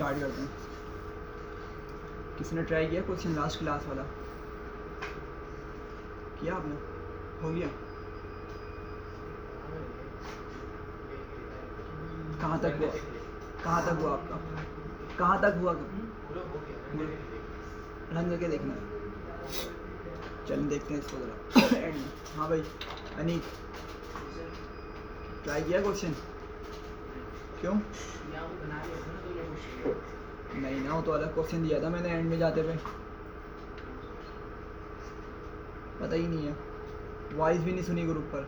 Start करते हैं। किसने ट्राई किया क्वेश्चन लास्ट क्लास वाला? किया आपने? हो गया? कहाँ तक हुआ? कहाँ तक हुआ आपका? कहाँ तक हुआ? रन करके देखना है। चलिए देखते हैं इसको ज़रा एंड में। हाँ भाई अनीत, ट्राई किया क्वेश्चन? क्यों नहीं ना, वो तो अलग क्वेश्चन दिया था मैंने एंड में जाते पे, पता ही नहीं है। वॉइस भी नहीं सुनी ग्रुप पर।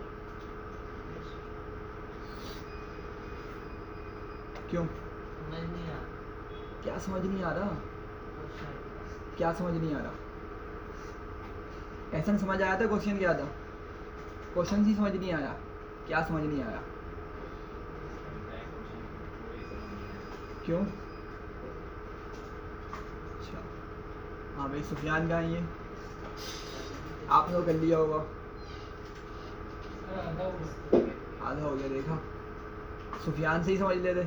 क्यों? समझ नहीं आ क्या समझ नहीं आ रहा? क्या समझ नहीं आ रहा? ऐसा समझ आया था क्वेश्चन? क्या था क्वेश्चन? ही समझ नहीं आया? क्या समझ नहीं आया? क्यों? अच्छा हाँ भाई, सुफियान कहाँ है ये? आपने तो कर लिया होगा। आधा हो गया, देखा? सुफियान से ही समझ लेते।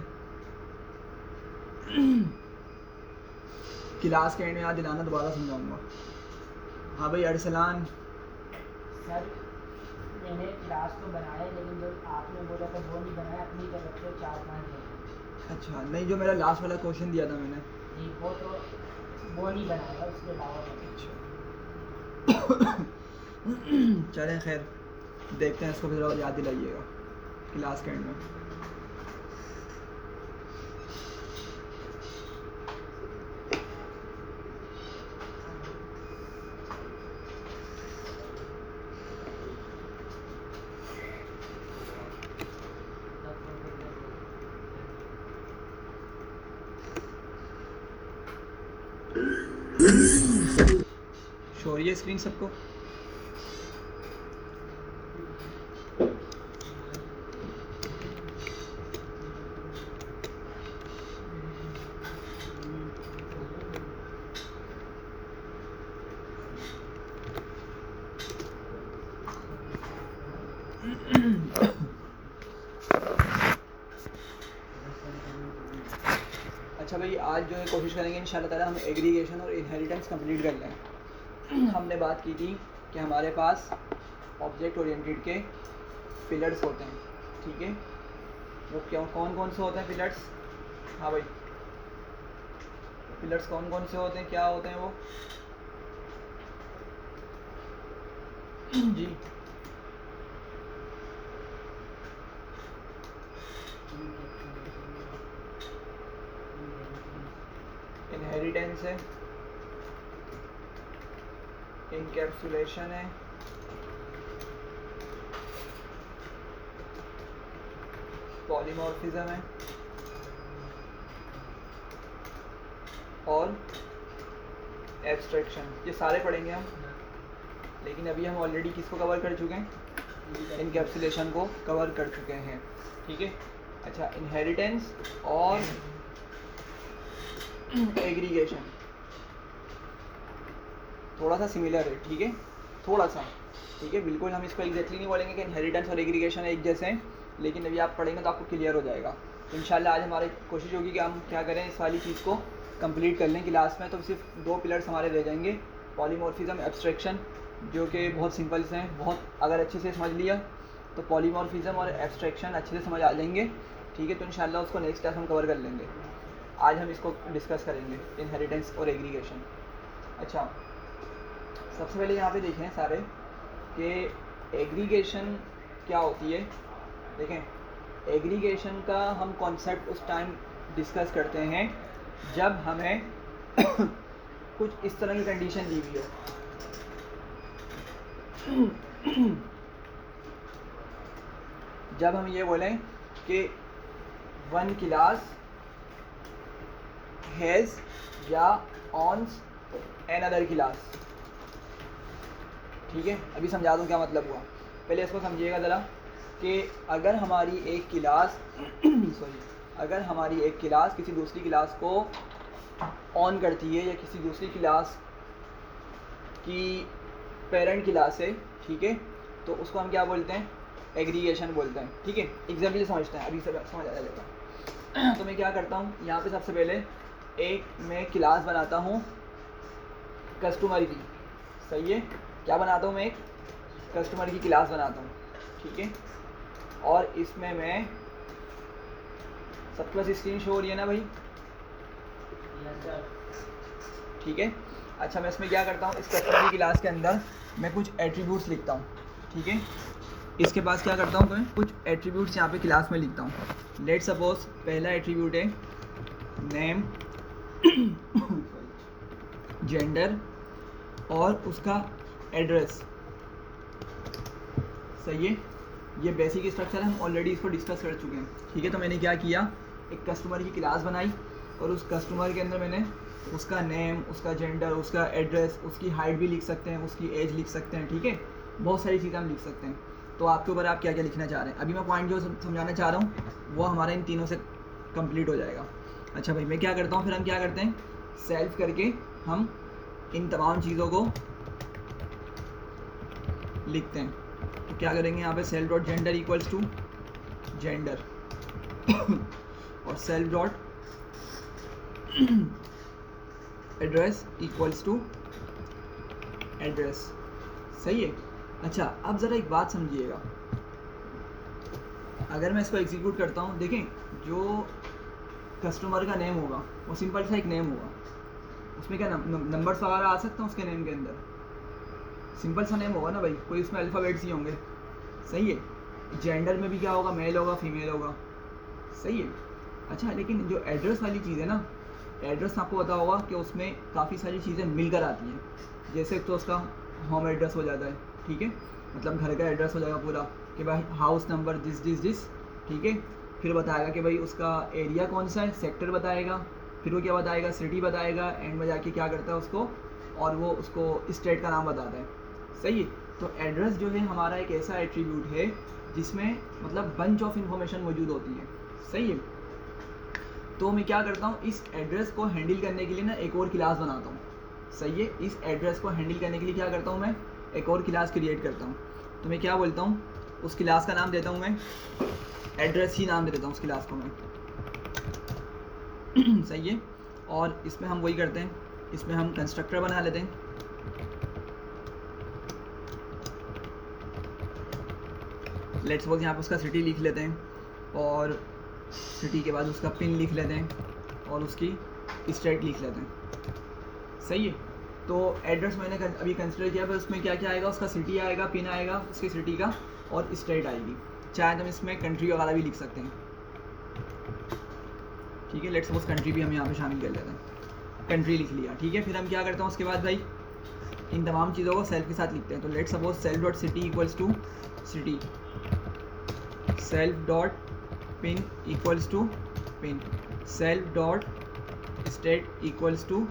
क्लास के एंड में याद दिलाना, दोबारा समझाऊंगा। हाँ भाई अरसलान। सर मैंने क्लास तो बनाया, लेकिन जो आपने बोला था वो नहीं बनाया, अपनी तरफ से 4-5 बनाए। अच्छा नहीं, जो मेरा लास्ट वाला क्वेश्चन दिया था मैंने, जी वो नहीं बनाया, उसके अलावा अच्छा चलें खैर, देखते हैं इसको फिर याद दिलाइएगा क्लास के एंड में। शो हो रही है स्क्रीन सबको? अच्छा भाई, आज जो है कोशिश करेंगे इंशाल्लाह ताला हम एग्रीगेशन और इनहेरिटेंस कंप्लीट कर लें। हमने बात की थी कि हमारे पास ऑब्जेक्ट ओरिएंटेड के पिलर्स होते हैं, ठीक है? वो क्यों, कौन कौन से होते हैं पिलर्स? हाँ भाई, पिलर्स कौन कौन से होते हैं, क्या होते हैं वो? जी इनहेरिटेंस है, इनकैप्सुलेशन है, पॉलीमॉर्फिज्म है और एब्स्ट्रैक्शन। ये सारे पढ़ेंगे हम, लेकिन अभी हम ऑलरेडी किसको कवर कर चुके हैं? इनकैप्सुलेशन को कवर कर चुके हैं, ठीक है? अच्छा, इनहेरिटेंस और एग्रीगेशन थोड़ा सा सिमिलर है, ठीक है? थोड़ा सा, ठीक है? बिल्कुल हम इसको एग्जैक्टली नहीं बोलेंगे कि इनहेरिटेंस और एग्रीगेशन एक जैसे हैं, लेकिन अभी आप पढ़ेंगे तो आपको क्लियर हो जाएगा। तो इंशाल्लाह आज हमारी कोशिश होगी कि हम क्या करें, इस वाली चीज़ को कंप्लीट कर लें क्लास में। तो सिर्फ 2 पिलर्स हमारे रह जाएंगे, पॉलीमॉर्फिज्म, एब्स्ट्रैक्शन, जो कि बहुत सिंपल से हैं। बहुत अगर अच्छे से समझ लिया तो पॉलीमॉर्फिज्म और एब्स्ट्रैक्शन अच्छे से समझ आ जाएंगे, ठीक है? तो इंशाल्लाह उसको नेक्स्ट क्लास हम कवर कर लेंगे। आज हम इसको डिस्कस करेंगे, इनहेरिटेंस और एग्रीगेशन। अच्छा, सबसे पहले यहाँ पे देखें सारे कि एग्रीगेशन क्या होती है। देखें, एग्रीगेशन का हम कॉन्सेप्ट उस टाइम डिस्कस करते हैं जब हमें कुछ इस तरह की कंडीशन दी हुई हो। जब हम ये बोलें कि वन क्लास हैज़ या ऑन्स एन अदर क्लास, ठीक है? अभी समझा दूँ क्या मतलब हुआ। पहले इसको समझिएगा ज़रा कि अगर हमारी एक क्लास सॉरी, अगर हमारी एक क्लास किसी दूसरी क्लास को ऑन करती है या किसी दूसरी क्लास की पेरेंट क्लास है, ठीक है? तो उसको हम क्या बोलते हैं? एग्रीगेशन बोलते हैं, ठीक है? एग्जाम्पल समझते हैं, अभी सब समझ आ जाएगा। तो मैं क्या करता हूँ यहाँ पे, सबसे पहले एक मैं क्लास बनाता हूँ कस्टमर की, सही है, क्या बनाता हूँ मैं, एक कस्टमर की क्लास बनाता हूँ, ठीक है। और इसमें मैं, सबके पास स्क्रीन शो हो रही है ना भाई, यस सर। ठीक है। अच्छा, मैं इसमें क्या करता हूँ, इस कस्टमर की क्लास के अंदर मैं कुछ एट्रीब्यूट्स लिखता हूँ, ठीक है। इसके पास क्या करता हूँ, मैं कुछ एट्रीब्यूट्स यहाँ पे क्लास में लिखता हूँ। लेट सपोज पहला एट्रीब्यूट है नेम, जेंडर और उसका एड्रेस, सही है। ये बेसिक स्ट्रक्चर है, हम ऑलरेडी इसको डिस्कस कर चुके हैं, ठीक है। तो मैंने क्या किया, एक कस्टमर की क्लास बनाई और उस कस्टमर के अंदर मैंने उसका नेम, उसका जेंडर, उसका एड्रेस, उसकी हाइट भी लिख सकते हैं, उसकी एज लिख सकते हैं, ठीक है। बहुत सारी चीज़ें हम लिख सकते हैं। तो आपके ऊपर आप क्या क्या लिखना चाह रहे हैं। अभी मैं पॉइंट जो समझाना चाह रहा हूँ वो हमारा इन तीनों से कंप्लीट हो जाएगा। अच्छा भाई, मैं क्या करता हूँ, फिर हम क्या करते हैं, सेल्फ करके हम इन तमाम चीज़ों को लिखते हैं। तो क्या करेंगे, यहाँ पे self dot gender equals to gender और self dot address equals to address, सही है। अच्छा, अब ज़रा एक बात समझिएगा, अगर मैं इसको एग्जीक्यूट करता हूँ, देखें जो कस्टमर का नेम होगा वो सिंपल सा एक नेम होगा, उसमें क्या नंबर्स वगैरह आ सकते हैं उसके नेम के अंदर, सिंपल सा नेम होगा ना भाई, कोई उसमें अल्फ़ाबेट्स ही होंगे, सही है। जेंडर में भी क्या होगा, मेल होगा, फीमेल होगा, सही है। अच्छा, लेकिन जो एड्रेस वाली चीज़ है ना, एड्रेस आपको पता होगा कि उसमें काफ़ी सारी चीज़ें मिलकर आती हैं। जैसे तो उसका होम एड्रेस हो जाता है, ठीक है, मतलब घर का एड्रेस हो जाएगा पूरा कि भाई हाउस नंबर दिस, ठीक है। फिर बताएगा कि भाई उसका एरिया कौन सा है, सेक्टर बताएगा, फिर वो क्या बताएगा, सिटी बताएगा, एंड में जाके क्या करता है उसको, और वो उसको स्टेट का नाम बताता है, सही है। तो एड्रेस जो है हमारा एक ऐसा एट्रीब्यूट है जिसमें मतलब बंच ऑफ इन्फॉर्मेशन मौजूद होती है, सही है। तो मैं क्या करता हूँ, इस एड्रेस को हैंडल करने के लिए ना एक और क्लास बनाता हूँ, सही है। इस एड्रेस को हैंडल करने के लिए क्या करता हूँ, मैं एक और क्लास क्रिएट करता हूँ। तो मैं क्या बोलता हूँ, उस क्लास का नाम देता हूँ मैं एड्रेस ही नाम दे देता हूँ उस क्लास को मैं सही है। और इसमें हम वही करते हैं, इसमें हम कंस्ट्रक्टर बना लेते हैं, लेट्स सपोज यहाँ पर उसका सिटी लिख लेते हैं, और सिटी के बाद उसका पिन लिख लेते हैं और उसकी स्टेट लिख लेते हैं, सही है। तो एड्रेस मैंने अभी कंसिडर किया, पर उसमें क्या क्या आएगा, उसका सिटी आएगा, पिन आएगा उसकी सिटी का, और स्टेट आएगी। चाहे तो हम इसमें कंट्री वगैरह भी लिख सकते हैं, ठीक है। लेट्स सपोज कंट्री भी हम यहाँ पे शामिल कर लेते हैं, कंट्री लिख लिया, ठीक है। फिर हम क्या करते हैं उसके बाद भाई, इन तमाम चीज़ों को सेल्फ के साथ लिखते हैं। तो let's suppose self dot city equals to city, self dot pin equals to pin, self dot state equals to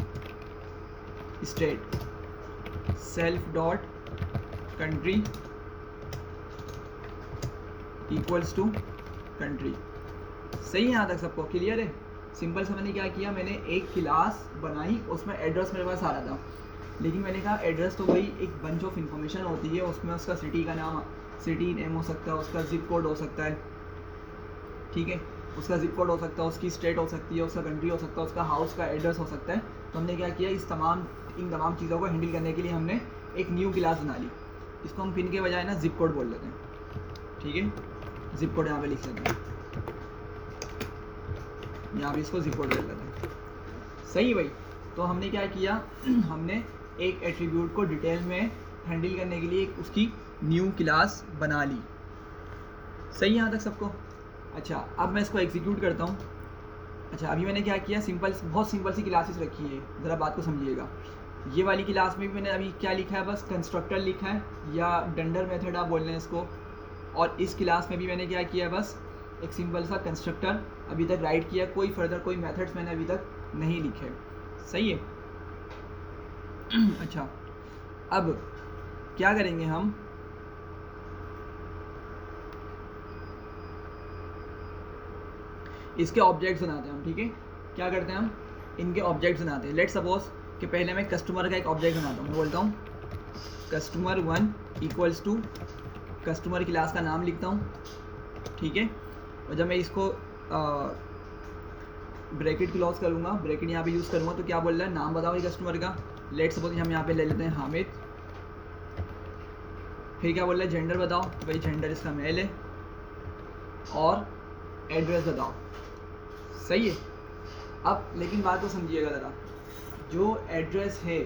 state, self dot country equals to country, सही है। यहाँ तक सबको क्लियर है। सिंपल सा मैंने क्या किया, मैंने एक क्लास बनाई, उसमें एड्रेस मेरे पास आ रहा था, लेकिन मैंने कहा एड्रेस तो वही एक बंच ऑफ इन्फॉर्मेशन होती है, उसमें उसका सिटी का नाम, सिटी नेम हो सकता है, उसका जिप कोड हो सकता है, ठीक है, उसका जिप कोड हो सकता है, उसकी स्टेट हो सकती है, उसका कंट्री हो सकता है, उसका हाउस का एड्रेस हो सकता है। तो हमने क्या किया, इन तमाम चीज़ों को हैंडल करने के लिए हमने एक न्यू क्लास बना ली। इसको हम पिन के बजाय ना जिप कोड बोल लेते हैं, ठीक है। जिप कोड यहाँ पे लिख लेते हैं, यहाँ पे इसको जिप कोड बोल लेते हैं, सही है भाई। तो हमने क्या किया, हमने एक एट्रीब्यूट को डिटेल में हैंडल करने के लिए एक उसकी न्यू क्लास बना ली, सही है यहाँ तक सबको। अच्छा, अब मैं इसको एग्जीक्यूट करता हूँ। अच्छा, अभी मैंने क्या किया, बहुत सिंपल सी क्लासेस रखी है, ज़रा बात को समझिएगा। ये वाली क्लास में भी मैंने अभी क्या लिखा है, बस कंस्ट्रक्टर लिखा है, या डंडर मेथड आप बोल रहे हैं इसको। और इस क्लास में भी मैंने क्या किया, बस एक सिंपल सा कंस्ट्रक्टर अभी तक राइट किया, कोई फर्दर कोई मेथड्स मैंने अभी तक नहीं लिखे, सही है। अच्छा, अब क्या करेंगे हम, इसके ऑब्जेक्ट्स बनाते हैं हम, ठीक है। क्या करते हैं हम, इनके ऑब्जेक्ट्स बनाते हैं। लेट्स सपोज कि पहले मैं कस्टमर का एक ऑब्जेक्ट बनाता हूँ, मैं बोलता हूँ customer 1 equals to customer class का नाम लिखता हूँ, ठीक है। और जब मैं इसको ब्रैकेट क्लोज करूँगा, ब्रैकेट यहाँ पे यूज़ करूँगा, तो क्या बोल रहा है, नाम बताओ कस्टमर का। लेट सपोज हम यहाँ पे ले लेते हैं हामिद। फिर क्या बोल रहा है, जेंडर बताओ, तो भाई जेंडर इसका मेल है, और एड्रेस बताओ। सही है। अब लेकिन बात को समझिएगा ज़रा, जो एड्रेस है,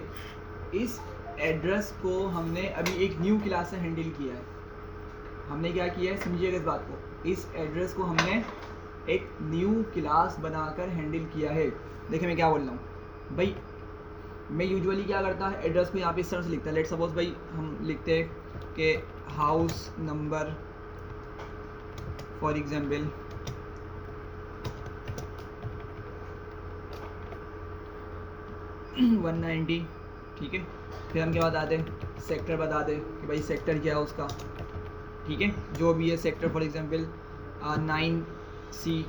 इस एड्रेस को हमने अभी एक न्यू क्लास से हैंडल किया है। हमने क्या किया है, समझिएगा इस बात को, इस एड्रेस को हमने एक न्यू क्लास बनाकर हैंडल किया है। देखिए मैं क्या बोल रहा हूँ भाई, मैं यूजुअली क्या करता है, एड्रेस को यहाँ पे इस तरह से लिखता है। लेट सपोज भाई हम लिखते हैं कि हाउस नंबर फॉर एग्जाम्पल 190, ठीक है। फिर हम क्या बता दें, सेक्टर बता दें कि भाई सेक्टर क्या है उसका, ठीक है, जो भी है सेक्टर, फॉर एग्जांपल 9C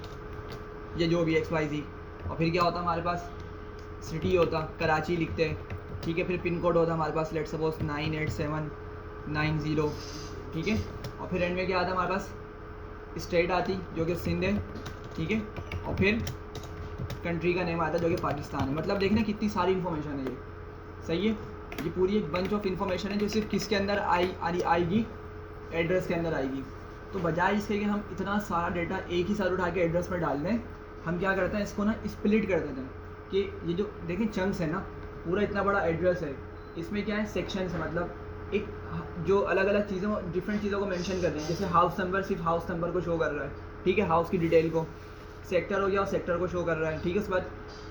या जो भी XYZ। और फिर क्या होता हमारे पास, सिटी होता, कराची लिखते हैं, ठीक है। फिर पिन कोड होता हमारे पास, लेट सपोज 98790, ठीक है। और फिर एंड में क्या आता हमारे पास, स्टेट आती जो कि सिंध है, ठीक है। और फिर कंट्री का नेम आता जो कि पाकिस्तान है। मतलब देखना कितनी सारी इन्फॉर्मेशन है ये। सही है। ये पूरी एक बंच ऑफ इन्फॉर्मेशन है जो सिर्फ किसके अंदर आएगी, एड्रेस के अंदर आएगी। तो बजाय इसके कि हम इतना सारा डेटा एक ही साथ उठा के एड्रेस में डाल दें, हम क्या करते हैं, इसको ना स्प्लिट कर देते हैं कि ये जो देखें चंक्स है ना, पूरा इतना बड़ा एड्रेस है, इसमें क्या है, सेक्शंस है। मतलब एक जो अलग अलग चीज़ों, डिफरेंट चीज़ों को मेंशन कर रहे हैं। जैसे हाउस नंबर सिर्फ हाउस नंबर को शो कर रहा है, ठीक है, हाउस की डिटेल को। सेक्टर हो गया और सेक्टर को शो कर रहा है, ठीक है। उसके बाद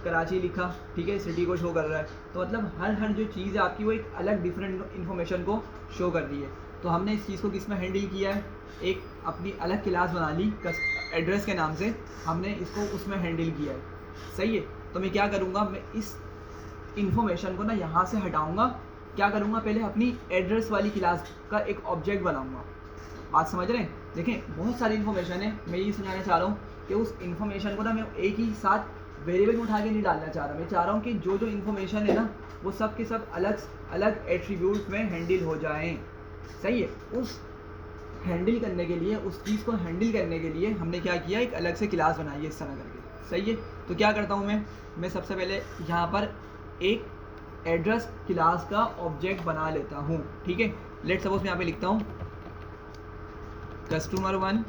कराची लिखा, ठीक है, सिटी को शो कर रहा है। तो मतलब हर जो चीज़ है आपकी वो एक अलग डिफरेंट इन्फॉर्मेशन को शो कर रही है। तो हमने इस चीज़ को किस में हैंडल किया है, एक अपनी अलग क्लास बना ली एड्रेस के नाम से, हमने इसको उसमें हैंडल किया है। सही है। तो मैं क्या करूँगा, मैं इस इन्फॉर्मेशन को ना यहाँ से हटाऊँगा। क्या करूँगा, पहले अपनी एड्रेस वाली क्लास का एक ऑब्जेक्ट बनाऊँगा। बात समझ रहे हैं। देखें बहुत सारी इन्फॉर्मेशन है, मैं ये समझाना चाह रहा हूँ कि उस इन्फॉर्मेशन को ना मैं एक ही साथ वेरिएबल में उठा के नहीं डालना चाह रहा। मैं चाह रहा हूँ कि जो जो इन्फॉर्मेशन है ना, वो सब के सब अलग अलग एट्रीब्यूट्स में हैंडल हो जाएं। सही है। उस हैंडल करने के लिए, उस चीज़ को हैंडल करने के लिए हमने क्या किया, एक अलग से क्लास बनाई है इस तरह करके। सही है। तो क्या करता हूँ मैं सबसे पहले यहाँ पर एक एड्रेस क्लास का ऑब्जेक्ट बना लेता हूँ, ठीक है। लेट सपोज मैं यहाँ पे लिखता हूँ कस्टमर 1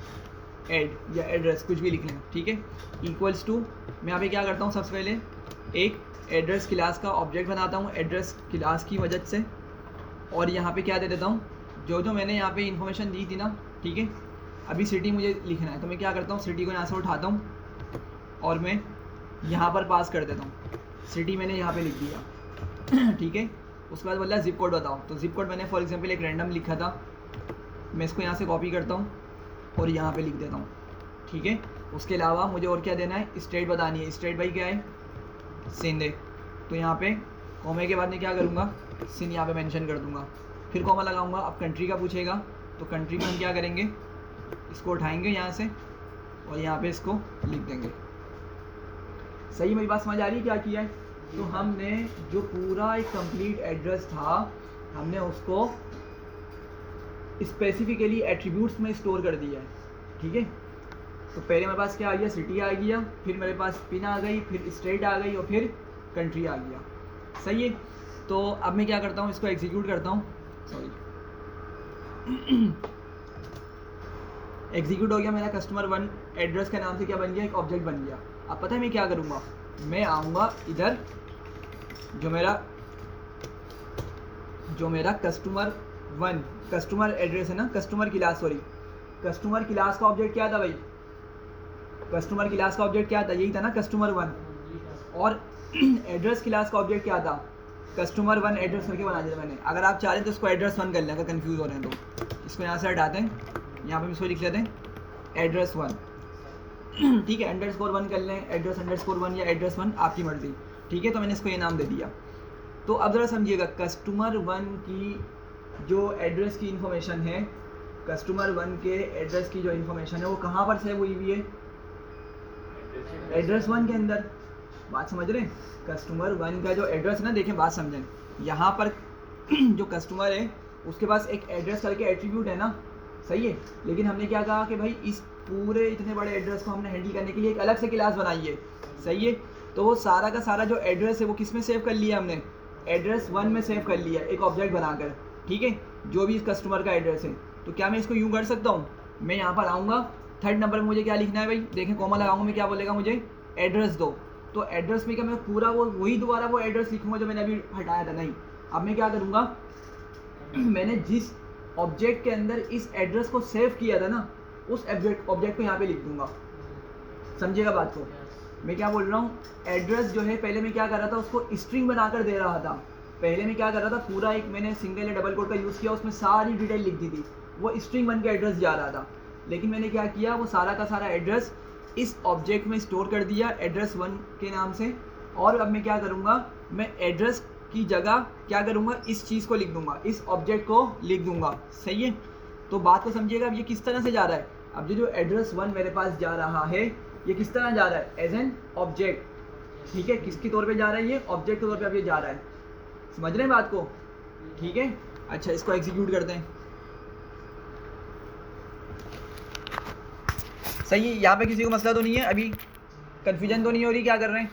एड या एड्रेस, कुछ भी लिख लें, ठीक है, इक्वल्स टू, मैं यहाँ पे क्या करता हूँ, सबसे पहले एक एड्रेस क्लास का ऑब्जेक्ट बनाता हूँ एड्रेस क्लास की मदद से। और यहाँ पे क्या दे देता हूँ, जो मैंने यहाँ पे इन्फॉर्मेशन दी थी ना, ठीक है। अभी सिटी मुझे लिखना है, तो मैं क्या करता हूँ, सिटी को यहाँ से उठाता हूँ और मैं यहाँ पर पास कर देता हूँ। सिटी मैंने यहाँ पे लिख दिया, ठीक है। उसके बाद बोला जिप कोड बताओ, तो जिप कोड मैंने फॉर एग्जांपल एक रैंडम लिखा था, मैं इसको यहाँ से कॉपी करता हूँ और यहाँ पे लिख देता हूँ, ठीक है। उसके अलावा मुझे और क्या देना है, स्टेट बतानी है। स्टेट भाई क्या है, सिंध है, तो यहाँ पे कॉमे के बाद मैं क्या करूँगा, सिंध यहाँ पे मेंशन कर दूँगा, फिर कॉमा लगाऊँगा। अब कंट्री का पूछेगा तो कंट्री में हम क्या करेंगे, इसको उठाएंगे यहाँ से और यहाँ पे इसको लिख देंगे। सही मेरी बात समझ आ रही है क्या किया है। तो हमने जो पूरा एक कंप्लीट एड्रेस था, हमने उसको स्पेसिफिकली एट्रीब्यूट्स में स्टोर कर दिया है, ठीक है। तो पहले मेरे पास क्या आ गया, सिटी आ गया, फिर मेरे पास पिन आ गई, फिर स्टेट आ गई और फिर कंट्री आ गया। सही है। तो अब मैं क्या करता हूँ, इसको एग्जीक्यूट करता हूँ, सॉरी एग्जीक्यूट हो गया मेरा। कस्टमर 1 एड्रेस के नाम से क्या बन गया, एक ऑब्जेक्ट बन गया। अब पता है मैं क्या करूँगा, मैं आऊँगा इधर, जो मेरा कस्टमर 1 कस्टमर एड्रेस है ना, customer class, sorry customer class का ऑब्जेक्ट क्या था भाई, कस्टमर क्लास का ऑब्जेक्ट क्या था, यही था ना कस्टमर 1। और एड्रेस क्लास का ऑब्जेक्ट क्या था, कस्टमर 1 एड्रेस करके बना दिया मैंने। अगर आप चाह रहे हैं तो इसको एड्रेस 1 कर लें, अगर कन्फ्यूज़ हो रहे हैं तो इसको यहाँ से हटाते हैं, यहाँ पे इसको लिख लेते हैं एड्रेस 1, ठीक है। _1 कर लें, एड्रेस _1 या एड्रेस 1, आपकी मर्ज़ी, ठीक है। तो मैंने इसको ये नाम दे दिया। तो अब ज़रा समझिएगा, कस्टमर 1 की जो एड्रेस की इन्फॉर्मेशन है, कस्टमर 1 के एड्रेस की जो इन्फॉर्मेशन है वो कहाँ पर सेव हुई हुई है, एड्रेस 1 के अंदर। बात समझ रहे हैं। कस्टमर 1 का जो एड्रेस है ना, देखें बात समझें, यहाँ पर जो कस्टमर है उसके पास एक एड्रेस करके एट्रीब्यूट है ना, सही है। लेकिन हमने क्या कहा कि भाई इस पूरे इतने बड़े एड्रेस को हमने हैंडल करने के लिए एक अलग से क्लास बनाई है, सही है। तो वो सारा का सारा जो एड्रेस है वो किस में सेव कर लिया हमने, एड्रेस 1 में सेव कर लिया एक ऑब्जेक्ट बनाकर, ठीक है, जो भी इस कस्टमर का एड्रेस है। तो क्या मैं इसको यूँ कर सकता हूँ, मैं यहाँ पर आऊँगा, थर्ड नंबर में मुझे क्या लिखना है भाई, देखें कॉमा लगाऊंगा मैं, क्या बोलेगा मुझे, एड्रेस दो। तो एड्रेस में क्या मैं पूरा वो वही दोबारा वो एड्रेस लिखूँगा जो मैंने अभी हटाया था, नहीं। अब मैं क्या करूँगा, मैंने जिस ऑब्जेक्ट के अंदर इस एड्रेस को सेव किया था ना, उस ऑब्जेक्ट को यहाँ पे लिख दूंगा। समझिएगा बात को, मैं क्या बोल रहा हूँ, एड्रेस जो है पहले मैं क्या कर रहा था, उसको स्ट्रिंग बनाकर दे रहा था। पहले मैं क्या कर रहा था, पूरा एक मैंने सिंगल या डबल कोड का यूज़ किया, उसमें सारी डिटेल लिख दी थी, वो स्ट्रिंग बन के एड्रेस जा रहा था। लेकिन मैंने क्या किया, वो सारा का सारा एड्रेस इस ऑब्जेक्ट में स्टोर कर दिया एड्रेस 1 के नाम से। और अब मैं क्या करूँगा, मैं एड्रेस की जगह क्या करूँगा, इस चीज़ को लिख दूंगा, इस ऑब्जेक्ट को लिख दूंगा, सही है। तो बात को समझिएगा, अब ये किस तरह से जा रहा है, अब ये जो एड्रेस 1 मेरे पास जा रहा है, ये किस तरह जा रहा है, एज एन ऑब्जेक्ट, ठीक है। किसके तौर पे जा रहा है, ये ऑब्जेक्ट के तौर पे अब ये जा रहा है। समझ रहे हैं बात को, ठीक है। अच्छा, इसको एग्जीक्यूट करते हैं, सही है। यहाँ पे किसी को मसला तो नहीं है, अभी कन्फ्यूजन तो नहीं हो रही क्या कर रहे हैं,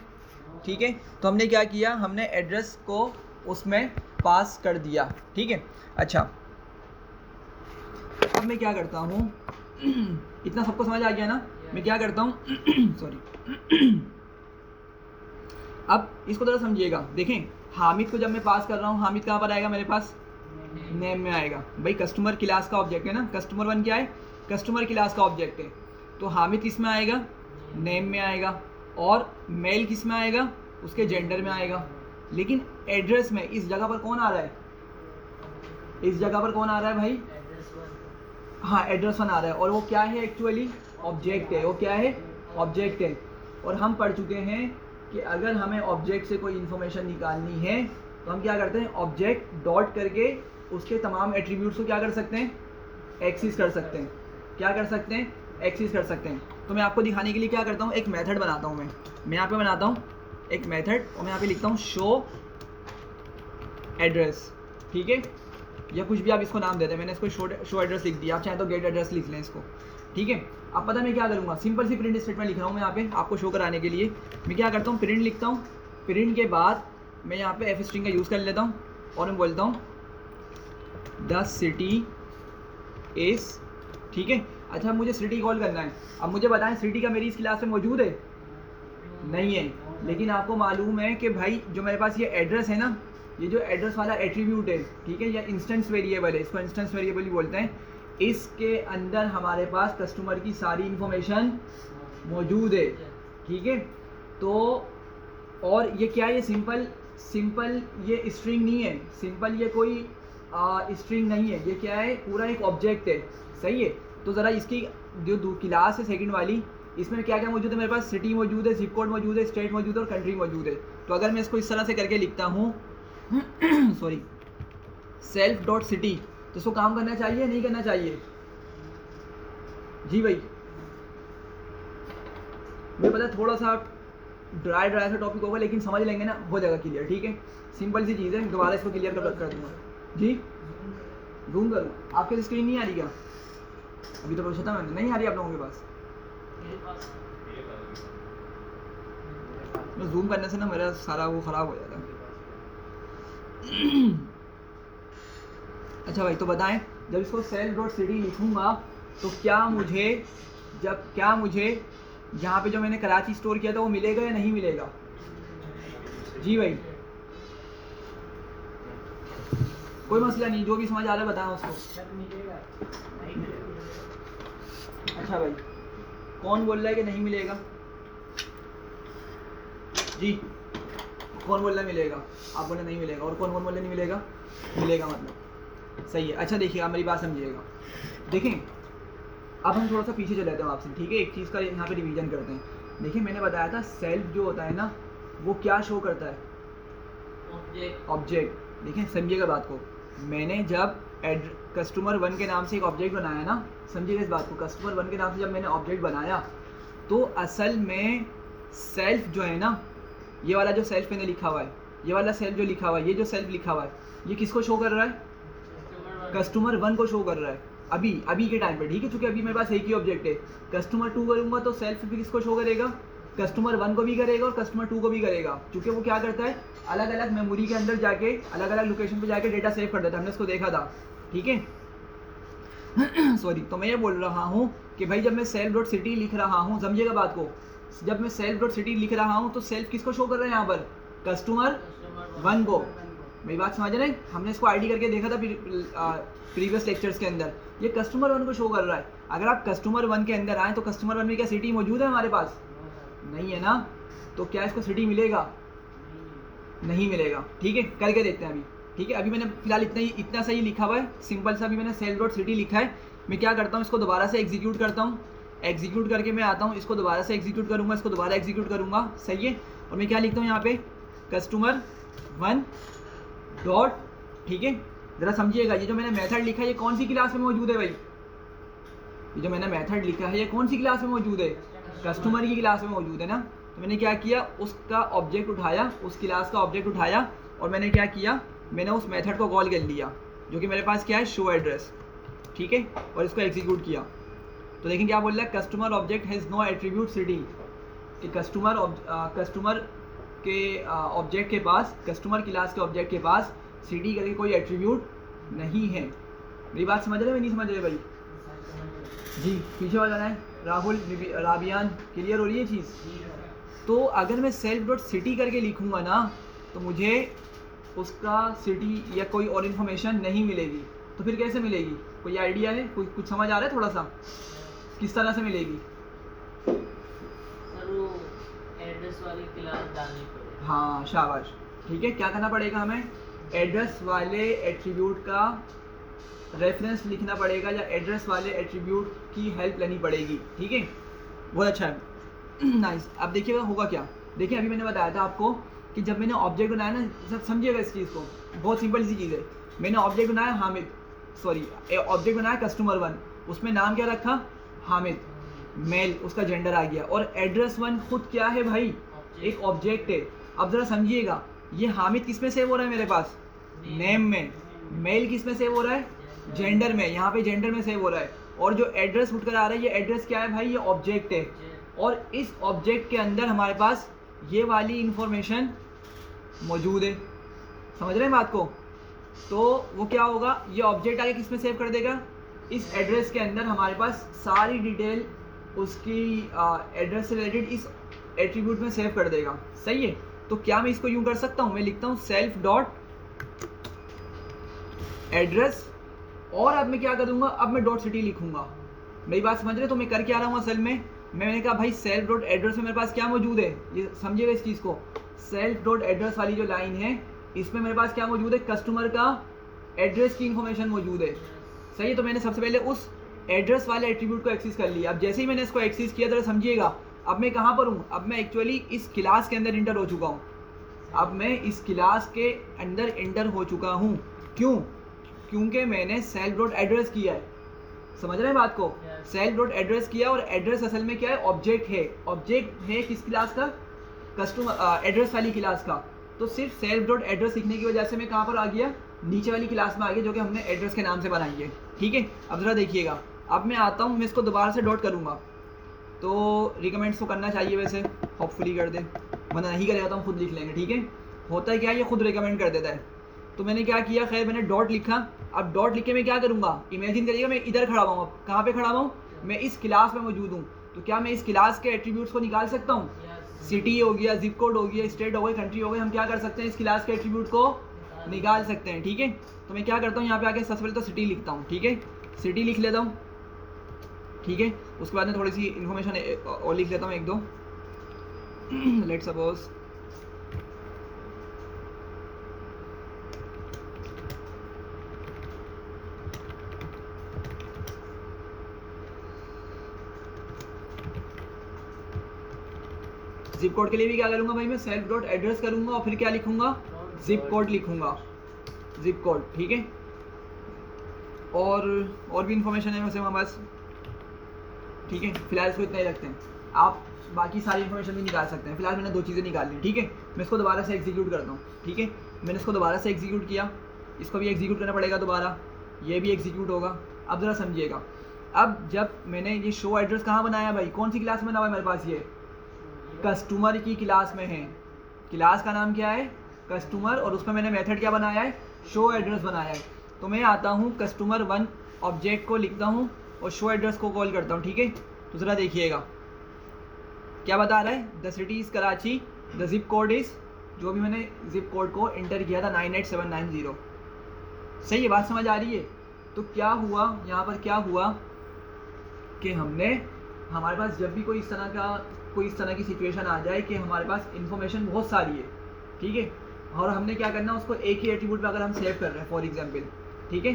ठीक है। तो हमने क्या किया, हमने एड्रेस को उसमें पास कर दिया, ठीक है। अच्छा, अब मैं क्या करता हूँ, इतना सबको समझ आ गया ना, मैं क्या करता हूँ सॉरी, अब इसको थोड़ा समझिएगा। देखें, हामिद को जब मैं पास कर रहा हूँ, हामिद कहाँ पर आएगा मेरे पास, नेम में आएगा। भाई कस्टमर क्लास का ऑब्जेक्ट है ना, कस्टमर 1 क्या है, कस्टमर क्लास का ऑब्जेक्ट है। तो हामिद किस में आएगा, नेम में आएगा, और मेल किस में आएगा, उसके जेंडर में आएगा। लेकिन एड्रेस में इस जगह पर कौन आ रहा है, इस जगह पर कौन आ रहा है भाई, हाँ एड्रेस 1 आ रहा है, और वो क्या है, एक्चुअली ऑब्जेक्ट है, वो क्या है, ऑब्जेक्ट है। और हम पढ़ चुके हैं कि अगर हमें ऑब्जेक्ट से कोई इन्फॉर्मेशन निकालनी है तो हम क्या करते हैं, ऑब्जेक्ट डॉट करके उसके तमाम एट्रीब्यूट्स को क्या कर सकते हैं, एक्सेस कर सकते हैं, क्या कर सकते हैं, एक्सेस कर सकते हैं। तो मैं आपको दिखाने के लिए क्या करता हूँ, एक मेथड बनाता हूँ, मैं यहाँ पे बनाता हूँ एक मेथड, और मैं यहाँ पे लिखता हूँ शो एड्रेस, ठीक है, या कुछ भी आप इसको नाम देते हैं। मैंने इसको शो एड्रेस लिख दिया, आप चाहे तो गेट एड्रेस लिख लें इसको, ठीक है। अब पता मैं क्या करूँगा, सिंपल सी प्रिंट स्टेटमेंट लिख रहा हूँ मैं यहाँ पे आपको शो कराने के लिए। मैं क्या करता हूँ, प्रिंट लिखता हूँ, प्रिंट के बाद मैं यहाँ पे एफ स्ट्रिंग का यूज़ कर लेता हूँ, और मैं बोलता हूँ द सिटी इज़, ठीक है। अच्छा, मुझे सिटी कॉल करना है। अब मुझे बताएं, सिटी का मेरी इस क्लास में मौजूद है, नहीं है। लेकिन आपको मालूम है कि भाई जो मेरे पास ये एड्रेस है ना, ये जो एड्रेस वाला एट्रीब्यूट है, ठीक है, या इंस्टेंस वेरिएबल है, इसको इंस्टेंस वेरिएबल ही बोलते हैं, इसके अंदर हमारे पास कस्टमर की सारी इन्फॉर्मेशन मौजूद है, ठीक है। तो और ये क्या है, ये सिंपल ये स्ट्रिंग नहीं है, सिंपल ये कोई स्ट्रिंग नहीं है, ये क्या है, पूरा एक ऑब्जेक्ट है, सही है। तो ज़रा इसकी जो क्लास है सेकंड वाली, इसमें क्या क्या मौजूद है मेरे पास, सिटी मौजूद है, जिप कोड मौजूद है, स्टेट मौजूद है, और कंट्री मौजूद है। तो अगर मैं इसको इस तरह से करके लिखता हूँ सॉरी, सेल्फ डॉट सिटी, तो इसको काम करना चाहिए नहीं करना चाहिए, जी भाई। मुझे पता है थोड़ा सा ड्राई सा टॉपिक होगा, लेकिन समझ लेंगे ना, हो जाएगा क्लियर, ठीक है। सिंपल सी चीज़ है, दोबारा इसको क्लियर कर दूँगा जी। जूम करूँ, आपके स्क्रीन नहीं आ रही क्या, अभी तो पूछा था मैंने, नहीं आ रही आप लोगों के पास। मैं जूम करने से ना मेरा सारा वो ख़राब हो जाता है। अच्छा भाई, तो बताएं, जब इसको सेल्फ डॉट सिटी लिखूँगा तो क्या मुझे यहाँ पे जो मैंने कराची स्टोर किया था वो मिलेगा या नहीं मिलेगा, जी भाई। कोई मसला नहीं, जो भी समझ आ रहा है बताएं उसको। अच्छा भाई, कौन बोल रहा है कि नहीं मिलेगा, जी कौन बोल रहा है मिलेगा, आप बोले नहीं मिलेगा, और कौन बोल रहा नहीं मिलेगा, मिलेगा मतलब, सही है। अच्छा देखिए, आप मेरी बात समझिएगा। देखें, अब हम थोड़ा सा पीछे चले जाते हैं आपसे, ठीक है, एक चीज़ का यहाँ पे रिवीजन करते हैं। देखिए, मैंने बताया था सेल्फ जो होता है ना, वो क्या शो करता है, ऑब्जेक्ट। देखिए समझिएगा बात को, मैंने जब कस्टमर 1 के नाम से एक ऑब्जेक्ट बनाया ना, समझिएगा इस बात को, कस्टमर 1 के नाम से जब मैंने ऑब्जेक्ट बनाया तो असल में सेल्फ जो है ना, ये वाला जो सेल्फ मैंने लिखा हुआ है, ये वाला सेल्फ जो लिखा हुआ है, ये जो सेल्फ लिखा हुआ है, ये किसको शो कर रहा है, कस्टमर 1 को शो कर रहा है, अभी के टाइम पे, ठीक है, चूंकि अभी मेरे पास एक ही ऑब्जेक्ट है। कस्टमर 2 करूँगा तो सेल्फ भी किसको शो करेगा, कस्टमर 1 को भी करेगा और कस्टमर 2 को भी करेगा, क्योंकि वो क्या करता है अलग अलग मेमोरी के अंदर जाके अलग अलग लोकेशन पे जाके डेटा सेव कर देता है, हमने इसको देखा था, ठीक है। सॉरी, तो मैं ये बोल रहा हूँ कि भाई जब मैं सेल्फ डॉट सिटी लिख रहा हूँ, समझिएगा बात को, जब मैं सेल्फ डॉट सिटी लिख रहा हूँ तो सेल्फ किसको शो कर रहा है यहाँ पर, कस्टमर 1 को। मेरी बात समझ रहे हैं, हमने इसको आईडी करके देखा था प्रीवियस लेक्चर्स के अंदर, ये कस्टमर 1 को शो कर रहा है। अगर आप कस्टमर 1 के अंदर आए तो कस्टमर 1 में क्या सिटी मौजूद है हमारे पास, नहीं है ना, तो क्या इसको सिटी मिलेगा, नहीं मिलेगा, ठीक है। करके देखते हैं अभी, ठीक है। अभी मैंने फिलहाल इतना सही लिखा हुआ है, सिंपल सा अभी मैंने सेल्फ डॉट सिटी लिखा है। मैं क्या करता हूँ, इसको दोबारा से एग्जीक्यूट करता हूँ, एग्जीक्यूट करके मैं आता हूँ, इसको दोबारा से एग्जीक्यूट करूँगा, इसको दोबारा एग्जीक्यूट करूँगा, सही है। और मैं क्या लिखता हूँ यहाँ पे, कस्टमर 1 डॉट, ठीक है। ज़रा समझिएगा, ये जो मैंने मेथड लिखा है ये कौन सी क्लास में मौजूद है भाई, ये जो मैंने मेथड लिखा है ये कौन सी क्लास में मौजूद है, कस्टमर की क्लास में मौजूद है ना। तो मैंने क्या किया, उसका ऑब्जेक्ट उठाया, उस क्लास का ऑब्जेक्ट उठाया और मैंने क्या किया, मैंने उस मेथड को कॉल कर लिया जो कि मेरे पास क्या है, शो एड्रेस, ठीक है, और इसको एग्जीक्यूट किया। तो देखिए क्या बोल रहा है, customer object has no attribute city, कि कस्टमर के ऑब्जेक्ट के पास, कस्टमर क्लास के ऑब्जेक्ट के पास सिटी करके कोई एट्रीब्यूट नहीं है। मेरी बात समझ रहे हैं, नहीं समझ रहे भाई जी, पीछे वाला है राहुल, राबियान, क्लियर हो रही है चीज़। तो अगर मैं सेल्फ डॉट सिटी करके लिखूँगा ना तो मुझे उसका सिटी या कोई और इन्फॉर्मेशन नहीं मिलेगी, तो फिर कैसे मिलेगी, कोई आइडिया है, कोई कुछ समझ आ रहा है थोड़ा सा, किस तरह से मिलेगी। सर वो एड्रेस वाली क्लास डालनी पड़ेगी। हाँ शाबाश, ठीक है। क्या करना पड़ेगा हमें, एड्रेस वाले एट्रीब्यूट का रेफरेंस लिखना पड़ेगा या एड्रेस वाले एट्रीब्यूट की हेल्प लेनी पड़ेगी, ठीक है, बहुत अच्छा है। नाइस। अब देखिएगा होगा क्या, देखिए अभी मैंने बताया था आपको कि जब मैंने ऑब्जेक्ट बनाया ना, सब समझिएगा इस चीज़ को, बहुत सिंपल सी चीज़ है। मैंने ऑब्जेक्ट बनाया हामिद, ऑब्जेक्ट बनाया कस्टमर 1, उसमें नाम क्या रखा, हामिद, मेल, उसका जेंडर आ गया, और एड्रेस 1 खुद क्या है भाई, एक ऑब्जेक्ट है। अब ज़रा समझिएगा, ये हामिद किस में सेव हो रहा है मेरे पास, नेम में, मेल किस में सेव हो रहा है, जेंडर में, यहाँ पे जेंडर में सेव हो रहा है, और जो एड्रेस उठकर आ रहा है ये एड्रेस क्या है भाई, ये ऑब्जेक्ट है, और इस ऑब्जेक्ट के अंदर हमारे पास ये वाली इंफॉर्मेशन मौजूद है, समझ रहे हैं बात को। तो वो क्या होगा, ये ऑब्जेक्ट आगे किस में सेव कर देगा, इस एड्रेस के अंदर हमारे पास सारी डिटेल उसकी एड्रेस से रिलेटेड इस एट्रीब्यूट में सेव कर देगा, सही है। तो क्या मैं इसको यूँ कर सकता हूँ, मैं लिखता हूँ सेल्फ डॉट एड्रेस, और अब मैं क्या करूँगा, अब मैं डॉट सिटी लिखूँगा। मेरी बात समझ रहे, तो मैं कर क्या रहा हूँ असल में, मैंने कहा भाई सेल्फ डॉट एड्रेस में मेरे पास क्या मौजूद है, ये समझिएगा इस चीज़ को, सेल्फ डॉट एड्रेस वाली जो लाइन है इसमें मेरे पास क्या मौजूद है, कस्टमर का एड्रेस की इंफॉर्मेशन मौजूद है, सही है। तो मैंने सबसे पहले उस एड्रेस वाले एट्रीब्यूट को एक्सेस कर लिया। अब जैसे ही मैंने इसको एक्सेस किया, जरा समझिएगा, अब मैं कहाँ पर हूँ, अब मैं एक्चुअली इस क्लास के अंदर इंटर हो चुका हूँ, अब मैं इस क्लास के अंदर इंटर हो चुका हूँ, क्यों, क्योंकि मैंने सेल्फ डॉट एड्रेस किया है, समझ रहे हैं बात को, सेल्फ डॉट एड्रेस किया, और एड्रेस असल में क्या है, ऑब्जेक्ट है, ऑब्जेक्ट है किस क्लास का, कस्टमर एड्रेस वाली क्लास का। तो सिर्फ सेल्फ डॉट एड्रेस लिखने की वजह से मैं कहाँ पर आ गया, नीचे वाली क्लास में आ गया, जो कि हमने एड्रेस के नाम से बनाई है, ठीक है। अब ज़रा देखिएगा, अब मैं आता हूँ, मैं इसको दोबारा से डॉट करूँगा, तो रिकमेंड्स तो करना चाहिए वैसे, होपफुली कर दे, वरना नहीं करेगा तो हम खुद लिख लेंगे, ठीक है। होता है क्या, ये खुद रिकमेंड कर देता है। तो मैंने क्या किया, खैर मैंने डॉट लिखा। अब डॉट लिख के मैं क्या करूँगा, इमेजिन करिएगा मैं इधर खड़ा हुआ हूँ, कहाँ पे खड़ा हुआ हूँ, मैं इस क्लास में मौजूद हूँ। तो क्या मैं इस क्लास के एट्रीब्यूट्स को निकाल सकता हूँ, सिटी हो गया, जिप कोड हो गया, स्टेट हो गया, कंट्री हो गया, हम क्या कर सकते हैं, इस क्लास के एट्रीब्यूट को निकाल सकते हैं, ठीक है। तो मैं क्या करता हूँ, यहाँ पे आके सबसे पहले तो सिटी लिखता हूँ, ठीक है, सिटी लिख लेता हूँ, ठीक है। उसके बाद में थोड़ी सी इन्फॉर्मेशन और लिख लेता हूँ, एक दो, लेट सपोज जिप कोड के लिए भी क्या करूँगा भाई, मैं सेल्फ डॉट एड्रेस करूँगा और फिर क्या लिखूँगा, जिप कोड लिखूँगा, जिप कोड, ठीक है। और भी इंफॉर्मेशन है वैसे हमारे पास, ठीक है। फिलहाल इसको इतना ही रखते हैं, आप बाकी सारी इन्फॉर्मेशन भी निकाल सकते हैं। फिलहाल मैंने दो चीज़ें निकाल ली, ठीक है। मैं इसको दोबारा से एग्जीक्यूट करता हूँ, ठीक है। मैंने इसको दोबारा से एग्जीक्यूट किया, इसको भी एग्जीक्यूट करना पड़ेगा दोबारा, ये भी एग्जीक्यूट होगा, अब ज़रा समझिएगा, अब जब मैंने ये शो एड्रेस कहाँ बनाया भाई, कौन सी क्लास में बना हुआ है मेरे पास, ये कस्टमर की क्लास में है। क्लास का नाम क्या है, कस्टमर, और उसमें मैंने मेथड क्या बनाया है, शो एड्रेस बनाया है। तो मैं आता हूँ कस्टमर 1 ऑब्जेक्ट को लिखता हूँ और शो एड्रेस को कॉल करता हूँ, ठीक है। तो ज़रा देखिएगा क्या बता रहा है, the city is Karachi, the zip code is, जो भी मैंने जिप कोड को इंटर किया था 98790। सही है, बात समझ आ रही है। तो क्या हुआ यहाँ पर, क्या हुआ कि हमारे पास जब भी कोई इस तरह की सिचुएशन आ जाए कि हमारे पास इन्फॉर्मेशन बहुत सारी है, ठीक है, और हमने क्या करना है उसको एक ही एट्रीब्यूट पे अगर हम सेव कर रहे हैं फॉर एग्जांपल, ठीक है,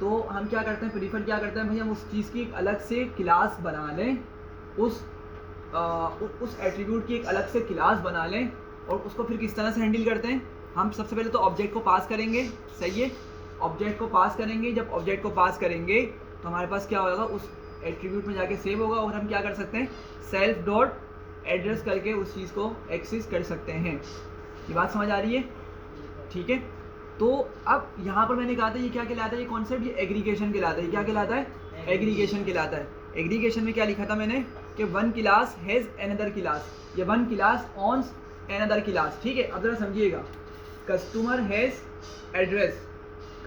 तो हम क्या करते हैं, प्रीफर क्या करते हैं भाई, हम उस चीज़ की एक अलग से क्लास बना लें, उस एट्रीब्यूट की एक अलग से क्लास बना लें, और उसको फिर किस तरह से हैंडल करते हैं, हम सबसे पहले तो ऑब्जेक्ट को पास करेंगे, सही है, ऑब्जेक्ट को पास करेंगे। जब ऑब्जेक्ट को पास करेंगे तो हमारे पास क्या होगा, उस एट्रीब्यूट में जाके सेव होगा, और हम क्या कर सकते हैं, सेल्फ डॉट एड्रेस करके उस चीज़ को एक्सेस कर सकते हैं। ये बात समझ आ रही है, ठीक है। तो अब यहाँ पर मैंने कहा था ये क्या कहलाता है, ये कॉन्सेप्ट, ये एग्रीगेशन कहलाता है। ये क्या कहलाता है, एग्रीगेशन कहलाता है। एग्रीगेशन में क्या लिखा था मैंने कि one class has another class, या वन क्लास ऑन्स एनदर क्लास, ठीक है। अब जरा समझिएगा, customer has address,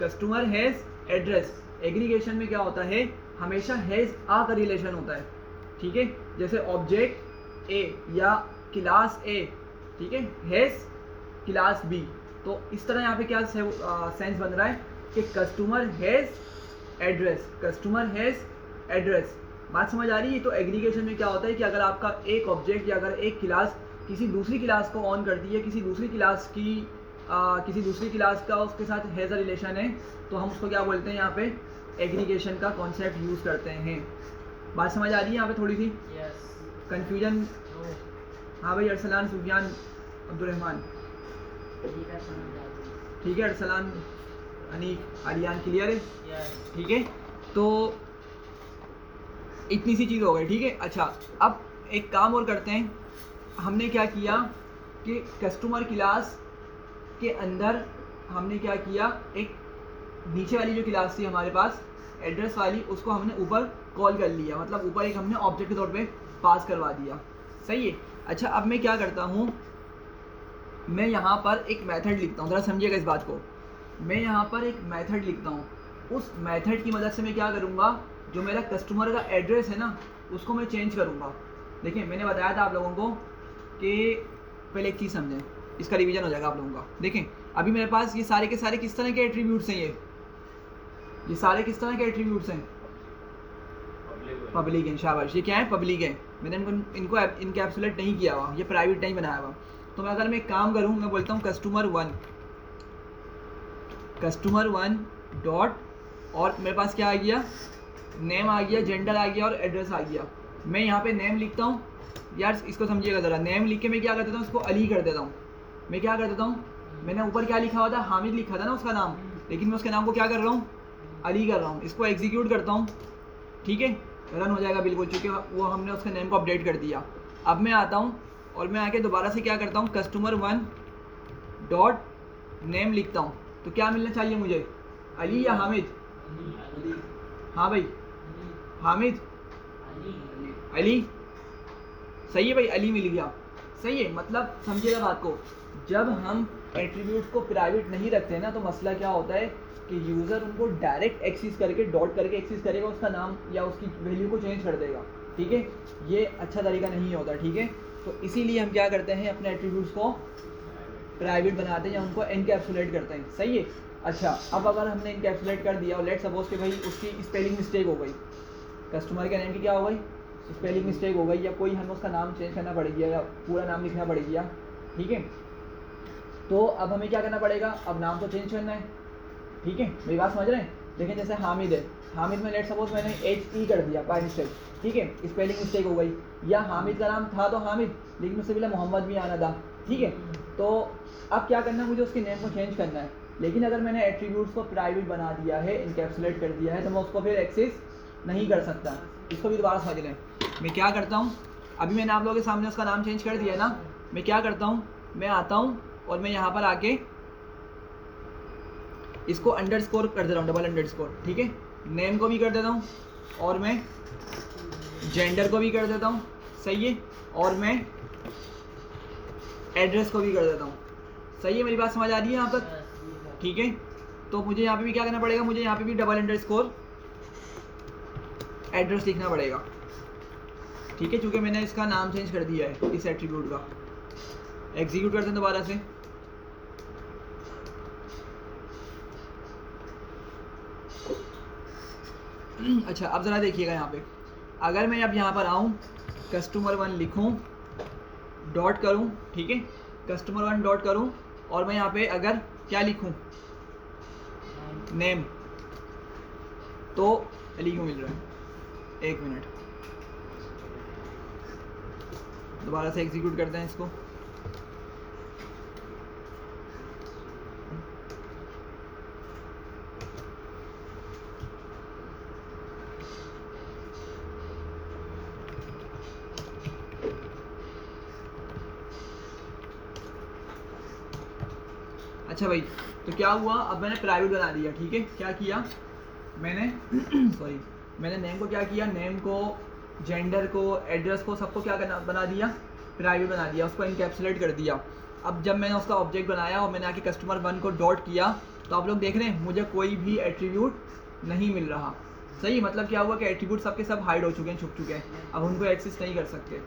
customer has address, aggregation में क्या होता है, हमेशा हैज़ आ का रिलेशन होता है, ठीक है। जैसे ऑब्जेक्ट ए या क्लास ए, ठीक है, हैज़ क्लास बी, तो इस तरह यहाँ पे क्या सेंस बन रहा है कि customer has address, customer has address. बात समझ आ रही है। तो एग्रीगेशन में क्या होता है कि अगर आपका एक ऑब्जेक्ट या अगर एक क्लास किसी दूसरी क्लास को ऑन करती है, किसी दूसरी क्लास का उसके साथ हैज़ अ रिलेशन है, तो हम उसको क्या बोलते हैं, यहाँ पे एग्रीगेशन का कॉन्सेप्ट यूज़ करते हैं। बात समझ आ रही है यहाँ पे थोड़ी सी कन्फ्यूजन? हाँ भाई, अरसलान, सुफियान, अब्दुलरहमान, ठीक है, अरसलान, अनीक, आलियान, क्लियर है, ठीक है। तो इतनी सी चीज़ हो गई, ठीक है। अच्छा, अब एक काम और करते हैं, हमने क्या किया कि कस्टमर क्लास के अंदर हमने क्या किया, एक नीचे वाली जो क्लास थी हमारे पास एड्रेस वाली, उसको हमने ऊपर कॉल कर लिया, मतलब ऊपर एक हमने ऑब्जेक्ट के तौर पे पास करवा दिया, सही है। अच्छा, अब मैं क्या करता हूँ, मैं यहाँ पर एक मेथड लिखता हूँ, ज़रा समझिएगा इस बात को। मैं यहाँ पर एक मेथड लिखता हूँ, उस मेथड की मदद से मैं क्या करूँगा, जो मेरा कस्टमर का एड्रेस है ना, उसको मैं चेंज करूँगा। देखिए, मैंने बताया था आप लोगों को कि पहले एक चीज़ समझें, इसका रिवीजन हो जाएगा आप लोगों का। देखें, अभी मेरे पास ये सारे के सारे किस तरह के एट्रीब्यूट्स हैं, ये सारे किस तरह के एट्रीब्यूट्स हैं, पब्लिक हैं, शाबाश, ये क्या है, पब्लिक है। मैंने इनको इनकैप्सुलेट नहीं किया हुआ, ये प्राइवेट नहीं बनाया हुआ। तो मैं अगर मैं एक काम करूँ, मैं बोलता हूँ कस्टमर वन डॉट, और मेरे पास क्या आ गया, नेम आ गया, जेंडर आ गया और एड्रेस आ गया। मैं यहाँ पे नेम लिखता हूँ, यार इसको समझिएगा ज़रा, नेम लिख के मैं क्या कर देता हूँ, इसको अली कर देता हूँ। मैं क्या कर देता हूँ, मैंने ऊपर क्या लिखा हुआ था, हामिद लिखा था ना उसका नाम, लेकिन मैं उसके नाम को क्या कर रहा हूँ, अली कर रहा हूँ। इसको एग्जीक्यूट करता हूँ, ठीक है, रन हो जाएगा बिल्कुल, क्योंकि वो हमने उसके नेम को अपडेट कर दिया। अब मैं आता हूँ और मैं आके दोबारा से क्या करता हूँ, कस्टमर वन डॉट नेम लिखता हूँ। तो क्या मिलना चाहिए मुझे, अली या हामिद? हाँ भाई, हामिद, अली, सही है भाई, अली मिल गया, सही है। मतलब समझिएगा बात को, जब हम एट्रीब्यूट्स को प्राइवेट नहीं रखते ना, तो मसला क्या होता है कि यूज़र उनको डायरेक्ट एक्सेस करके, डॉट करके एक्सेस करेगा, उसका नाम या उसकी वैल्यू को चेंज कर देगा, ठीक है। ये अच्छा तरीका नहीं होता, ठीक है। तो इसीलिए हम क्या करते हैं, अपने एट्रीब्यूट्स को प्राइवेट बनाते हैं या उनको एनकैप्सुलेट करते हैं, सही है। अच्छा, अब अगर हमने एनकैप्सुलेट कर दिया और लेट सपोज कि भाई उसकी स्पेलिंग मिस्टेक हो गई, कस्टमर के नेम की क्या हो गई, स्पेलिंग मिस्टेक हो गई, या कोई हमें उसका नाम चेंज करना पड़ेगा या पूरा नाम लिखना पड़ेगा, ठीक है। तो अब हमें क्या करना पड़ेगा, अब नाम तो चेंज करना है, ठीक है, मेरी बात समझ रहे हैं। लेकिन जैसे हामिद है, हामिद में लेट सपोज मैंने HE कर दिया बाय मिस्टेक, ठीक है, स्पेलिंग मिस्टेक हो गई, या हामिद का नाम था तो हामिद, लेकिन उससे पहले मोहम्मद भी आना था, ठीक है। तो अब क्या करना है, मुझे उसके नेम को चेंज करना है। लेकिन अगर मैंने एट्रीब्यूट्स को प्राइवेट बना दिया है, इनकैप्सुलेट कर दिया है, तो मैं उसको फिर एक्सेस नहीं कर सकता। इसको भी दोबारा समझ लें। मैं क्या करता हूँ, अभी मैंने आप लोगों के सामने उसका नाम चेंज कर दिया ना, मैं क्या करता हूँ, मैं आता हूँ और मैं यहाँ पर आके इसको अंडरस्कोर कर देता हूँ, डबल अंडरस्कोर, ठीक है। नेम को भी कर देता हूँ और मैं जेंडर को भी कर देता हूँ, सही है, और मैं एड्रेस को भी कर देता हूँ, सही है। मेरी बात समझ आ रही है यहाँ तक, ठीक है। तो मुझे यहाँ पे भी क्या करना पड़ेगा, मुझे यहाँ पे भी डबल अंडरस्कोर एड्रेस लिखना पड़ेगा, ठीक है, क्योंकि मैंने इसका नाम चेंज कर दिया है इस एट्रीब्यूट का। एग्जीक्यूट करते हैं दोबारा से। अच्छा अब ज़रा देखिएगा यहाँ पे, अगर मैं अब यहाँ पर आऊँ customer1 लिखूँ, डॉट करूँ, ठीक है, customer1 डॉट करूँ, और मैं यहाँ पे अगर क्या लिखूँ, नेम, तो एली क्यों मिल रहा है, एक मिनट, दोबारा से एग्जीक्यूट करते हैं इसको। अच्छा भाई, तो क्या हुआ, अब मैंने प्राइवेट बना दिया, ठीक है। क्या किया मैंने सॉरी, मैंने नेम को क्या किया, नेम को, जेंडर को, एड्रेस को, सबको क्या करना, बना दिया, प्राइवेट बना दिया, उसको इनकैप्सुलेट कर दिया। अब जब मैंने उसका ऑब्जेक्ट बनाया और मैंने आके customer1 को डॉट किया, तो आप लोग देख रहे हैं मुझे कोई भी एट्रीब्यूट नहीं मिल रहा, सही। मतलब क्या हुआ कि एट्रीब्यूट सबके सब हाइड हो चुके हैं, छुप चुके हैं, अब उनको एक्सेस नहीं कर सकते,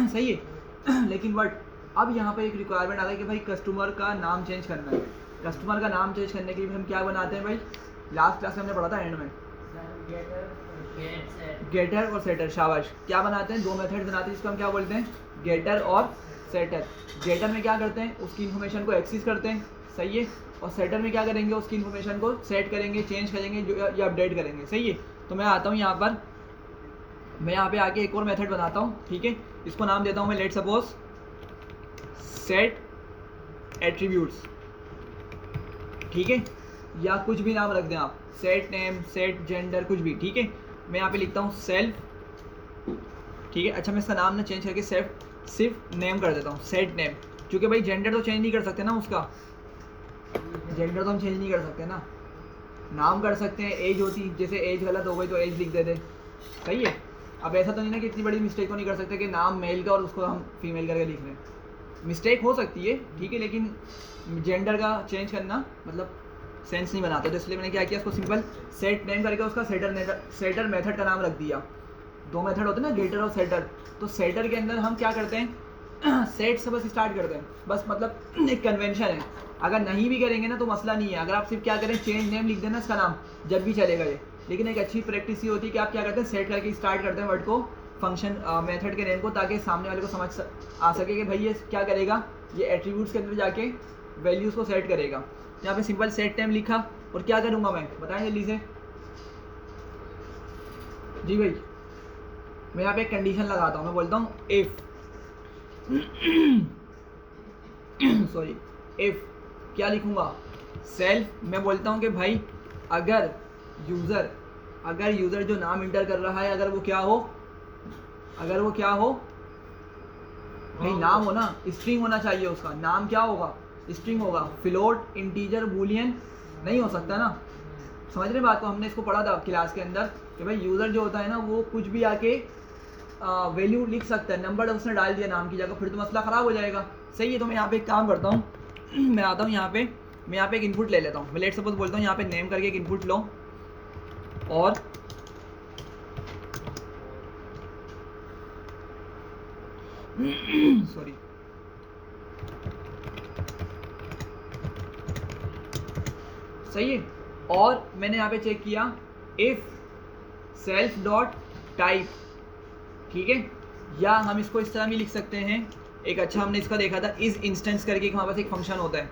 सही है। लेकिन बट अब यहाँ पे एक रिक्वायरमेंट आ गई कि भाई कस्टमर का नाम चेंज करना है। कस्टमर का नाम चेंज करने के लिए हम क्या बनाते हैं भाई, लास्ट क्लास में हमने पढ़ा था एंड में, गेटर और सेटर, शाबाश। क्या बनाते हैं, दो मेथड बनाते हैं जिसको हम क्या बोलते हैं, गेटर और सेटर। गेटर में क्या करते हैं, उसकी इन्फॉर्मेशन को एक्सेस करते हैं, सही है, और सेटर में क्या करेंगे, उसकी इन्फॉर्मेशन को सेट करेंगे, चेंज करेंगे या अपडेट करेंगे, सही है। तो मैं आता हूँ यहाँ पर, मैं यहाँ पे आके एक और मेथड बनाता हूँ, ठीक है, इसको नाम देता हूँ मैं, लेट सपोज सेट एट्रीब्यूट्स, ठीक है, या कुछ भी नाम रख दें आप, सेट नेम, सेट जेंडर, कुछ भी, ठीक है। मैं यहाँ पे लिखता हूँ सेल्फ, ठीक है। अच्छा मैं इसका नाम ना चेंज करके सिर्फ नेम कर देता हूँ, सेट नेम, क्योंकि भाई जेंडर तो चेंज नहीं कर सकते ना, उसका जेंडर तो हम चेंज नहीं कर सकते ना, नाम कर सकते हैं, एज होती, जैसे एज गलत हो गई तो एज लिख देते, सही है। अब ऐसा तो नहीं ना कि इतनी बड़ी मिस्टेक तो नहीं कर सकते कि नाम मेल का और उसको हम फीमेल करके लिख रहे हैं, मिस्टेक हो सकती है, ठीक है, लेकिन जेंडर का चेंज करना मतलब सेंस नहीं बनाता, तो इसलिए मैंने क्या किया, उसको सिंपल सेट नेम करके उसका सेटर मेथड का नाम रख दिया। दो मेथड होते हैं ना, गेटर और सेटर, तो सेटर के अंदर हम क्या करते हैं, सेट से बस स्टार्ट करते हैं, बस मतलब एक कन्वेंशन है। अगर नहीं भी करेंगे ना तो मसला नहीं है, अगर आप सिर्फ क्या करें, चेंज नेम लिख देना इसका नाम, जब भी चलेगा ये। लेकिन एक अच्छी प्रैक्टिस ये होती है कि आप क्या करते हैं, सेट करके स्टार्ट करते हैं वर्ड को, फंक्शन मेथड के नेम को, ताकि सामने वाले को समझ आ सके कि भाई ये क्या करेगा, ये एट्रीब्यूट्स के अंदर जाके वैल्यूज़ को सेट करेगा। यहाँ पे सिंपल सेट नेम लिखा, और क्या करूँगा मैं, बताएं जल्दी से जी भाई। मैं यहाँ पे एक कंडीशन लगाता हूँ, मैं बोलता हूँ इफ़ सॉरी इफ़ क्या लिखूँगा, सेल्फ, मैं बोलता हूँ कि भाई अगर यूज़र जो नाम इंटर कर रहा है, अगर वो क्या हो भाई, नाम हो ना, स्ट्रिंग होना चाहिए उसका, नाम क्या होगा, स्ट्रिंग होगा, फ्लोट, इंटीजर, बूलियन नहीं हो सकता ना। समझ रहे बात को, हमने इसको पढ़ा था क्लास के अंदर कि भाई यूज़र जो होता है ना, वो कुछ भी आके वैल्यू लिख सकता है, नंबर उसने डाल दिया नाम की जगह, फिर तो मसला ख़राब हो जाएगा, सही है। तो मैं यहाँ पे एक काम करता हूँ, मैं आता हूँ यहाँ पे, मैं यहाँ पे एक इनपुट ले लेता हूँ, मैं लेट सपोज बोलता हूँ यहाँ पे नेम करके एक इनपुट लो, और सॉरी सही है। और मैंने यहाँ पे चेक किया इफ सेल्फ डॉट टाइप, ठीक है, या हम इसको इस तरह भी लिख सकते हैं, एक अच्छा हमने इसका देखा था, इज इंस्टेंस करके हमारे पास एक फंक्शन होता है,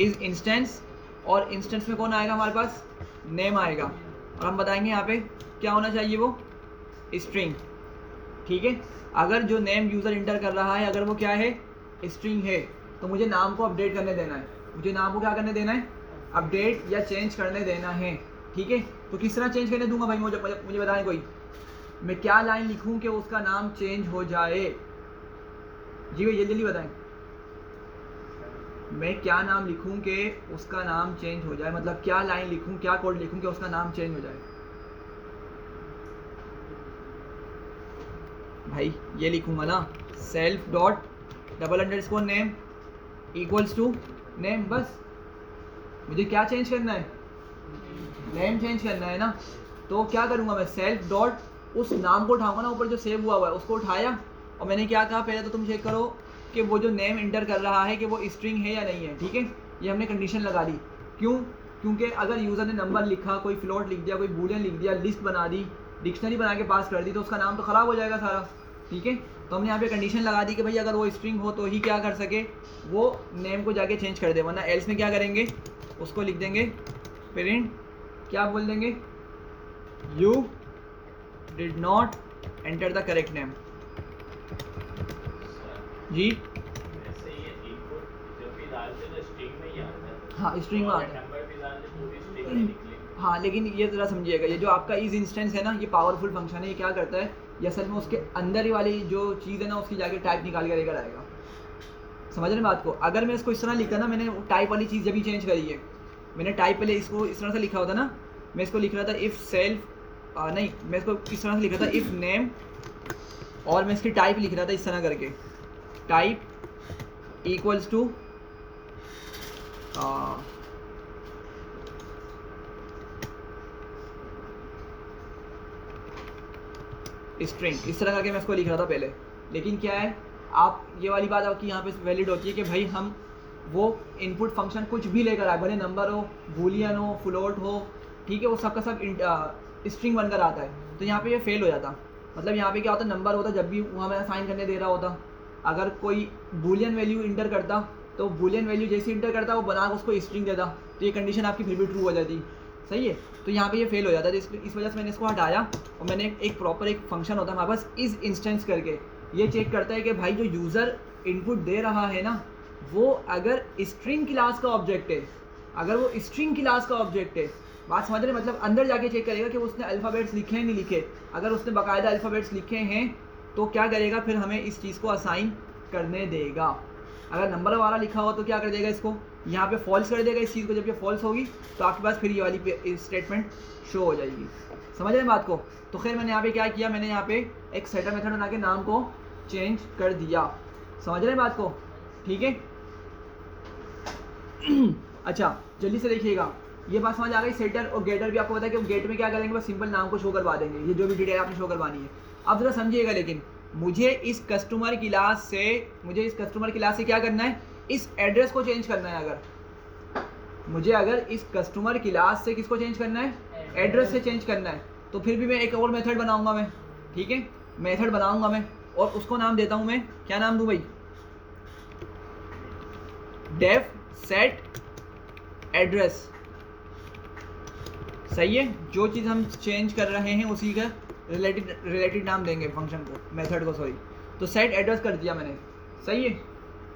इज इंस्टेंस, और इंस्टेंस में कौन आएगा हमारे पास, नेम आएगा, और हम बताएंगे यहाँ पे क्या होना चाहिए, वो स्ट्रिंग, ठीक है। अगर जो नेम यूज़र इंटर कर रहा है, अगर वो क्या है, स्ट्रिंग है, तो मुझे नाम को अपडेट करने देना है, मुझे नाम को क्या करने देना है, अपडेट या चेंज करने देना है, ठीक है। तो किस तरह चेंज करने दूंगा भाई, मुझे बताएं कोई, मैं क्या लाइन लिखूं कि उसका नाम चेंज हो जाए, जी भाई जल्दी बताएं। मैं क्या नाम लिखूं कि उसका नाम चेंज हो जाए, मतलब क्या लाइन लिखूं, क्या कोड लिखूं कि उसका नाम चेंज हो जाए। भाई ये लिखूंगा ना, self dot double underscore name equals to name, बस मुझे क्या चेंज करना है, नेम चेंज करना है ना। तो क्या करूंगा मैं, सेल्फ डॉट उस नाम को उठाऊंगा ना, ऊपर जो सेव हुआ है उसको उठाया, और मैंने क्या कहा, पहले तो तुम चेक करो कि वो जो नेम इंटर कर रहा है कि वो स्ट्रिंग है या नहीं है, ठीक है। ये हमने कंडीशन लगा दी, क्यों, क्योंकि अगर यूज़र ने नंबर लिखा, कोई फ्लोट लिख दिया, कोई बूलियन लिख दिया, लिस्ट बना दी, डिक्शनरी बना के पास कर दी, तो उसका नाम तो ख़राब हो जाएगा सारा, ठीक है। तो हमने यहाँ पे कंडीशन लगा दी कि भाई अगर वो स्ट्रिंग हो तो ही क्या कर सके, वो नेम को जाके चेंज कर दे, वरना एल्स में क्या करेंगे, उसको लिख देंगे प्रिंट, क्या बोल देंगे, you did not enter the correct name. जी वैसे ये इनपुट जब भी डालते तो स्ट्रिंग में ही आता है। हाँ, स्ट्रिंग में आता है। नंबर भी डालते तो भी स्ट्रिंग में निकलेगा। हाँ, लेकिन ये ज़रा समझिएगा, ये जो आपका इज इंस्टेंस है ना, ये पावरफुल फंक्शन है। ये क्या करता है, ये असल में उसके अंदर ही वाली जो चीज़ है ना, उसकी जाके टाइप निकाल के लेकर आएगा। समझ रहे बात को। अगर मैं इसको इस तरह लिखा ना, मैंने टाइप वाली चीज़ जब भी चेंज करी है, मैंने टाइप पहले इसको इस तरह से लिखा होता ना, मैं इसको लिख रहा था इफ़ सेल्फ, नहीं मैं इसको इस तरह से लिखा था इफ़ नेम, और मैं इसकी टाइप लिख रहा था इस तरह करके, टाइप इक्वल्स टू स्ट्रिंग, इस तरह करके मैं इसको लिख रहा था पहले। लेकिन क्या है, आप ये वाली बात आपकी यहाँ पे वैलिड होती है कि भाई हम वो इनपुट फंक्शन कुछ भी लेकर आए, भले नंबर हो, बूलियन हो, फ्लोट हो, ठीक है, वो सब का सब स्ट्रिंग बनकर आता है। तो यहाँ पे ये फेल हो जाता, मतलब यहाँ पे क्या होता, नंबर होता जब भी वहाँ मैं असाइन करने दे रहा होता, अगर कोई बूलियन वैल्यू इंटर करता तो बूलियन वैल्यू जैसे इंटर करता वो बना उसको स्ट्रिंग देता, तो ये कंडीशन आपकी फिर भी ट्रू हो जाती, सही है। तो यहाँ पे ये फेल हो जाता है, इस वजह से मैंने इसको हटाया, और मैंने एक प्रॉपर एक फंक्शन होता है हमारे पास इज इंस्टेंस करके, ये चेक करता है कि भाई जो यूज़र इनपुट दे रहा है ना, वो अगर स्ट्रिंग क्लास का ऑब्जेक्ट है, अगर वो स्ट्रिंग क्लास का ऑब्जेक्ट है, बात समझ रहे, मतलब अंदर जाके चेक करेगा कि उसने अल्फ़ाबेट्स लिखे हैं नहीं लिखे। अगर उसने बाकायदा अल्फ़ाबेट्स लिखे हैं तो क्या करेगा, फिर हमें इस चीज़ को असाइन करने देगा। अगर नंबर वाला लिखा हो तो क्या कर देगा, इसको यहाँ पे फॉल्स कर देगा इस चीज़ को। जब ये फॉल्स होगी तो आपके पास फिर ये वाली स्टेटमेंट शो हो जाएगी। समझ रहे हैं बात को। तो खैर मैंने यहाँ पे क्या किया, मैंने यहाँ पे एक सेटर मेथड बना के नाम को चेंज कर दिया। समझ रहे हैं बात को, ठीक है। अच्छा जल्दी से देखिएगा, ये बात समझ आ गई। सेटर और गेटर भी आपको पता है कि गेट में क्या करेंगे, बस सिंपल नाम को शो करवा देंगे, ये जो भी डिटेल आपने शो करवानी है। अब जरा समझिएगा, लेकिन मुझे इस कस्टमर क्लास से क्या करना है, इस एड्रेस को चेंज करना है। अगर इस कस्टमर क्लास से किसको चेंज करना है, एड्रेस से चेंज करना है, तो फिर भी मैं एक और मेथड बनाऊंगा मैं, ठीक है, मेथड बनाऊंगा मैं, और उसको नाम देता हूं मैं, क्या नाम दूं भाई, डेफ सेट एड्रेस। सही है, जो चीज़ हम चेंज कर रहे हैं उसी का रिलेटेड नाम देंगे फंक्शन को, मेथड को, सॉरी। तो सेट एड्रेस कर दिया मैंने, सही है,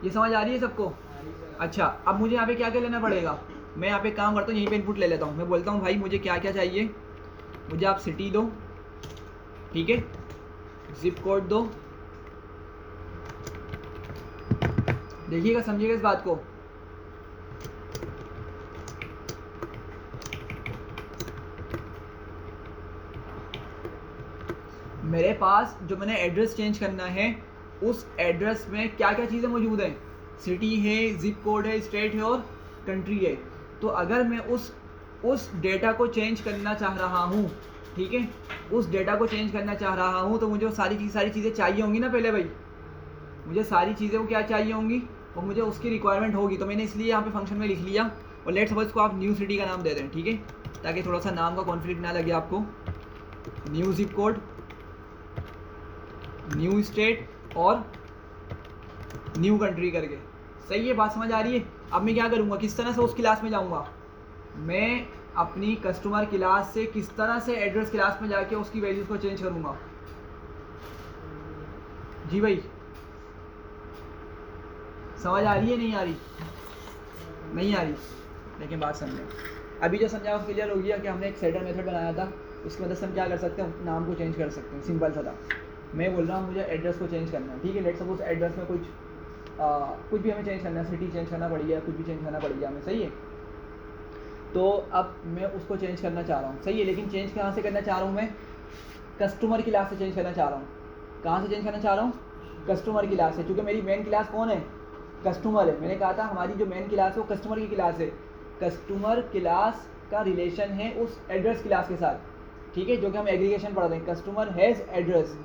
ये समझ आ रही है सबको। अच्छा अब मुझे यहाँ पे क्या क्या लेना पड़ेगा, मैं यहाँ पे काम करता हूँ, यहीं पे इनपुट ले लेता हूँ। मैं बोलता हूँ भाई मुझे क्या क्या चाहिए, मुझे आप सिटी दो, ठीक है, जिप कोड दो। देखिएगा, समझिएगा इस बात को। मेरे पास जो मैंने एड्रेस चेंज करना है, उस एड्रेस में क्या क्या चीज़ें मौजूद हैं, सिटी है, जिप कोड है, स्टेट है और कंट्री है। तो अगर मैं उस डेटा को चेंज करना चाह रहा हूँ, ठीक है, उस डेटा को चेंज करना चाह रहा हूँ, तो मुझे वो सारी चीज़ें चाहिए होंगी ना पहले भाई, मुझे सारी चीज़ें वो क्या चाहिए होंगी, और मुझे उसकी रिक्वायरमेंट होगी। तो मैंने इसलिए यहाँ पे फंक्शन में लिख लिया, और लेट्स सपोज को आप न्यू सिटी का नाम दे दें, ठीक है, ताकि थोड़ा सा नाम का कॉन्फ्लिक्ट ना लगे आपको। New zip code, new state और न्यू कंट्री करके। सही है, बात समझ आ रही है। अब मैं क्या करूँगा, किस तरह से उस क्लास में जाऊँगा, मैं अपनी कस्टमर क्लास से किस तरह से एड्रेस क्लास में जाके उसकी वैल्यूज़ को चेंज करूँगा। जी भाई समझ आ रही है, नहीं आ रही, नहीं आ रही, लेकिन बात समझें। अभी जो समझा वो क्लियर हो गया कि हमने एक सेटर मेथड बनाया था, उसकी मदद से हम क्या कर सकते हैं, नाम को चेंज कर सकते हैं। सिंपल सा था। मैं बोल रहा हूँ मुझे एड्रेस को चेंज करना है, ठीक है, लेट्स सपोज एड्रेस में कुछ कुछ भी हमें चेंज करना है, सिटी चेंज करना पड़ेगा, कुछ भी चेंज करना पड़ेगा हमें, सही है। तो अब मैं उसको चेंज करना चाह रहा हूँ, सही है, लेकिन चेंज कहाँ से करना चाह रहा हूँ मैं, कस्टमर क्लास से चेंज करना चाह रहा हूँ। कहाँ से चेंज करना चाह रहा हूँ, कस्टमर क्लास से, क्योंकि मेरी मेन क्लास कौन है, कस्टमर है। मैंने कहा था हमारी जो मेन क्लास है वो कस्टमर की क्लास है। कस्टमर क्लास का रिलेशन है उस एड्रेस क्लास के साथ, ठीक है, जो कि हम एग्रीगेशन पढ़ रहे हैं, कस्टमर हैज़ एड्रेस।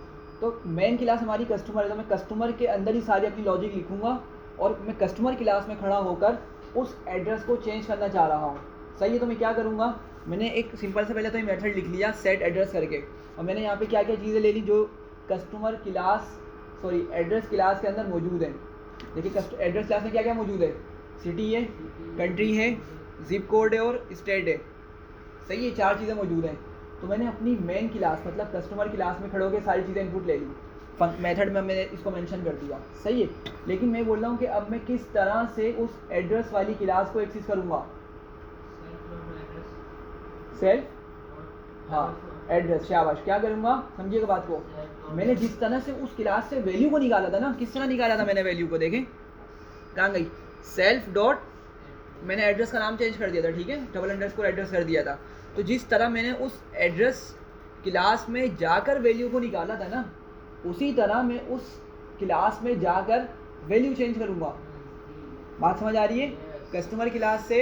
तो मेन क्लास हमारी कस्टमर है, तो मैं कस्टमर के अंदर ही सारी अपनी लॉजिक लिखूंगा और मैं कस्टमर क्लास में खड़ा होकर उस एड्रेस को चेंज करना चाह रहा हूँ, सही है। तो मैं क्या करूँगा, मैंने एक सिंपल से पहले तो ये मेथड लिख लिया सेट एड्रेस करके, और मैंने यहाँ पे क्या क्या चीज़ें ले ली जो कस्टमर क्लास एड्रेस क्लास के अंदर मौजूद है। देखिए एड्रेस क्लास में क्या क्या मौजूद है, सिटी है, कंट्री है, जिप कोड है और स्टेट है, सही है, 4 चीज़ें मौजूद हैं। तो मैंने अपनी मेन क्लास मतलब कस्टमर क्लास में खड़े होकर सारी चीज़ें इनपुट ले ली, मेथड में मैंने इसको मेंशन कर दिया, सही है। लेकिन मैं बोल रहा हूँ कि अब मैं किस तरह से उस एड्रेस वाली क्लास को एक्सेस करूँगा, सेल्फ, हाँ एड्रेस, शाबाश, क्या करूँगा, समझिएगा बात को। मैंने जिस तरह से उस क्लास से वैल्यू को निकाला था ना, किस तरह निकाला था मैंने वैल्यू को, देखें कहाँ गई, सेल्फ डॉट, मैंने एड्रेस का नाम चेंज कर दिया था, ठीक है, __ एड्रेस कर दिया था। तो जिस तरह मैंने उस एड्रेस क्लास में जाकर वैल्यू को निकाला था ना, उसी तरह मैं उस क्लास में जाकर वैल्यू चेंज करूँगा। बात समझ आ रही है। कस्टमर क्लास से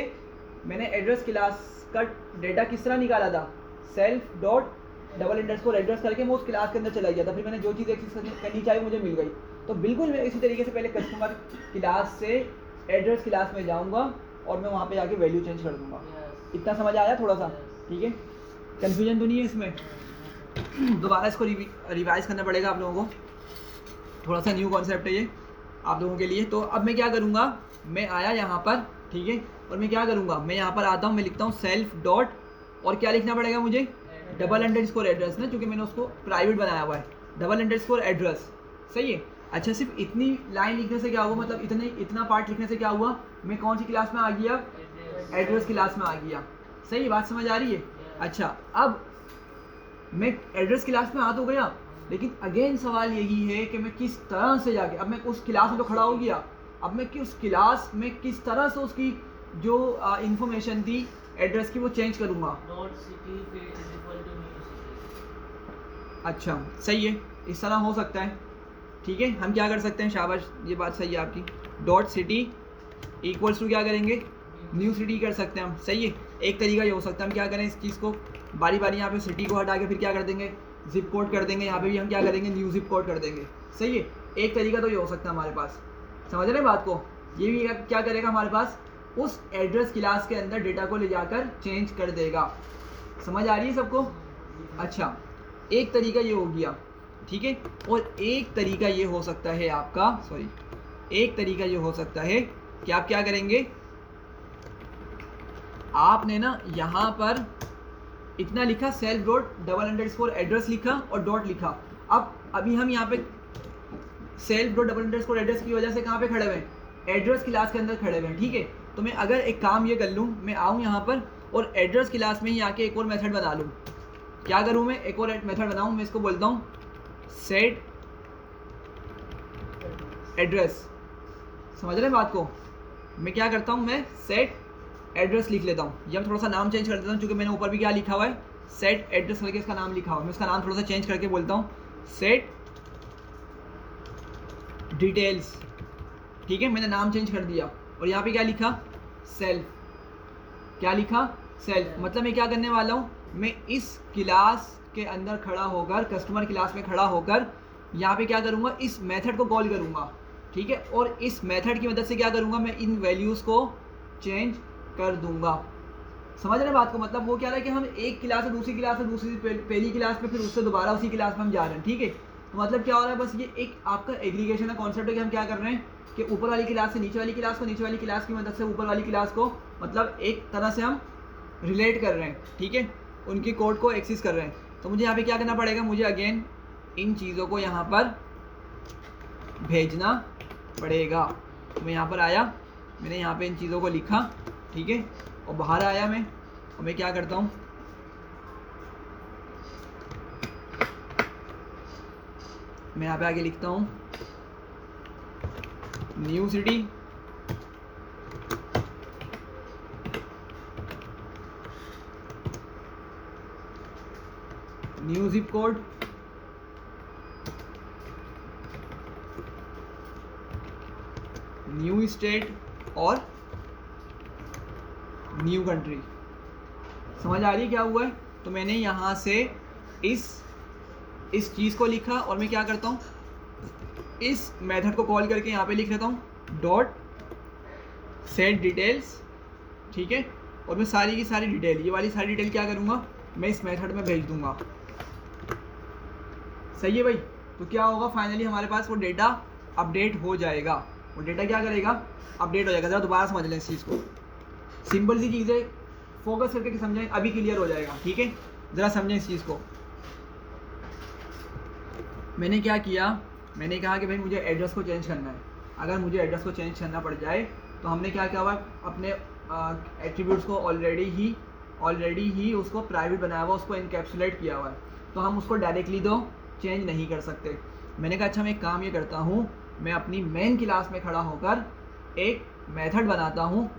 मैंने एड्रेस क्लास का डेटा किस तरह निकाला था, सेल्फ डॉट __ एड्रेस करके मैं उस क्लास के अंदर चला गया था, फिर मैंने जो चीज़ एक्सेस करनी चाहिए मुझे मिल गई। तो बिल्कुल मैं इसी तरीके से पहले कस्टमर क्लास से एड्रेस क्लास में जाऊँगा और मैं वहाँ पे जाके वैल्यू चेंज कर दूँगा। इतना समझ आया थोड़ा सा, ठीक है, कन्फ्यूजन तो नहीं है इसमें। दोबारा इसको रिवाइज करना पड़ेगा आप लोगों को, थोड़ा सा न्यू कॉन्सेप्ट है ये आप लोगों के लिए। तो अब मैं क्या करूँगा, मैं आया यहाँ पर, ठीक है, और मैं क्या करूँगा, मैं यहाँ पर आता हूँ, मैं लिखता हूँ सेल्फ डॉट, और क्या लिखना पड़ेगा मुझे, __ एड्रेस ना, क्योंकि मैंने उसको प्राइवेट बनाया हुआ है, __ एड्रेस, सही है। अच्छा, सिर्फ इतनी लाइन लिखने से क्या हुआ, मतलब इतना पार्ट लिखने से क्या हुआ, मैं कौन सी क्लास में आ गया, एड्रेस क्लास में आ गया, सही, बात समझ आ रही है। अच्छा, अब मैं एड्रेस क्लास में आ तो गया, लेकिन अगेन सवाल यही है कि मैं किस तरह से जाके, अब मैं उस क्लास में तो खड़ा हो गया, अब मैं उस क्लास में किस तरह से उसकी जो इंफॉर्मेशन थी एड्रेस की वो चेंज करूँगा। अच्छा, सही है, इस तरह हो सकता है, ठीक है। हम क्या कर सकते हैं, शाबाश, ये बात सही है आपकी, .city = क्या करेंगे, न्यू सिटी कर सकते हैं हम, सही है। एक तरीका ये हो सकता है, हम क्या करें, इस चीज़ को बारी बारी यहाँ पे सिटी को हटा के फिर क्या कर देंगे, जिप कोड कर देंगे, यहाँ पे भी हम क्या करेंगे, न्यू जिप कोड कर देंगे, सही है। एक तरीका तो ये हो सकता है हमारे पास, समझ रहे हैं बात को। ये भी क्या करेगा हमारे पास, उस एड्रेस क्लास के अंदर डेटा को ले जाकर चेंज कर देगा, समझ आ रही है सबको। अच्छा, एक तरीका ये हो गया, ठीक है, और एक तरीका ये हो सकता है आपका, एक तरीका ये हो सकता है कि आप क्या करेंगे, आपने ना यहाँ पर इतना लिखा, सेल्फ डॉट __ एड्रेस लिखा और डॉट लिखा। अब अभी हम यहाँ पे सेल्फ डॉट __ एड्रेस की वजह से कहाँ पे खड़े हुए हैं, एड्रेस क्लास के अंदर खड़े हुए हैं, ठीक है। तो मैं अगर एक काम ये कर लूँ, मैं आऊँ यहाँ पर और एड्रेस क्लास में ही आके एक और मेथड बना लूँ, क्या करूँ मैं, एक और मेथड बनाऊँ, मैं इसको बोलता हूँ सेट एड्रेस, समझ रहे हैं बात को। मैं क्या करता हूँ, मैं सेट एड्रेस लिख लेता हूँ, या थोड़ा सा नाम चेंज कर देता हूँ, क्योंकि मैंने ऊपर भी क्या लिखा हुआ है, सेट एड्रेस करके इसका नाम लिखा हुआ है, मैं इसका नाम थोड़ा सा चेंज करके बोलता हूँ सेट डिटेल्स, ठीक है, मैंने नाम चेंज कर दिया और यहाँ पे क्या लिखा, सेल्फ, क्या लिखा, सेल्फ। मतलब मैं क्या करने वाला हूँ, मैं इस क्लास के अंदर खड़ा होकर, कस्टमर क्लास में खड़ा होकर यहाँ पे क्या करूँगा, इस मेथड को कॉल करूँगा, ठीक है, और इस मेथड की मदद से क्या करूँगा, मैं इन वैल्यूज़ को चेंज कर दूंगा, समझ रहे हैं बात को। मतलब वो क्या रहा है कि हम एक क्लास से दूसरी क्लास से दूसरी पहली क्लास में, फिर उससे दोबारा उसी क्लास में हम जा रहे हैं, ठीक है। तो मतलब क्या हो रहा है, बस ये एक आपका एग्रीगेशन का कॉन्सेप्ट है कि हम क्या कर रहे हैं कि ऊपर वाली क्लास से नीचे वाली क्लास को, नीचे वाली क्लास की मदद से ऊपर वाली क्लास को, मतलब एक तरह से हम रिलेट कर रहे हैं, ठीक है, उनकी कोड को एक्सेस कर रहे हैं। तो मुझे यहाँ पे क्या करना पड़ेगा, मुझे अगेन इन चीज़ों को यहाँ पर भेजना पड़ेगा। तो मैं यहाँ पर आया, मैंने यहाँ पे इन चीज़ों को लिखा, ठीक है, और बाहर आया मैं, और मैं क्या करता हूँ, मैं यहाँ पे आगे लिखता हूँ, new city, new zip code, new state और न्यू कंट्री। समझ आ रही क्या हुआ है? तो मैंने यहाँ से इस चीज़ को लिखा और मैं क्या करता हूँ, इस मेथड को कॉल करके यहाँ पे लिख लेता हूँ डॉट सेट डिटेल्स, ठीक है। और मैं सारी की सारी डिटेल, ये वाली सारी डिटेल क्या करूँगा, मैं इस मेथड में भेज दूँगा। सही है भाई? तो क्या होगा, फाइनली हमारे पास वो डेटा अपडेट हो जाएगा। वो डेटा क्या करेगा, अपडेट हो जाएगा। ज़रा दोबारा समझ लें इस चीज़ को, सिंपल सी चीज़ें फोकस करके समझें, अभी क्लियर हो जाएगा, ठीक है। ज़रा समझें इस चीज़ को। मैंने क्या किया, मैंने कहा कि भाई मुझे एड्रेस को चेंज करना है। अगर मुझे एड्रेस को चेंज करना पड़ जाए तो हमने क्या किया हुआ, अपने एट्रीब्यूट्स को ऑलरेडी ही उसको प्राइवेट बनाया हुआ, उसको इनकैप्सुलेट किया हुआ है, तो हम उसको डायरेक्टली तो चेंज नहीं कर सकते। मैंने कहा अच्छा मैं एक काम ये करता हूँ, मैं अपनी मेन क्लास में खड़ा होकर एक मेथड बनाता हूँ,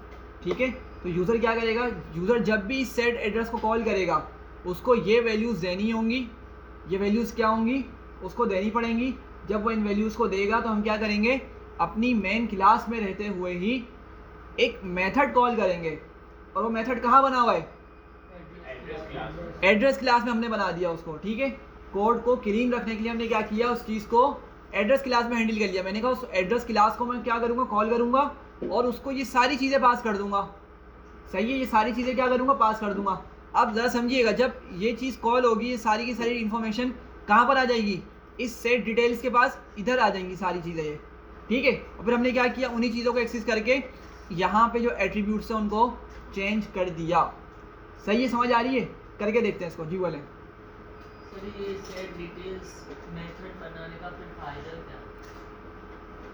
ठीक है। तो यूज़र क्या करेगा, यूज़र जब भी इस सेट एड्रेस को कॉल करेगा उसको ये वैल्यूज़ देनी होंगी। ये वैल्यूज़ क्या होंगी, उसको देनी पड़ेंगी। जब वो इन वैल्यूज़ को देगा तो हम क्या करेंगे, अपनी मेन क्लास में रहते हुए ही एक मेथड कॉल करेंगे। और वो मेथड कहाँ बना हुआ है, एड्रेस क्लास में हमने बना दिया उसको, ठीक है। कोड को क्लीन रखने के लिए हमने क्या किया, उस चीज़ को एड्रेस क्लास में हैंडल कर लिया। मैंने कहा उस एड्रेस क्लास को मैं क्या करूँगा, कॉल करूँगा और उसको ये सारी चीज़ें पास कर दूँगा। सही है, ये सारी चीज़ें क्या करूँगा, पास कर दूँगा। अब ज़रा समझिएगा, जब ये चीज़ कॉल होगी ये सारी की सारी इन्फॉर्मेशन कहाँ पर आ जाएगी, इस सेट डिटेल्स के पास इधर आ जाएंगी सारी चीज़ें ये, ठीक है। और फिर हमने क्या किया, उन्हीं चीज़ों को एक्सेस करके यहाँ पे जो एट्रीब्यूट्स हैं उनको चेंज कर दिया। सही है, समझ आ रही है? करके देखते हैं इसको। जी बोलें। सर ये सेट डिटेल्स मेथड बनाने का फिर फायदा क्या है?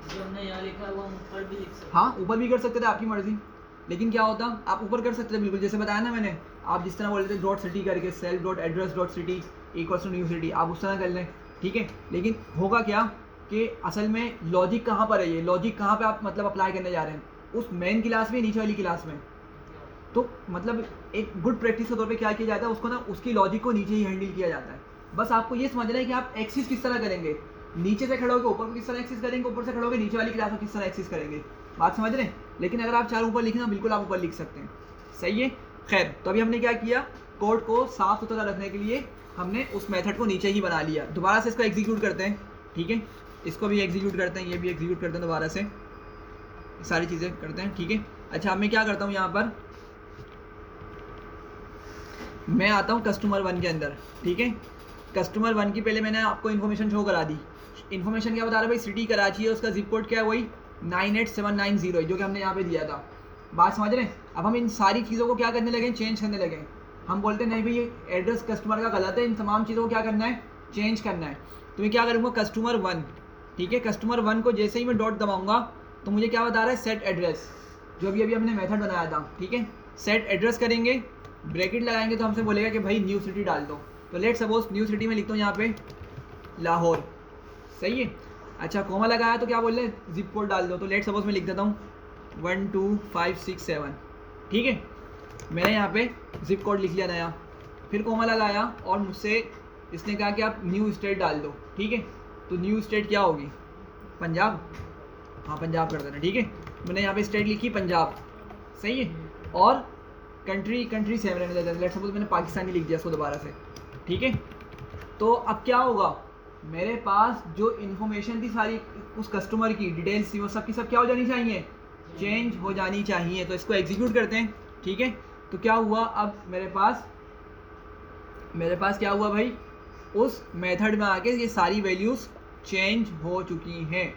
जो हमने यहाँ लिखा है वो हम ऊपर भी लिख सकते हैं। हाँ, ऊपर भी कर सकते थे, आपकी मर्जी। लेकिन क्या होता, आप ऊपर कर सकते थे बिल्कुल, जैसे बताया ना मैंने, आप जिस तरह बोल रहे थे डॉट सिटी करके self dot address dot city equals to new city, आप उस तरह कर लें, ठीक है। लेकिन होगा क्या कि असल में लॉजिक कहाँ पर है, ये लॉजिक कहाँ पे आप मतलब अप्लाई करने जा रहे हैं, उस मेन क्लास में, नीचे वाली क्लास में। तो मतलब एक गुड प्रैक्टिस के तौर पे क्या किया जाता है, उसको ना उसकी लॉजिक को नीचे ही हैंडल किया जाता है। बस आपको ये समझना है कि आप एक्सेस किस तरह करेंगे, नीचे से खड़े होकर ऊपर को किस तरह एक्सेस करेंगे, ऊपर से खड़े होकर नीचे वाली क्लास को किस तरह एक्सेस करेंगे। बात समझ रहे हैं? लेकिन अगर आप चार ऊपर लिखना, बिल्कुल आप ऊपर लिख सकते हैं। सही है। खैर, तो अभी हमने क्या किया, कोड को साफ सुथरा रखने के लिए हमने उस मेथड को नीचे ही बना लिया। दोबारा से इसको एग्जीक्यूट करते हैं, ठीक है। इसको भी एग्जीक्यूट करते हैं, ये भी एग्जीक्यूट करते हैं, दोबारा से सारी चीज़ें करते हैं, ठीक है। अच्छा, अब मैं क्या करता हूँ, यहाँ पर मैं आता हूँ कस्टमर 1 के अंदर, ठीक है। कस्टमर 1 की पहले मैंने आपको इन्फॉर्मेशन शो करा दी। इन्फॉर्मेशन क्या बता रहा है भाई, सिटी कराची है, उसका जिप कोड क्या है, वही 98790 है, जो कि हमने यहाँ पे दिया था। बात समझ रहे हैं? अब हम इन सारी चीज़ों को क्या करने लगे, चेंज करने लगे। हम बोलते हैं नहीं भाई ये एड्रेस कस्टमर का गलत है, इन तमाम चीज़ों को क्या करना है, चेंज करना है। तो मैं क्या करूँगा, कस्टमर 1, ठीक है। कस्टमर 1 को जैसे ही मैं डॉट दबाऊँगा तो मुझे क्या बता रहा है, सेट एड्रेस, जो अभी हमने मेथड बनाया था, ठीक है। सेट एड्रेस करेंगे, ब्रैकेट लगाएंगे तो हमसे बोलेगा कि भाई न्यू सिटी डाल दो। तो लेट सपोज न्यू सिटी में लिखता हूँ यहाँ पे लाहौर। सही है। अच्छा, कोमा लगाया तो क्या बोल रहे हैं, जिप कोड डाल दो। तो लेट सपोज मैं लिख देता हूँ 12567, ठीक है। मैंने यहाँ पे जिप कोड लिख लिया नया, फिर कोमा लगाया और मुझसे इसने कहा कि आप न्यू स्टेट डाल दो, ठीक है। तो न्यू स्टेट क्या होगी, पंजाब। हाँ, पंजाब कर देना, ठीक है। मैंने यहाँ पे स्टेट लिखी पंजाब, सही है। और कंट्री सेम रहने देते हैं। लेट सपोज मैंने पाकिस्तानी लिख दिया इसको दोबारा से, ठीक है। तो अब क्या होगा, मेरे पास जो इन्फॉर्मेशन थी सारी उस कस्टमर की डिटेल्स थी, वो सब की सब क्या हो जानी चाहिए, चेंज हो जानी चाहिए। तो इसको एग्जीक्यूट करते हैं, ठीक है। तो क्या हुआ, अब मेरे पास क्या हुआ भाई, उस मेथड में आके ये सारी वैल्यूज़ चेंज हो चुकी हैं।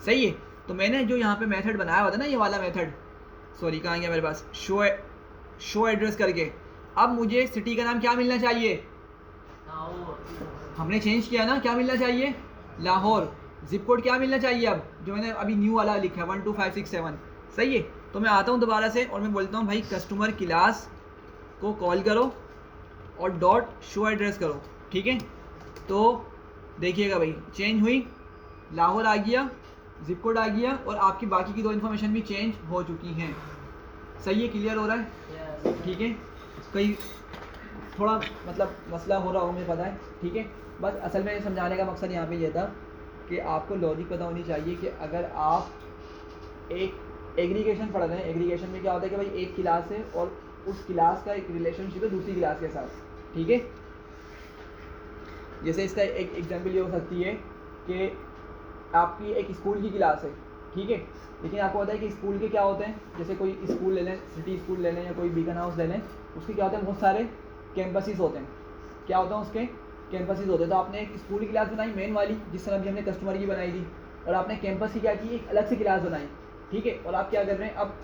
सही है। तो मैंने जो यहाँ पे मेथड बनाया हुआ था ना, ये वाला मेथड, सॉरी कहाँ गया मेरे पास, शो एड्रेस करके, अब मुझे सिटी का नाम क्या मिलना चाहिए, हमने चेंज किया ना, क्या मिलना चाहिए, लाहौर। जिप कोड क्या मिलना चाहिए, अब जो मैंने अभी न्यू वाला लिखा है 12567। सही है। तो मैं आता हूँ दोबारा से और मैं बोलता हूँ भाई कस्टमर क्लास को कॉल करो और डॉट शो एड्रेस करो, ठीक है। तो देखिएगा भाई चेंज हुई, लाहौर आ गया जिप कोड आ गया और आपकी बाकी की 2 इन्फॉर्मेशन भी चेंज हो चुकी हैं। सही है, क्लियर हो रहा है? Yes. ठीक है, कई थोड़ा मतलब मसला हो रहा हो मुझे पता है, ठीक है। बस असल में समझाने का मकसद यहाँ पे ये था कि आपको लॉजिक पता होनी चाहिए कि अगर आप एक एग्रीगेशन पढ़ रहे हैं, एग्रीगेशन में क्या होता है कि भाई एक क्लास है और उस क्लास का एक रिलेशनशिप है दूसरी क्लास के साथ, ठीक है। जैसे इसका एक एग्जांपल ये हो सकती है कि आपकी एक स्कूल की क्लास है, ठीक है, लेकिन आपको पता है कि स्कूल के क्या होते हैं, जैसे कोई स्कूल ले लें, सिटी स्कूल ले लें या कोई बीकन हाउस ले लें, उसके क्या होते हैं, बहुत सारे कैंपसेस होते हैं। क्या होता है उसके? कैंपसेस होते हैं। तो आपने एक स्कूल की क्लास बनाई मेन वाली, जिस तरह भी हमने कस्टमर की बनाई थी, और आपने कैंपस की क्या की, एक अलग से क्लास बनाई, ठीक है। और आप क्या कर रहे हैं, अब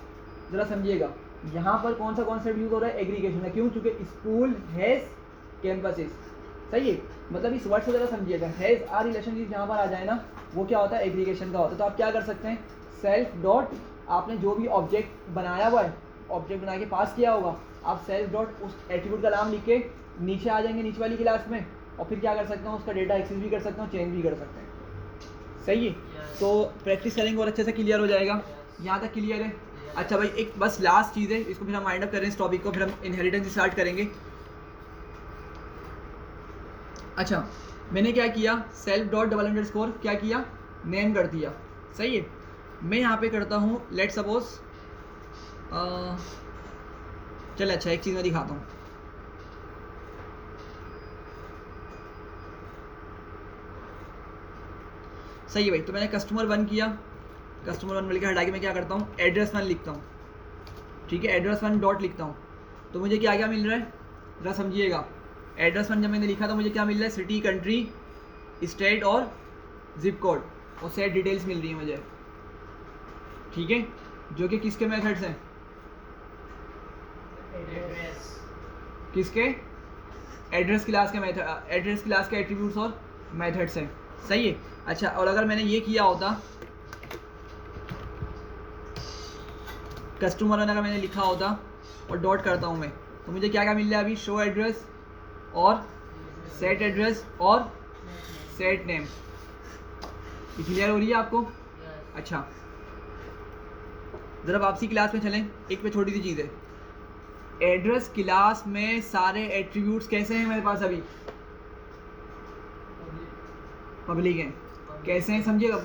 ज़रा समझिएगा, यहाँ पर कौन सा कॉन्सेप्ट यूज़ हो रहा है, एग्रीगेशन का। क्यों? चूँकि स्कूल हैज़ कैंपसेस, सही है। मतलब इस वर्ड से ज़रा समझिएगा, हैज़ आर रिलेशनशिप जहाँ पर आ जाए ना, वो क्या होता है, एग्रीगेशन का होता है। तो आप क्या कर सकते हैं, सेल्फ डॉट, आपने जो भी ऑब्जेक्ट बनाया हुआ है, ऑब्जेक्ट बना के पास किया होगा, आप सेल्फ डॉट उस एट्रीब्यूट का नाम लिख के नीचे आ जाएंगे नीचे वाली क्लास में, और फिर क्या कर सकते हो, उसका डेटा एक्सेस भी कर सकते हो, चेंज भी कर सकते हैं। सही है, तो प्रैक्टिस करेंगे और अच्छे से क्लियर हो जाएगा। यहाँ तक क्लियर है? अच्छा भाई, एक बस लास्ट चीज़ है, इसको फिर हम माइंड अप करें इस टॉपिक को, फिर हम इनहेरिटेंस स्टार्ट करेंगे। अच्छा, मैंने क्या किया, सेल्फ डॉट डबल अंडरस्कोर क्या किया, नेम कर दिया, सही है। मैं यहाँ पे करता हूँ, लेट सपोज, चल अच्छा एक चीज़ मैं दिखाता हूँ। सही है भाई, तो मैंने कस्टमर 1 किया, कस्टमर 1 मिलकर हटा के मैं क्या करता हूँ, एड्रेस 1 लिखता हूँ, ठीक है, एड्रेस 1 डॉट लिखता हूँ। तो मुझे क्या क्या मिल रहा है, ज़रा समझिएगा। एड्रेस 1 जब मैंने लिखा तो मुझे क्या मिल रहा है, सिटी, कंट्री, स्टेट और जिप कोड और सेट डिटेल्स मिल रही है मुझे, ठीक है, जो कि किसके मेथड्स हैं, Address. किसके, एड्रेस क्लास के मेथड, एड्रेस क्लास के एट्रीब्यूट्स और मेथड्स हैं, सही है। अच्छा, और अगर मैंने ये किया होता, कस्टमर अगर मैंने लिखा होता और डॉट करता हूँ मैं, तो मुझे क्या क्या मिल रहा है अभी, शो एड्रेस और सेट एड्रेस और सेट नेम। ये क्लियर हो रही है आपको? Yes. अच्छा, ज़रा वापसी क्लास में चलें। एक पे छोटी सी चीज़ है, एड्रेस क्लास में सारे एट्रीब्यूट्स कैसे हैं मेरे पास अभी, पब्लिक हैं। कैसे हैं समझिएगा,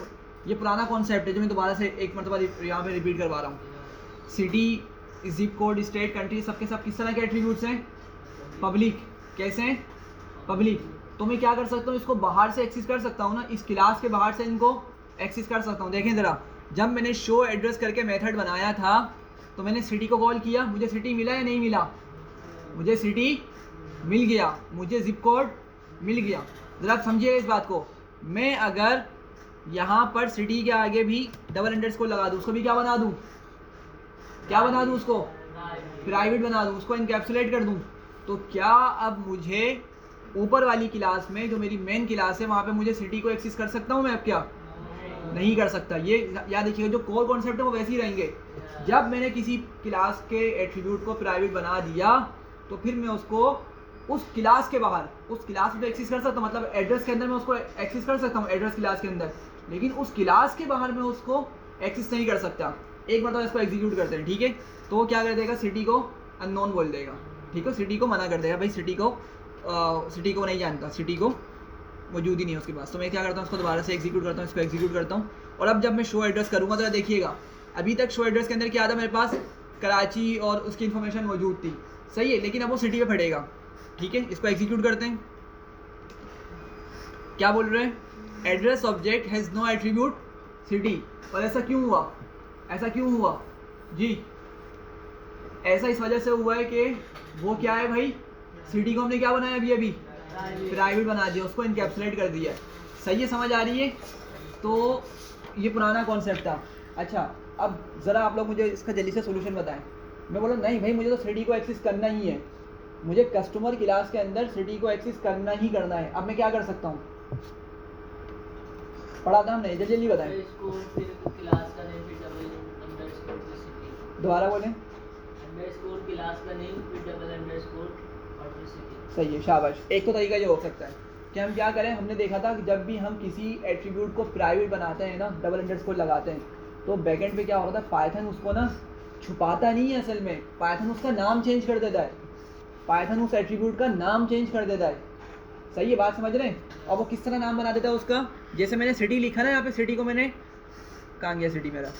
ये पुराना कॉन्सेप्ट है जो मैं दोबारा से एक मरतबा यहाँ पे रिपीट करवा रहा हूँ। City, zip code, state, country, सबके सब किस तरह के एट्रीब्यूट्स हैं, पब्लिक। कैसे हैं, पब्लिक। तो मैं क्या कर सकता हूँ, इसको बाहर से एक्सेस कर सकता हूँ ना, इस क्लास के बाहर से इनको एक्सेस कर सकता हूँ। देखें ज़रा, जब मैंने शो एड्रेस करके मेथड बनाया था तो मैंने सिटी को कॉल किया, मुझे सिटी मिला या नहीं मिला, मुझे सिटी मिल गया, मुझे जिप कोड मिल गया। ज़रा आप समझिएगा इस बात को। मैं अगर यहाँ पर सिटी के आगे भी डबल अंडरस्कोर लगा दूँ, उसको भी क्या बना दूँ, क्या बना दूँ, उसको प्राइवेट बना दूँ, उसको इनकैप्सुलेट कर दूँ, तो क्या अब मुझे ऊपर वाली क्लास में जो मेरी मेन क्लास है वहाँ पे मुझे सिटी को एक्सेस कर सकता हूँ मैं अब, क्या नहीं कर सकता। ये याद रखिएगा, जो कोर कॉन्सेप्ट है वो वैसे ही रहेंगे। जब मैंने किसी क्लास के एट्रीब्यूट को प्राइवेट बना दिया तो फिर मैं उसको उस क्लास के बाहर, उस क्लास में तो एक्सेस कर सकता हूँ, मतलब एड्रेस के अंदर मैं उसको एक्सेस कर सकता हूँ, एड्रेस क्लास के अंदर, लेकिन उस क्लास के बाहर मैं उसको एक्सेस नहीं कर सकता। एक मतलब इसको एग्जीक्यूट करते हैं, ठीक है, तो वो क्या कर देगा, सिटी को अननोन बोल देगा, ठीक है, सिटी को मना कर देगा, भाई सिटी को नहीं जानता, सिटी को मौजूद ही नहीं है उसके पास। तो मैं क्या करता हूँ, उसको दोबारा से एग्जीक्यूट करता हूँ, इसको एग्जीक्यूट करता हूँ। और अब जब मैं शो एड्रेस करूँगा तो देखिएगा, अभी तक शो एड्रेस के अंदर क्या था, मेरे पास कराची और उसकी इन्फॉर्मेशन मौजूद थी, सही है, लेकिन अब वो सिटी पे फटेगा, ठीक है। इसको एग्जीक्यूट करते हैं, क्या बोल रहे हैं, address object has no attribute city. और ऐसा क्यों हुआ, ऐसा क्यों हुआ जी, ऐसा इस वजह से हुआ है कि वो क्या है भाई, सिटी को हमने क्या बनाया अभी प्राइवेट बना दिया, उसको इनकैप्सुलेट कर दिया, सही है, समझ आ रही है। तो ये पुराना कॉन्सेप्ट था। अच्छा, अब ज़रा आप लोग मुझे इसका जल्दी से सोल्यूशन बताएं। मैं बोला नहीं भाई, मुझे तो सिटी को एक्सेस करना ही है, मुझे कस्टमर क्लास के अंदर सिटी को एक्सेस करना ही करना है। अब मैं क्या कर सकता हूँ, पढ़ा था हमने, जल्दी जल्दी बताएं, क्लास का नेम फिर डबल अंडरस्कोर फिर सिटी, दोबारा बोलें, अंडरस्कोर क्लास का नेम फिर डबल अंडरस्कोर और फिर सिटी। सही है, शाबाश। एक तो तरीका ये हो सकता है, कि हम क्या करें, हमने देखा था कि जब भी हम किसी एट्रीब्यूट को प्राइवेट बनाते हैं ना, डबल अंडरस्कोर लगाते हैं, तो बैकएंड पे क्या होता है, पाइथन उसको ना छुपाता नहीं है, असल में पाइथन उसका नाम चेंज कर देता है, पाइथन उस एट्रीब्यूट का नाम चेंज कर देता है। सही है, बात समझ रहे हैं। और वो किस तरह नाम बना देता है उसका, जैसे मैंने सिटी लिखा ना, यहाँ पे सिटी को मैंने, कहाँ गया सिटी मेरा,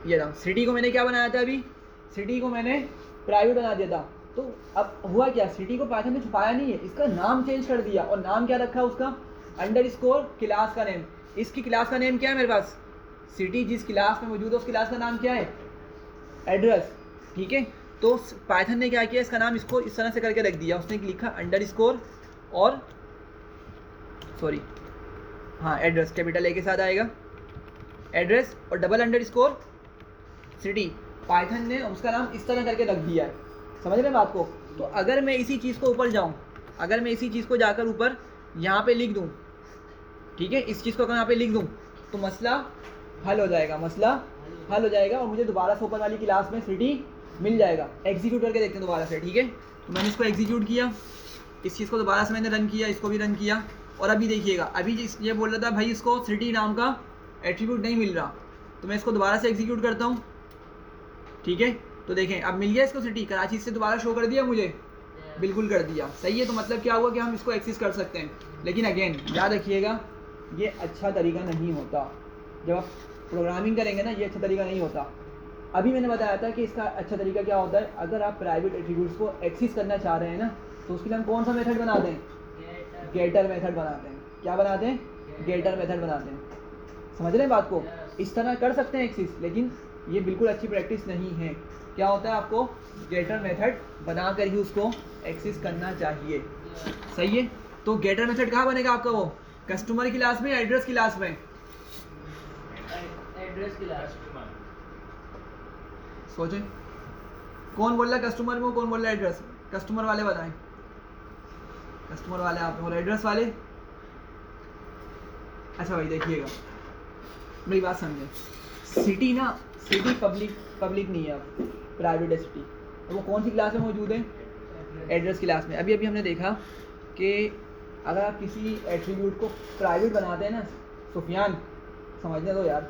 ये था, सिटी को मैंने क्या बनाया था अभी, सिटी को मैंने प्राइवेट बना दिया था। तो अब हुआ क्या, सिटी को पाइथन ने छुपाया नहीं है, इसका नाम चेंज कर दिया। और नाम क्या रखा उसका, अंडरस्कोर क्लास का नेम। इसकी क्लास का नेम क्या है मेरे पास, सिटी जिस क्लास में मौजूद है उस क्लास का नाम क्या है, एड्रेस। ठीक है, तो पाइथन ने क्या किया, इसका नाम इसको इस तरह से करके रख दिया, उसने लिखा अंडरस्कोर और सॉरी हाँ एड्रेस, कैपिटल ए के साथ आएगा एड्रेस, और डबल अंडरस्कोर सिटी। पाइथन ने उसका नाम इस तरह करके रख दिया है, समझ रहे हैं बात को। तो अगर मैं इसी चीज़ को ऊपर जाऊँ, अगर मैं इसी चीज़ को जाकर ऊपर यहाँ पे लिख दूँ, ठीक है, इस चीज़ को अगर यहाँ पे लिख दूँ तो मसला हल हो जाएगा, मसला हल हो जाएगा, और मुझे दोबारा से ऊपर वाली क्लास में सिटी मिल जाएगा। एग्जीक्यूट करके देखते हैं दोबारा से, ठीक है। तो मैंने इसको एग्जीक्यूट किया, इस चीज़ को दोबारा से मैंने रन किया, इसको भी रन किया, और अभी देखिएगा, अभी ये बोल रहा था भाई इसको सिटी नाम का एट्रीब्यूट नहीं मिल रहा, तो मैं इसको दोबारा से एग्जीक्यूट करता हूँ, ठीक है। तो देखें अब मिल गया इसको सिटी, कराची से दोबारा शो कर दिया मुझे, बिल्कुल कर दिया, सही है। तो मतलब क्या हुआ कि हम इसको एक्सेस कर सकते हैं, लेकिन अगेन याद रखिएगा ये अच्छा तरीका नहीं होता, जब आप प्रोग्रामिंग करेंगे ना ये अच्छा तरीका नहीं होता। अभी मैंने बताया था कि इसका अच्छा तरीका क्या होता है, अगर आप प्राइवेट एट्रीब्यूट्स को एक्सेस करना चाह रहे हैं ना, तो उसके लिए हम कौन सा मेथड बनाते हैं, गेटर मेथड बनाते हैं। क्या बनाते हैं, गेटर मेथड बनाते हैं, समझ रहे हैं बात को। इस तरह कर सकते हैं एक्सेस, लेकिन ये बिल्कुल अच्छी प्रैक्टिस नहीं है। क्या होता है, आपको गेटर मेथड बनाकर ही उसको एक्सेस करना चाहिए, सही है। तो गेटर मेथड कहाँ बनेगा आपका, वो कस्टमर क्लास में या एड्रेस क्लास में, एड्रेस क्लास। सोचें कौन बोल रहा है कस्टमर में, कौन बोल रहा है एड्रेस, कस्टमर वाले बताएं, कस्टमर वाले आप और एड्रेस वाले। अच्छा भाई देखिएगा मेरी बात समझें, सिटी ना, सिटी पब्लिक नहीं है, अब प्राइवेट है सिटी, तो वो कौन सी क्लास में मौजूद है, एड्रेस क्लास में। अभी हमने देखा कि अगर आप किसी एट्रीब्यूट को प्राइवेट बनाते हैं ना, सुफियान समझने दो यार,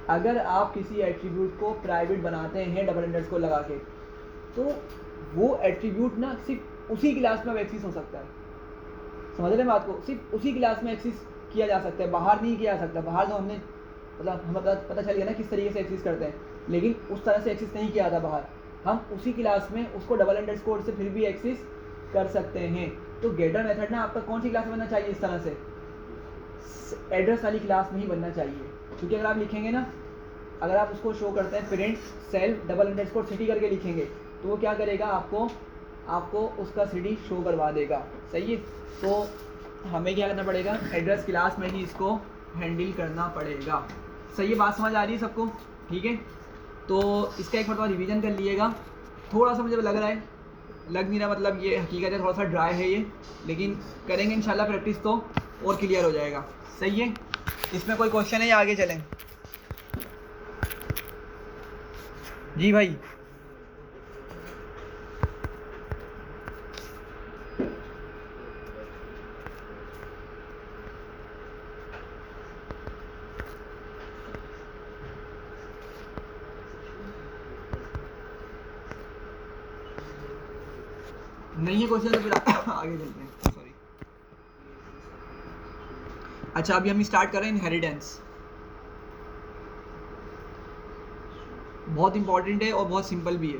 अगर आप किसी एट्रीब्यूट को प्राइवेट बनाते हैं डबल अंडरस्कोर लगा के, तो वो एट्रीब्यूट ना सिर्फ उसी क्लास में एक्सेस हो सकता है, समझ रहे हैं बात को, सिर्फ उसी क्लास में एक्सेस किया जा सकता है, बाहर नहीं किया जा सकता। बाहर तो हमने मतलब हमें पता चल गया ना किस तरीके से एक्सेस करते हैं, लेकिन उस तरह से एक्सेस नहीं किया था बाहर, हम उसी क्लास में उसको डबल अंडरस्कोर से फिर भी एक्सेस कर सकते हैं। तो गेटर मेथड ना आपका कौन सी क्लास में बनना चाहिए, इस तरह से एड्रेस वाली क्लास में ही बनना चाहिए, क्योंकि अगर आप लिखेंगे ना, अगर आप उसको शो करते हैं print self double underscore city करके लिखेंगे, तो वो क्या करेगा, आपको उसका सिटी शो करवा देगा, सही है। तो हमें क्या करना पड़ेगा, एड्रेस क्लास में ही इसको हैंडल करना पड़ेगा, सही है। बात समझ आ रही है सबको, ठीक है। तो इसका एक मरतबा रिवीजन कर लीजिएगा। थोड़ा सा मुझे लग रहा है, लग नहीं रहा, मतलब ये हकीकत है थोड़ा सा ड्राई है ये, लेकिन करेंगे इंशाल्लाह प्रैक्टिस तो और क्लियर हो जाएगा, सही है। इसमें कोई क्वेश्चन है या आगे चलें, जी भाई। नहीं है क्वेश्चन तो फिर आगे चलते हैं, सॉरी। अच्छा अभी हम स्टार्ट कर रहे हैं इनहेरिटेंस, बहुत इंपॉर्टेंट है और बहुत सिंपल भी है।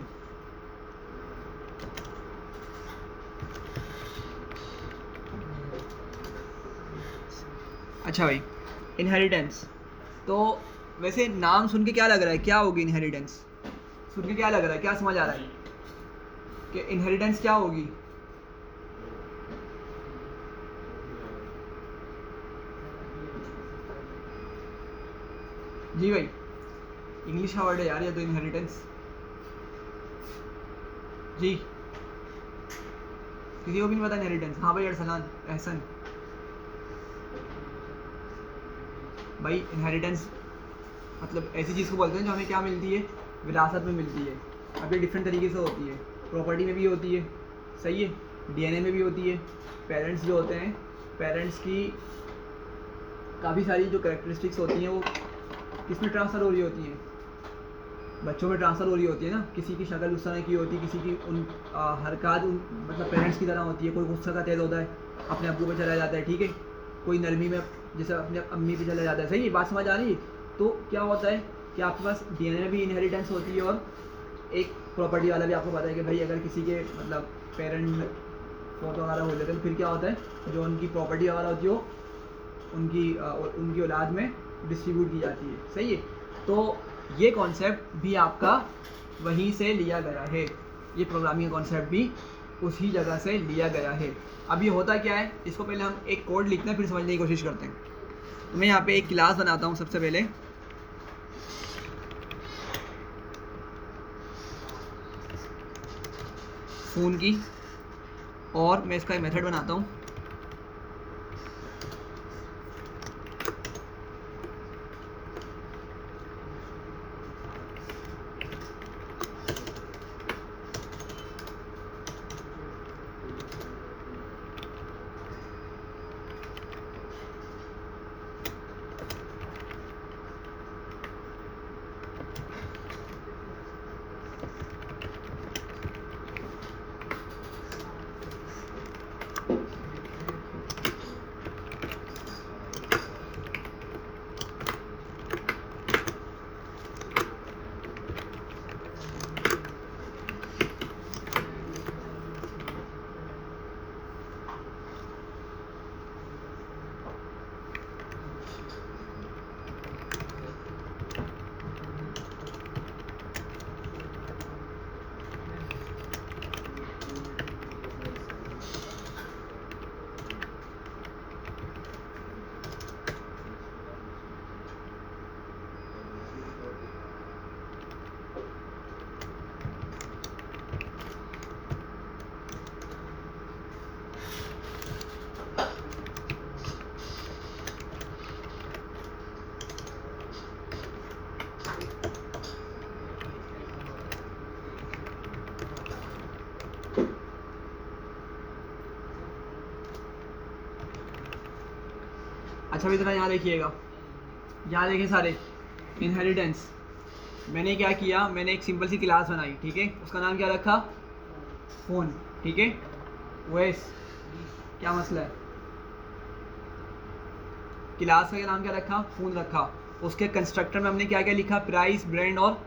अच्छा भाई इनहेरिटेंस, तो वैसे नाम सुन के क्या लग रहा है, क्या होगी इनहेरिटेंस, सुन के क्या लग रहा है, क्या समझ आ रहा है कि इनहेरिटेंस क्या होगी, जी भाई। इंग्लिश का वर्ड है यार ये तो, इनहेरिटेंस जी, किसी को भी नहीं पता इनहेरिटेंस। हाँ भाई अरसलान एहसन भाई, इनहेरिटेंस मतलब ऐसी चीज़ को बोलते हैं जो हमें क्या मिलती है, विरासत में मिलती है। अब ये डिफरेंट तरीके से होती है, प्रॉपर्टी में भी होती है, सही है, डीएनए में भी होती है। पेरेंट्स जो होते हैं, पेरेंट्स की काफ़ी सारी जो कैरेक्टरिस्टिक्स होती हैं वो किस में ट्रांसफ़र हो रही होती हैं, बच्चों में ट्रांसफ़र हो रही होती है ना। किसी की शक्ल उस तरह की होती है, किसी की उन हरकत उन मतलब पेरेंट्स की तरह होती है। कोई गुस्सा का तेज होता है, अपने अब्बू पे चला जाता है, ठीक है। कोई नरमी में जैसे अपने अम्मी पे चला जाता है। सही है, बात समझ आ रही है। तो क्या होता है कि आपके पास डीएनए में भी इनहेरिटेंस होती है, और एक प्रॉपर्टी वाला भी आपको पता है कि भाई अगर किसी के मतलब पेरेंट में फोटो वगैरह हो जाते हैं तो फिर क्या होता है, जो उनकी प्रॉपर्टी वगैरह होती है वो उनकी औलाद में डिस्ट्रीब्यूट की जाती है। सही है। तो ये कॉन्सेप्ट भी आपका वहीं से लिया गया है, ये प्रोग्रामिंग का कॉन्सेप्ट भी उसी जगह से लिया गया है। अब ये होता क्या है, इसको पहले हम एक कोड लिखते हैं फिर समझने की कोशिश करते हैं। तो मैं यहाँ पे एक क्लास बनाता हूँ सबसे पहले। फ़ोन की, और मैं इसका मेथड बनाता हूँ। अच्छा भी तरह यहाँ देखिएगा, यहाँ देखिए सारे इनहेरिटेंस। मैंने क्या किया, मैंने एक सिंपल सी क्लास बनाई, ठीक है। उसका नाम क्या रखा, फ़ोन, ठीक है। ओएस, क्या मसला है, क्लास का नाम क्या रखा, फ़ोन रखा। उसके कंस्ट्रक्टर में हमने क्या क्या लिखा, प्राइस, ब्रांड और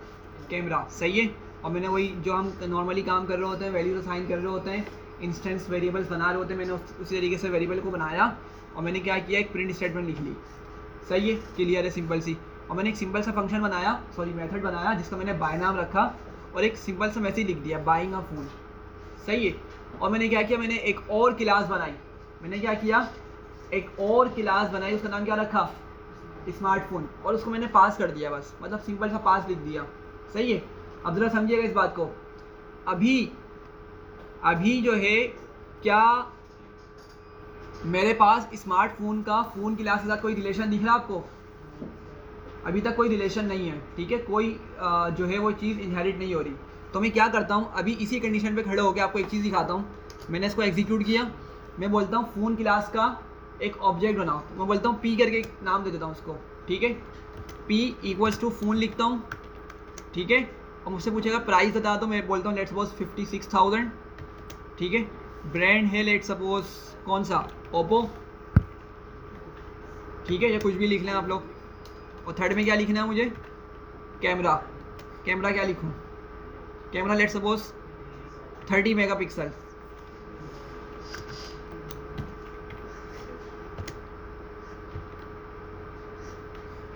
कैमरा। सही है। और मैंने वही जो हम नॉर्मली काम कर रहे होते हैं, वैल्यूज असाइन कर रहे होते हैं, इंस्टेंस वेरिएबल्स बना रहे होते हैं, मैंने उसी तरीके से वेरिएबल को बनाया और मैंने क्या किया, एक प्रिंट स्टेटमेंट लिख ली। सही है, क्लियर है, सिंपल सी। और मैंने एक सिंपल सा फंक्शन बनाया, मेथड बनाया, जिसका मैंने बाय नाम रखा और एक सिंपल सा मैसेज लिख दिया, बाइंग अ फोन। सही है। और मैंने क्या किया, मैंने एक और क्लास बनाई, मैंने क्या किया, एक और क्लास बनाई, उसका नाम क्या रखा, स्मार्टफोन, और उसको मैंने पास कर दिया, बस मतलब सिंपल सा पास लिख दिया। सही है। अब जरा समझिएगा इस बात को। अभी जो है क्या मेरे पास स्मार्टफोन का फ़ोन क्लास के साथ कोई रिलेशन दिख रहा है आपको? अभी तक कोई रिलेशन नहीं है, ठीक है। कोई जो है वो चीज़ इनहेरिट नहीं हो रही। तो मैं क्या करता हूँ, अभी इसी कंडीशन पे खड़े होकर आपको एक चीज़ दिखाता हूँ। मैंने इसको एग्जीक्यूट किया, मैं बोलता हूँ फ़ोन क्लास का एक ऑब्जेक्ट बनाओ। तो मैं बोलता हूँ पी करके नाम दे देता हूँ उसको, ठीक है। पी इक्वल्स टू फ़ोन लिखता हूँ, ठीक है। और मुझसे पूछेगा प्राइस बता दो, मैं बोलता हूँ लेट्स सपोज 56,000, ठीक है। ब्रांड है लेट्स सपोज कौन सा, ओप्पो, ठीक है, या कुछ भी लिख लें आप लोग। और थर्ड में क्या लिखना है मुझे, कैमरा क्या लिखूं, camera let's suppose 30 megapixel.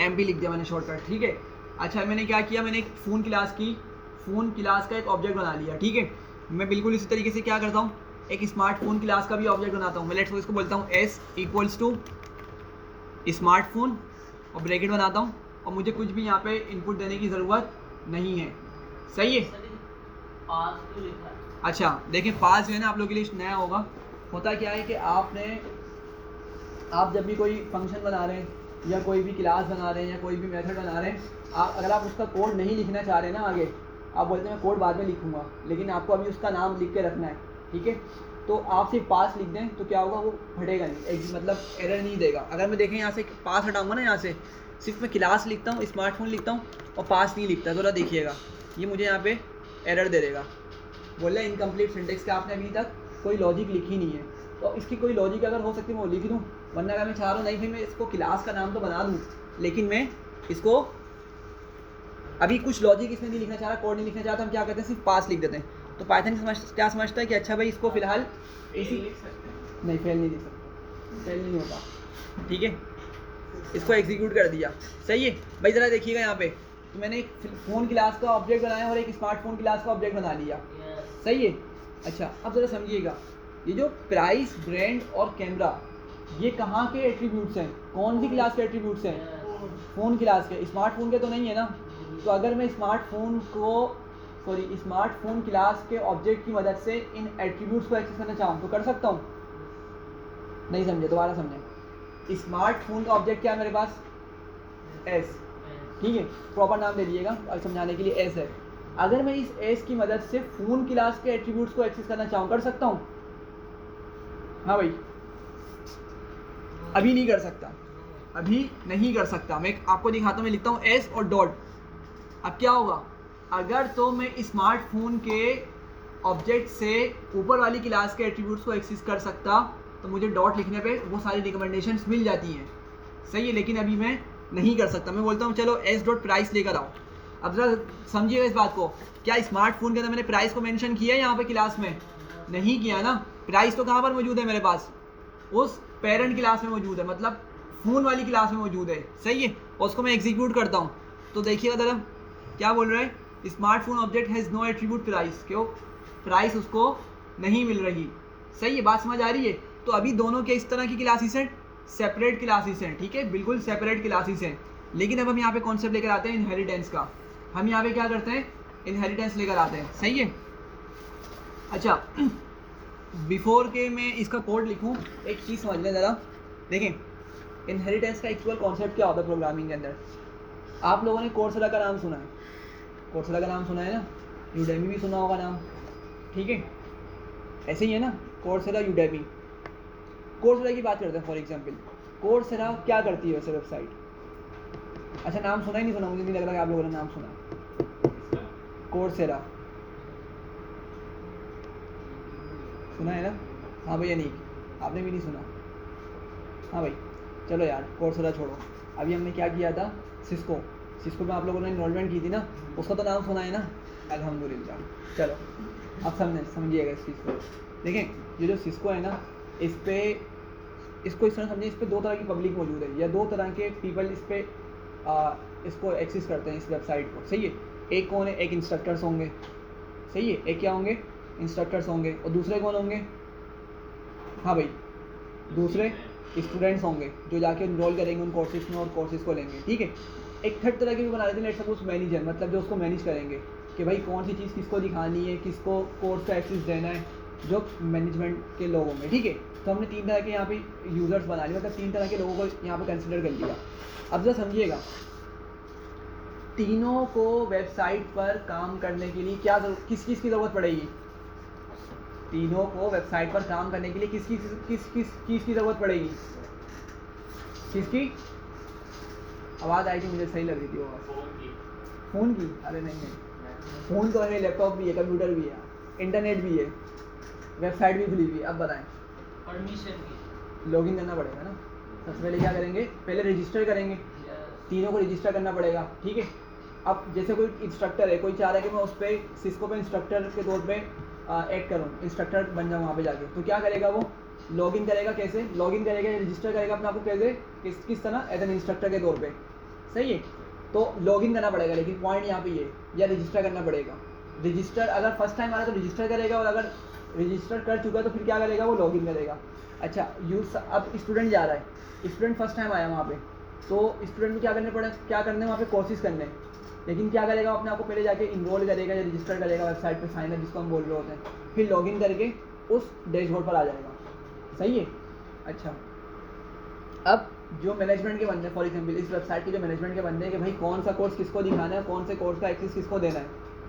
MP लिख दिया मैंने शॉर्टकट, ठीक है। अच्छा, मैंने क्या किया, मैंने एक फ़ोन क्लास का एक ऑब्जेक्ट बना लिया, ठीक है। मैं बिल्कुल इसी तरीके से क्या करता हूँ, एक स्मार्टफोन क्लास का भी ऑब्जेक्ट बनाता हूँ। मैं लेट्स सपोज इसको बोलता हूँ S इक्वल्स टू स्मार्टफोन और ब्रैकेट बनाता हूँ, और मुझे कुछ भी यहाँ पे इनपुट देने की ज़रूरत नहीं है। सही है। पास तो लिखा है। अच्छा देखें, पास जो है ना आप लोगों के लिए नया होगा। होता क्या है कि आप जब भी कोई फंक्शन बना रहे हैं या कोई भी क्लास बना रहे हैं या कोई भी मेथड बना रहे हैं, अगर आप उसका कोड नहीं लिखना चाह रहे ना आगे, आप बोलते हैं मैं कोड बाद में लिखूंगा, लेकिन आपको अभी उसका नाम लिख के रखना है, ठीक है। तो आप सिर्फ पास लिख दें तो क्या होगा, वो फटेगा नहीं, मतलब एरर नहीं देगा। अगर मैं देखें यहाँ से पास हटाऊंगा ना, यहाँ से सिर्फ मैं क्लास लिखता हूँ, स्मार्टफोन लिखता हूँ और पास नहीं लिखता, ज़रा देखिएगा ये मुझे यहाँ पे एरर दे देगा, बोले इनकम्प्लीट सिंटेक्स का आपने अभी तक कोई लॉजिक लिखी नहीं है। तो इसकी कोई लॉजिक अगर हो सकती है मैं वो लिख दूँ, वरना अगर मैं चाह रहा हूँ नहीं भाई मैं इसको क्लास का नाम तो बना दूँ, लेकिन मैं इसको अभी कुछ लॉजिक इसमें नहीं लिखना चाह रहा, कोड नहीं लिखना चाहता, हम क्या करते हैं सिर्फ पास लिख देते हैं। तो पाइथन क्या समझता है कि अच्छा भाई इसको फिलहाल इसी लिख सकते हैं। नहीं फेल नहीं लिख सकता, फेल नहीं होता, ठीक है। इसको एग्जीक्यूट कर दिया, सही है भाई। ज़रा देखिएगा यहाँ पे, तो मैंने एक फ़ोन क्लास का ऑब्जेक्ट बनाया और एक स्मार्टफोन क्लास का ऑब्जेक्ट बना लिया, सही है। अच्छा अब ज़रा समझिएगा, ये जो प्राइस, ब्रांड और कैमरा, ये कहाँ के एट्रीब्यूट्स हैं, कौन सी क्लास के एट्रीब्यूट्स हैं? फ़ोन क्लास के, स्मार्टफोन के तो नहीं है ना। तो अगर मैं स्मार्टफोन क्लास के ऑब्जेक्ट की मदद से इन एट्रीब्यूट्स को एक्सेस करना चाहूँ तो कर सकता हूँ? नहीं समझे, दोबारा समझें। स्मार्टफोन का ऑब्जेक्ट क्या है मेरे पास? एस, ठीक है, प्रॉपर नाम ले लीजिएगा और समझाने के लिए एस है। अगर मैं इस एस की मदद से फ़ोन क्लास के एट्रीब्यूट्स को एक्सेस करना चाहूँ, कर सकता हूँ? हाँ भाई, अभी नहीं कर सकता, अभी नहीं कर सकता। मैं आपको दिखाता हूँ, मैं लिखता हूँ एस और डॉट। अब क्या होगा, अगर तो मैं स्मार्टफोन के ऑब्जेक्ट से ऊपर वाली क्लास के एट्रीब्यूट्स को एक्सेस कर सकता तो मुझे डॉट लिखने पे वो सारी रिकमेंडेशंस मिल जाती हैं, सही है। लेकिन अभी मैं नहीं कर सकता, मैं बोलता हूँ चलो एस डॉट प्राइस लेकर आओ। अब जरा समझिएगा इस बात को, क्या स्मार्टफोन के अंदर मैंने प्राइस को मेंशन किया है यहाँ पे क्लास में? नहीं किया ना। प्राइस तो कहाँ पर मौजूद है मेरे पास? उस पेरेंट क्लास में मौजूद है, मतलब फ़ोन वाली क्लास में मौजूद है, सही है। और उसको मैं एग्जीक्यूट करता हूँ तो देखिएगा ज़रा क्या बोल रहा है, smartphone object has no attribute price. क्यों? प्राइस उसको नहीं मिल रही, सही है। बात समझ आ रही है? तो अभी दोनों के इस तरह की क्लासेस हैं, सेपरेट क्लासेस हैं, ठीक है, बिल्कुल सेपरेट क्लासेस हैं। लेकिन अब हम यहाँ पे कॉन्सेप्ट लेकर आते हैं इनहेरिटेंस का। हम यहाँ पे क्या करते हैं, इनहेरिटेंस लेकर आते हैं, सही है। अच्छा बिफोर के मैं इसका कोड लिखूँ, एक चीज़ समझ लें ज़रा, देखें इनहेरिटेंस का एक्चुअल कॉन्सेप्ट क्या होता है प्रोग्रामिंग के अंदर। आप लोगों ने कोर्सेरा का नाम सुना है, कोर्सेरा का नाम सुना है ना, यूडेमी भी सुना होगा नाम, ठीक है, ऐसे ही है ना, कोर्सेरा यूडेमी। कोर्सेरा की बात करते हैं फॉर एग्जांपल। कोर्सेरा क्या करती है वैसे वेबसाइट? अच्छा नाम सुना ही नहीं सुना, मुझे नहीं लग रहा कि आप लोगों ने नाम सुना। कोर्सेरा सुना है ना? हाँ भैया नहीं, आपने भी नहीं सुना? हाँ भाई चलो यार कोर्सेरा छोड़ो। अभी हमने क्या किया था, सिस्को में आप लोगों ने इन्वॉल्वमेंट की थी ना, उसका तो नाम सुना है ना, अल्हम्दुलिल्लाह। चलो अब समझिएगा इस चीज़ को। देखें ये जो सिस्को है ना, इसको इस तरह समझिए, इस पर दो तरह की पब्लिक मौजूद है, या दो तरह के पीपल इस पर इसको एक्सेस करते हैं इस वेबसाइट को, सही है। एक कौन है, एक इंस्ट्रक्टर्स होंगे, सही है, एक क्या होंगे, इंस्ट्रक्टर्स होंगे। और दूसरे कौन होंगे? हाँ भाई दूसरे स्टूडेंट्स होंगे जो जाके इनरोल करेंगे उन कोर्सेज में और कोर्सेज को लेंगे, ठीक है। एक थर्ड तरह के भी बना लेते हैं, लेट्स सपोज मैनेजर, मतलब जो उसको मैनेज करेंगे कि भाई कौन सी चीज़ किसको दिखानी है, किसको कोर्स का एक्सेस देना है, जो मैनेजमेंट के लोगों में, ठीक है। तो हमने तीन तरह के यहाँ पे यूज़र्स बना लिए, मतलब तीन तरह के लोगों को यहाँ पे कंसिडर कर लिया। अब जरा समझिएगा, तीनों को वेबसाइट पर काम करने के लिए किस चीज़ की ज़रूरत पड़ेगी? तीनों को वेबसाइट पर काम करने के लिए किस चीज़ की ज़रूरत पड़ेगी? किसकी? आवाज़ आई थी मुझे, सही लग रही थी वो आवाज़। फ़ोन की? अरे नहीं, फ़ोन तो है, लैपटॉप भी है, कंप्यूटर भी है, इंटरनेट भी है, वेबसाइट भी खुली हुई है। अब बताएं, परमिशन की लॉगिन करना पड़ेगा ना। सबसे पहले क्या करेंगे, पहले रजिस्टर करेंगे, तीनों को रजिस्टर करना पड़ेगा, ठीक है। अब जैसे कोई इंस्ट्रक्टर है, कोई चाह रहा है कि मैं उस पर सिस्को पे इंस्ट्रक्टर के तौर पे ऐड करूँ, इंस्ट्रक्टर बन जाऊँ वहाँ पे जाके, तो क्या करेगा वो? लॉगिन करेगा। कैसे लॉगिन करेगा? रजिस्टर करेगा अपने आप को, कैसे, किस तरह? एज एन इंस्ट्रक्टर के तौर पे, सही है। तो लॉगिन करना पड़ेगा, लेकिन पॉइंट यहाँ पे ये, या रजिस्टर करना पड़ेगा। रजिस्टर अगर फर्स्ट टाइम आ रहा है तो रजिस्टर करेगा, और अगर रजिस्टर कर चुका है तो फिर क्या करेगा? वो लॉगिन करेगा। अच्छा अब स्टूडेंट जा रहा है, स्टूडेंट फर्स्ट टाइम आया वहाँ पे, तो स्टूडेंट को क्या करने वहाँ पे कोर्सेज करने, लेकिन क्या करेगा? अपने आप को पहले जाके इनरोल करेगा या रजिस्टर करेगा वेबसाइट पे, साइन अप जिसको हम बोल रहे होते हैं, फिर लॉगिन करके उस डैशबोर्ड पर आ जाएगा, सही है। अच्छा अब जो मैनेजमेंट के बंदे हैं, फॉर एग्जांपल इस वेबसाइट के जो मैनेजमेंट के बंदे हैं कि भाई कौन सा कोर्स किसको दिखाना है, कौन से कोर्स का एक्सेस किसको देना है,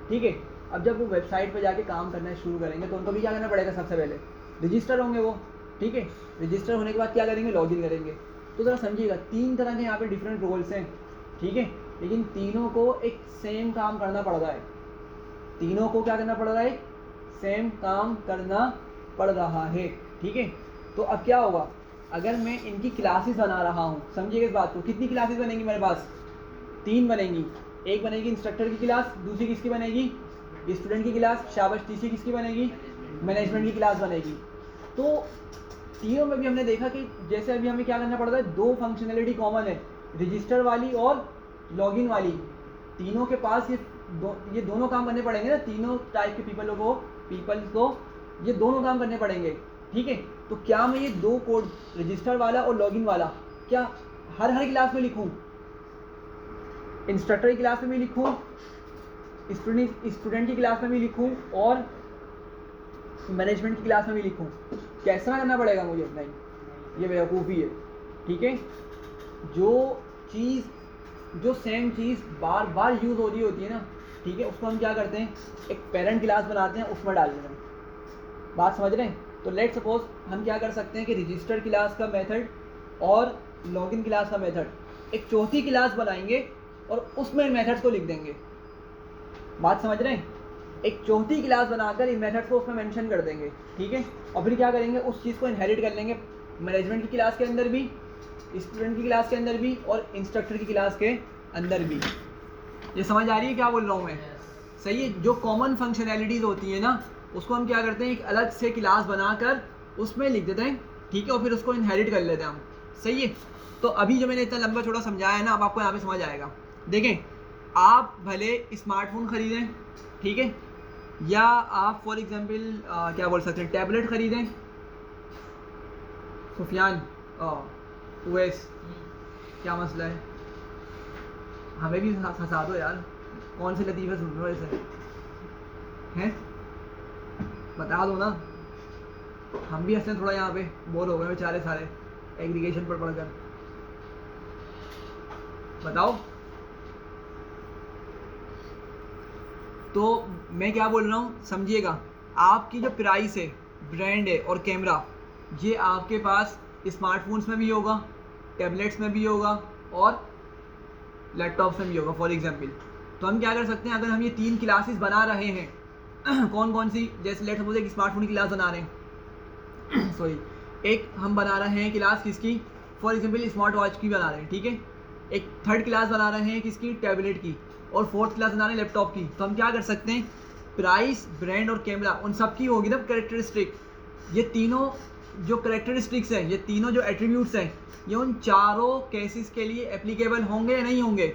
ठीक है। अब जब वो वेबसाइट पे जाके काम करना शुरू करेंगे तो उनको भी क्या करना पड़ेगा? सबसे पहले रजिस्टर होंगे वो, ठीक है। रजिस्टर होने के बाद क्या करेंगे, लॉगिन करेंगे। तो ज़रा समझिएगा 3 तरह के यहाँ पे डिफरेंट रोल्स हैं, ठीक है, लेकिन तीनों को एक सेम काम करना पड़ रहा है। तीनों को क्या करना पड़ रहा है, सेम काम करना पड़ रहा है, ठीक है। तो अब क्या होगा, अगर मैं इनकी क्लासेस बना रहा हूँ, समझिएगा इस बात को, कितनी क्लासेस बनेंगी मेरे पास, 3 बनेंगी। एक बनेगी इंस्ट्रक्टर की क्लास, दूसरी किसकी बनेगी, स्टूडेंट की क्लास, शाबाश, तीसरी किसकी बनेगी, मैनेजमेंट की क्लास बनेगी। तो तीनों में भी हमने देखा कि जैसे अभी हमें क्या करना पड़ रहा है, 2 फंक्शनैलिटी कॉमन है, रजिस्टर वाली और लॉगिन वाली। तीनों के पास ये दोनों काम करने पड़ेंगे ना, तीनों टाइप के पीपल्स को ये दोनों काम करने पड़ेंगे, ठीक है। तो क्या मैं ये 2 कोड, रजिस्टर वाला और लॉगिन वाला, क्या हर क्लास में लिखूं, इंस्ट्रक्टर की क्लास में भी लिखूं, स्टूडेंट की क्लास में भी लिखूं और मैनेजमेंट की क्लास में भी लिखूं? कैसा करना पड़ेगा मुझे? नहीं, ये बेवकूफ़ी है, ठीक है। जो सेम चीज़ बार बार यूज़ हो रही होती है ना, ठीक है, उसको हम क्या करते हैं, एक पेरेंट क्लास बनाते हैं, उसमें डाल देते हैं। बात समझ रहे हैं? तो लेट सपोज हम क्या कर सकते हैं कि रजिस्टर क्लास का मेथड और लॉगिन क्लास का मेथड एक चौथी क्लास बनाएंगे और उसमें मेथड्स को लिख देंगे। बात समझ रहे हैं? एक चौथी क्लास बनाकर इन मेथड्स को उसमें मेंशन कर देंगे, ठीक है। और फिर क्या करेंगे, उस चीज़ को इनहेरिट कर लेंगे मैनेजमेंट की क्लास के अंदर भी, स्टूडेंट की क्लास के अंदर भी और इंस्ट्रक्टर की क्लास के अंदर भी। ये समझ आ रही है क्या बोल रहा हूँ मैं? सही है। जो कॉमन फंक्शनैलिटीज़ होती है ना, उसको हम क्या करते हैं, एक अलग से क्लास बनाकर उसमें लिख देते हैं, ठीक है, और फिर उसको इनहेरिट कर लेते हैं हम। सही है। तो अभी जो मैंने इतना लंबा छोटा समझाया है ना, अब आपको यहाँ पे समझ आएगा। देखें, आप भले स्मार्टफोन ख़रीदें, ठीक है, या आप फॉर एग्जांपल क्या बोल सकते हैं, टैबलेट ख़रीदें। सुफियान, उवैस, क्या मसला है? हमें भी फंसा दो यार, कौन से लतीफ़े सुन रहे हो ऐसे हैं, बता दो ना। हम भी हंसते थोड़ा, यहाँ पे बोर हो गए बेचारे सारे एग्रीगेशन पर पढ़कर। बताओ। तो मैं क्या बोल रहा हूँ, समझिएगा। आपकी जो प्राइस है, ब्रांड है और कैमरा, ये आपके पास स्मार्टफोन्स में भी होगा, टैबलेट्स में भी होगा और लैपटॉप्स में भी होगा फॉर एग्जांपल। तो हम क्या कर सकते हैं, अगर हम ये 3 क्लासेस बना रहे हैं कौन कौन सी, जैसे लेट्स सपोज एक स्मार्टफोन की क्लास बना रहे हैं सॉरी, एक हम बना रहे हैं क्लास किसकी, फॉर एग्जांपल स्मार्ट वॉच की बना रहे हैं, ठीक है। एक थर्ड क्लास बना रहे हैं किसकी, टैबलेट की, और फोर्थ क्लास बना रहे हैं लैपटॉप की। तो हम क्या कर सकते हैं, प्राइस, ब्रांड और कैमरा, उन सब की होगी ना कैरेक्टरिस्टिक। ये तीनों जो कैरेक्टरिस्टिक्स हैं, ये तीनों जो एट्रीब्यूट्स हैं, ये उन चारों केसेस के लिए एप्लीकेबल होंगे या नहीं होंगे?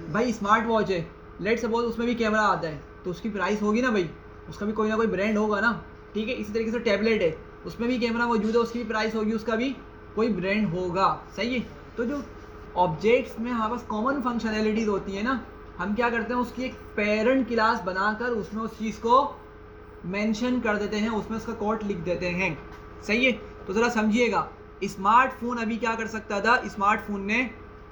भाई स्मार्ट वॉच है, लेट सपोज उसमें भी कैमरा आता है, तो उसकी प्राइस होगी ना भाई, उसका भी कोई ना कोई ब्रांड होगा ना, ठीक है। इसी तरीके से टैबलेट है, उसमें भी कैमरा मौजूद है, उसकी भी प्राइस होगी, उसका भी कोई ब्रांड होगा। सही है। तो जो ऑब्जेक्ट्स में हमारे पास कॉमन फंक्शनैलिटीज़ होती है ना, हम क्या करते हैं, उसकी एक पेरेंट क्लास बनाकर उसमें उस चीज़ को मेंशन कर देते हैं, उसमें उसका कोड लिख देते हैं। सही है। तो ज़रा समझिएगा, स्मार्टफोन अभी क्या कर सकता था, स्मार्टफोन ने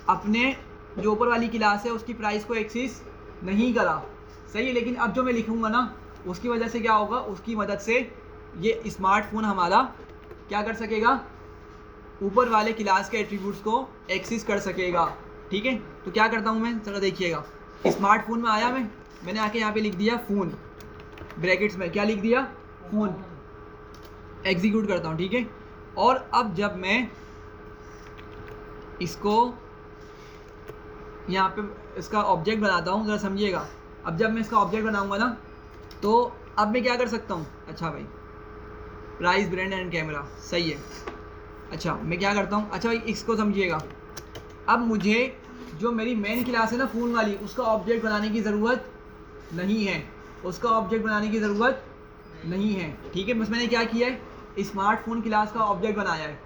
अपने जो ऊपर वाली क्लास है उसकी प्राइस को एक्सेस नहीं करा। सही है। लेकिन अब जो मैं लिखूँगा ना, उसकी वजह से क्या होगा, उसकी मदद से ये स्मार्टफोन हमारा क्या कर सकेगा, ऊपर वाले क्लास के एट्रीब्यूट्स को एक्सेस कर सकेगा, ठीक है। तो क्या करता हूँ मैं, चलो देखिएगा, स्मार्टफोन में आया मैंने आके यहाँ पे लिख दिया फ़ोन, ब्रैकेट्स में क्या लिख दिया, फ़ोन। एग्जीक्यूट करता हूँ, ठीक है। और अब जब मैं इसको यहाँ पे इसका ऑब्जेक्ट बनाता हूँ, ज़रा समझिएगा। अब जब मैं इसका ऑब्जेक्ट बनाऊँगा ना, तो अब मैं क्या कर सकता हूँ, अच्छा भाई, प्राइस, ब्रांड एंड कैमरा, सही है। अच्छा मैं क्या करता हूँ, अच्छा भाई इसको समझिएगा। अब मुझे जो मेरी मेन क्लास है ना फ़ोन वाली, उसका ऑब्जेक्ट बनाने की ज़रूरत नहीं है, उसका ऑब्जेक्ट बनाने की ज़रूरत नहीं है, ठीक है। बस मैंने क्या किया है, स्मार्टफोन क्लास का ऑब्जेक्ट बनाया है।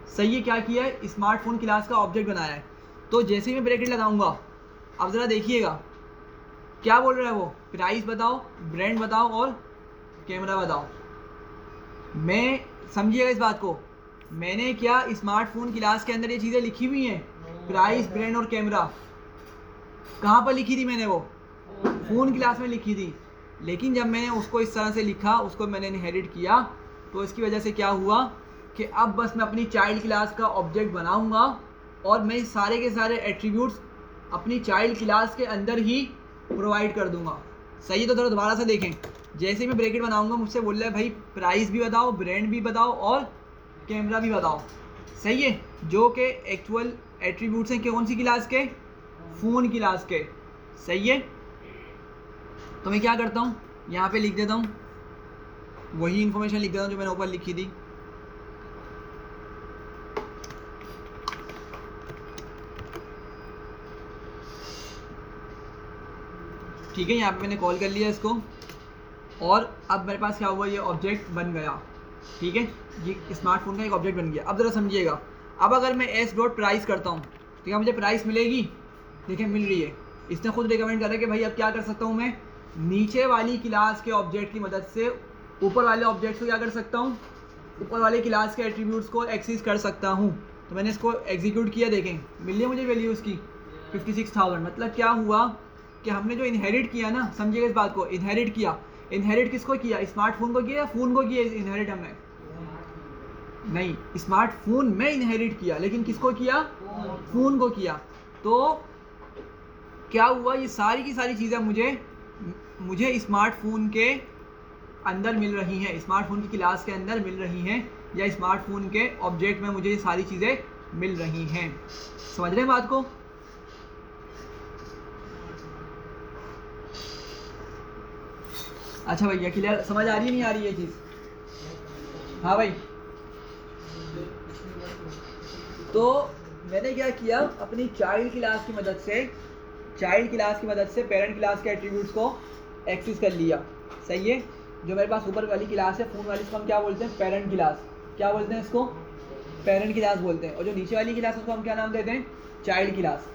सही है। क्या किया है, स्मार्टफोन क्लास का ऑब्जेक्ट बनाया है। तो जैसे ही मैं ब्रैकेट लगाऊंगा, अब ज़रा देखिएगा क्या बोल रहा है वो, प्राइस बताओ, ब्रांड बताओ और कैमरा बताओ। मैं समझिएगा इस बात को, मैंने क्या स्मार्टफोन क्लास के अंदर ये चीज़ें लिखी हुई हैं, प्राइस, ब्रांड और कैमरा। कहाँ पर लिखी थी मैंने, वो फ़ोन क्लास में लिखी थी। लेकिन जब मैंने उसको इस तरह से लिखा, उसको मैंने इनहेरिट किया, तो इसकी वजह से क्या हुआ कि अब बस मैं अपनी चाइल्ड क्लास का ऑब्जेक्ट बनाऊंगा और मैं सारे के सारे एट्रीब्यूट्स अपनी चाइल्ड क्लास के अंदर ही प्रोवाइड कर दूंगा। सही है? तो थोड़ा दोबारा से देखें, जैसे मैं ब्रैकेट बनाऊंगा मुझसे बोल रहा है भाई प्राइस भी बताओ, ब्रांड भी बताओ और कैमरा भी बताओ। सही है? जो कि एक्चुअल एट्रीब्यूट्स हैं कौन सी क्लास के? फ़ोन क्लास के। सही है? तो मैं क्या करता हूँ, यहाँ पे लिख देता हूँ, वही इन्फॉर्मेशन लिख देता हूँ जो मैंने ऊपर लिखी थी। ठीक है, यहाँ पे मैंने कॉल कर लिया इसको और अब मेरे पास क्या हुआ, ये ऑब्जेक्ट बन गया। ठीक है, ये स्मार्टफोन का एक ऑब्जेक्ट बन गया। अब ज़रा समझिएगा, अब अगर मैं एस डॉट प्राइस करता हूँ तो क्या मुझे प्राइस मिलेगी? देखिए मिल रही है। इसने खुद रिकमेंड करा कि भाई अब क्या कर सकता हूँ, मैं नीचे वाली क्लास के ऑब्जेक्ट की मदद से ऊपर वाले ऑब्जेक्ट को क्या कर सकता हूँ, ऊपर वाले क्लास के एट्रीब्यूट्स को एक्सेस कर सकता हूँ। तो मैंने इसको एग्जीक्यूट किया, देखें मिल रही मुझे वैल्यू उसकी 56,000। मतलब क्या हुआ कि हमने जो इनहेरिट किया ना, समझिएगा इस बात को, इनहेरिट किया। इनहेरिट किसको किया? स्मार्टफोन को किया या फ़ोन को किया इनहेरिट हमने? नहीं, स्मार्टफोन में इनहेरिट किया, लेकिन किसको किया? फ़ोन को किया। तो क्या हुआ, ये सारी की सारी चीज़ें मुझे स्मार्टफोन के अंदर मिल रही हैं, स्मार्टफोन की क्लास के अंदर मिल रही हैं, या स्मार्टफोन के ऑब्जेक्ट में मुझे ये सारी चीज़ें मिल रही हैं। समझ रहे हैं बात को? अच्छा भैया, क्लियर समझ आ रही है नहीं आ रही है ये चीज़? हाँ भाई। तो मैंने क्या किया, अपनी चाइल्ड क्लास की मदद से पेरेंट क्लास के एट्रीब्यूट्स को एक्सेस कर लिया। सही है? जो मेरे पास ऊपर वाली क्लास है फ़ोन वाली, इसको हम क्या बोलते हैं? Parent class. क्या बोलते हैं इसको? पेरेंट क्लास बोलते हैं। और जो नीचे वाली क्लास है उसको हम क्या नाम देते हैं? Child class.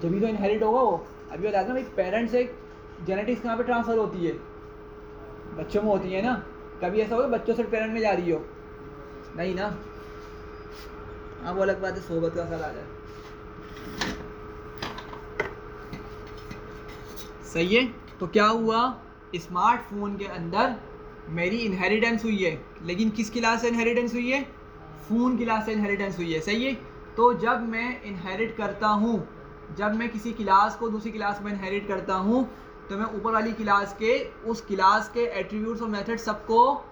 जब भी तो इनहेरिट होगा वो, अभी बताते हैं भाई, पेरेंट से जेनेटिक्स कहाँ पे ट्रांसफ़र होती है? बच्चों में होती है ना। कभी ऐसा होगा बच्चों से पेरेंट में जा रही हो? नहीं ना। हाँ, वो अलग बात है, सोबत का असर आ जाए। सही है? तो क्या हुआ, स्मार्टफोन के अंदर मेरी इनहेरिटेंस हुई है, लेकिन किस क्लास से इनहेरिटेंस हुई है? फ़ोन क्लास से इनहेरिटेंस हुई है। सही है? तो जब मैं इनहेरिट करता हूँ, जब मैं किसी क्लास को दूसरी क्लास में इनहेरिट करता हूँ, तो मैं ऊपर वाली क्लास के उस क्लास के एट्रीब्यूट्स और मेथड सबको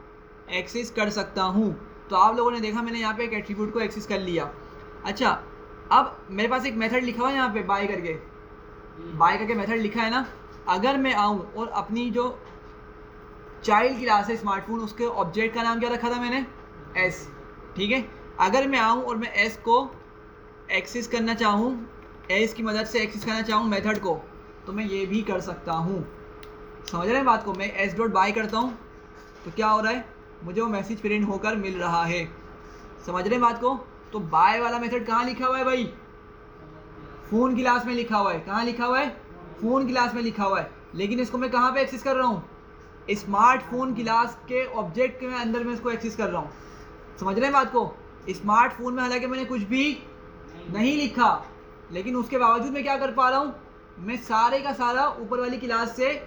एक्सेस कर सकता हूँ। तो आप लोगों ने देखा मैंने यहाँ पे एक एट्रीब्यूट को एक्सेस कर लिया। अच्छा, अब मेरे पास एक मेथड लिखा हुआ है यहाँ पे, बाय करके मेथड लिखा है ना। अगर मैं आऊँ और अपनी जो चाइल्ड क्लास है स्मार्टफोन, उसके ऑब्जेक्ट का नाम क्या रखा था मैंने? एस। ठीक है? अगर मैं आऊँ और मैं एस को एक्सेस करना चाहूँ, एस की मदद से एक्सेस करना चाहूँ मेथड को, तो मैं ये भी कर सकता हूँ। समझ रहे हैं बात को? मैं एस डॉट बाय करता हूँ तो क्या हो रहा है, मुझे वो मैसेज प्रिंट होकर मिल रहा है। समझ रहे हैं बात को? तो बाय वाला मेथड कहाँ लिखा हुआ है भाई? फ़ोन क्लास में लिखा हुआ है। कहाँ लिखा हुआ है? फ़ोन क्लास में लिखा हुआ है। लेकिन इसको मैं कहाँ पे एक्सेस कर रहा हूँ? स्मार्टफोन क्लास के ऑब्जेक्ट के अंदर में इसको एक्सेस कर रहा हूँ। समझ रहे हैं बात को? स्मार्टफोन में हालांकि मैंने कुछ भी नहीं लिखा, लेकिन उसके बावजूद मैं क्या कर पा रहा हूँ, मैं सारे का सारा ऊपर वाली क्लास से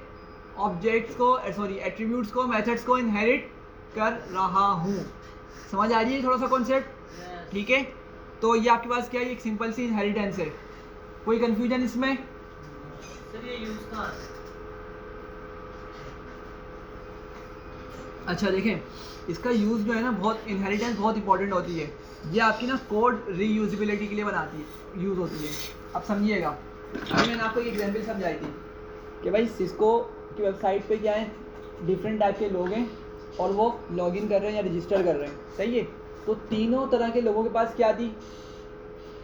ऑब्जेक्ट्स को एट्रीब्यूट्स को, मेथड्स को इनहेरिट कर रहा हूँ। समझ आ रही है थोड़ा सा कॉन्सेप्ट? ठीक है? तो ये आपके पास क्या है, एक सिंपल सी इनहेरिटेंस है। कोई कंफ्यूजन इसमें? सर ये यूज कहाँ है? अच्छा देखें, इसका यूज़ जो है ना, बहुत इनहेरिटेंस बहुत इंपॉर्टेंट होती है। ये आपकी ना कोड रीयूजिबिलिटी के लिए यूज़ होती है। अब समझिएगा, अभी मैंने आपको एक एग्जांपल समझाई थी कि भाई सिस्को की वेबसाइट पे क्या है, डिफरेंट टाइप के लोग हैं और वो लॉगिन कर रहे हैं या रजिस्टर कर रहे हैं। सही है? तो तीनों तरह के लोगों के पास क्या थी,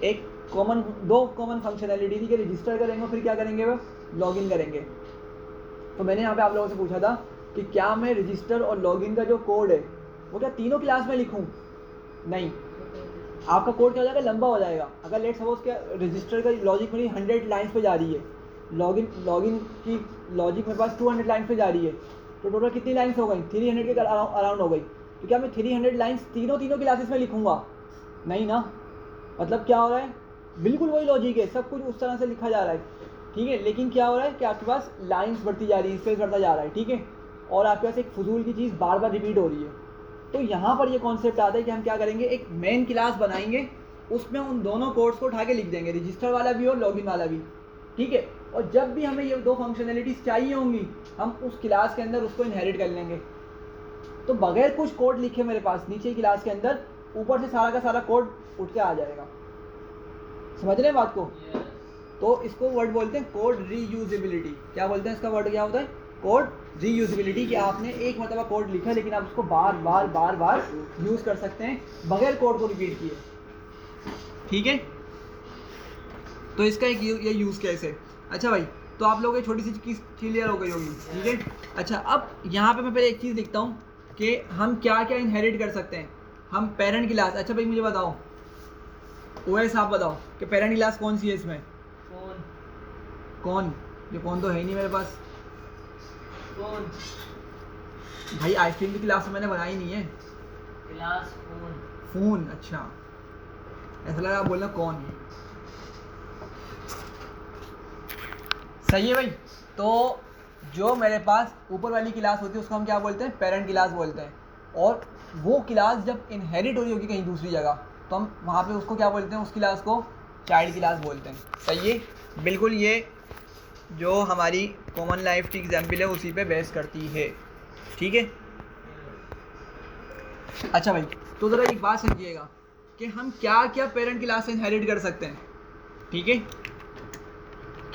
दो कॉमन फंक्शनैलिटी थी कि रजिस्टर करेंगे और फिर क्या करेंगे, वो लॉगिन करेंगे। तो मैंने यहाँ पे आप लोगों से पूछा था कि क्या मैं रजिस्टर और लॉगिन का जो कोड है वो क्या तीनों क्लास में लिखूं? नहीं, आपका कोड क्या हो जाएगा, लंबा हो जाएगा। अगर लेट सपोज क्या रजिस्टर का लॉजिक मेरी 100 लाइन्स पे जा रही है, लॉगिन की लॉजिक मेरे पास 200 लाइन्स पे जा रही है, तो टोटल कितनी लाइन्स हो गई? 300 के अराउंड हो गई। तो क्या मैं 300 लाइन्स तीनों क्लासेस में लिखूंगा? नहीं ना। मतलब क्या हो रहा है, बिल्कुल वही लॉजिक है, सब कुछ उस तरह से लिखा जा रहा है। ठीक है? लेकिन क्या हो रहा है कि आपके पास लाइन्स बढ़ती जा रही है, स्पेस बढ़ता जा रहा है। ठीक है? और आपके पास एक फजूल की चीज़ बार बार रिपीट हो रही है। तो यहाँ पर ये कॉन्सेप्ट आता है कि हम क्या करेंगे, एक मेन क्लास बनाएंगे, उसमें उन दोनों कोड्स को उठा के लिख देंगे, रजिस्टर वाला भी और लॉगिन वाला भी, ठीक है। और जब भी हमें ये दो फंक्शनैलिटीज़ चाहिए होंगी हम उस क्लास के अंदर उसको इनहेरिट कर लेंगे। तो बगैर कुछ कोड लिखे मेरे पास नीचे क्लास के अंदर, ऊपर से सारा का सारा कोड उठ के आ जाएगा। समझ रहे हैं बात को? तो इसको वर्ड बोलते हैं कोड रीयूजेबिलिटी। क्या बोलते हैं इसका वर्ड, क्या होता है? Code reusability. कि आपने एक मरतबा कोड लिखा लेकिन आप उसको बार बार बार बार यूज़ कर सकते हैं बगैर कोड को रिपीट किए, ठीक है। तो इसका एक ये यूज़ केस है। अच्छा भाई, तो आप लोगों को छोटी सी चीज़ क्लियर हो गई होगी, ठीक है। अच्छा, अब यहाँ पे मैं पहले एक चीज़ लिखता हूँ कि हम क्या क्या इनहेरिट कर सकते हैं। हम पेरेंट क्लास, अच्छा भाई मुझे बताओ, ओएस आप बताओ कि पेरेंट क्लास कौन सी है इसमें? कौन? ये कौन तो है ही नहीं मेरे पास। कौन भाई आइसक्रीम की क्लास तो मैंने बनाई नहीं है। क्लास फोन, अच्छा ऐसा लगा आप बोलना कौन। सही है भाई। तो जो मेरे पास ऊपर वाली क्लास होती है उसको हम क्या बोलते हैं? पेरेंट क्लास बोलते हैं। और वो क्लास जब इनहेरिट हो रही होगी कहीं दूसरी जगह तो हम वहाँ पे उसको क्या बोलते हैं? उस क्लास को चाइल्ड क्लास बोलते हैं। सही है, बिल्कुल। ये जो हमारी कॉमन लाइफ की एग्जाम्पल है उसी पे बेस करती है, ठीक है। अच्छा भाई, तो ज़रा एक बात समझिएगा कि हम क्या क्या पेरेंट क्लास से इनहेरिट कर सकते हैं, ठीक है।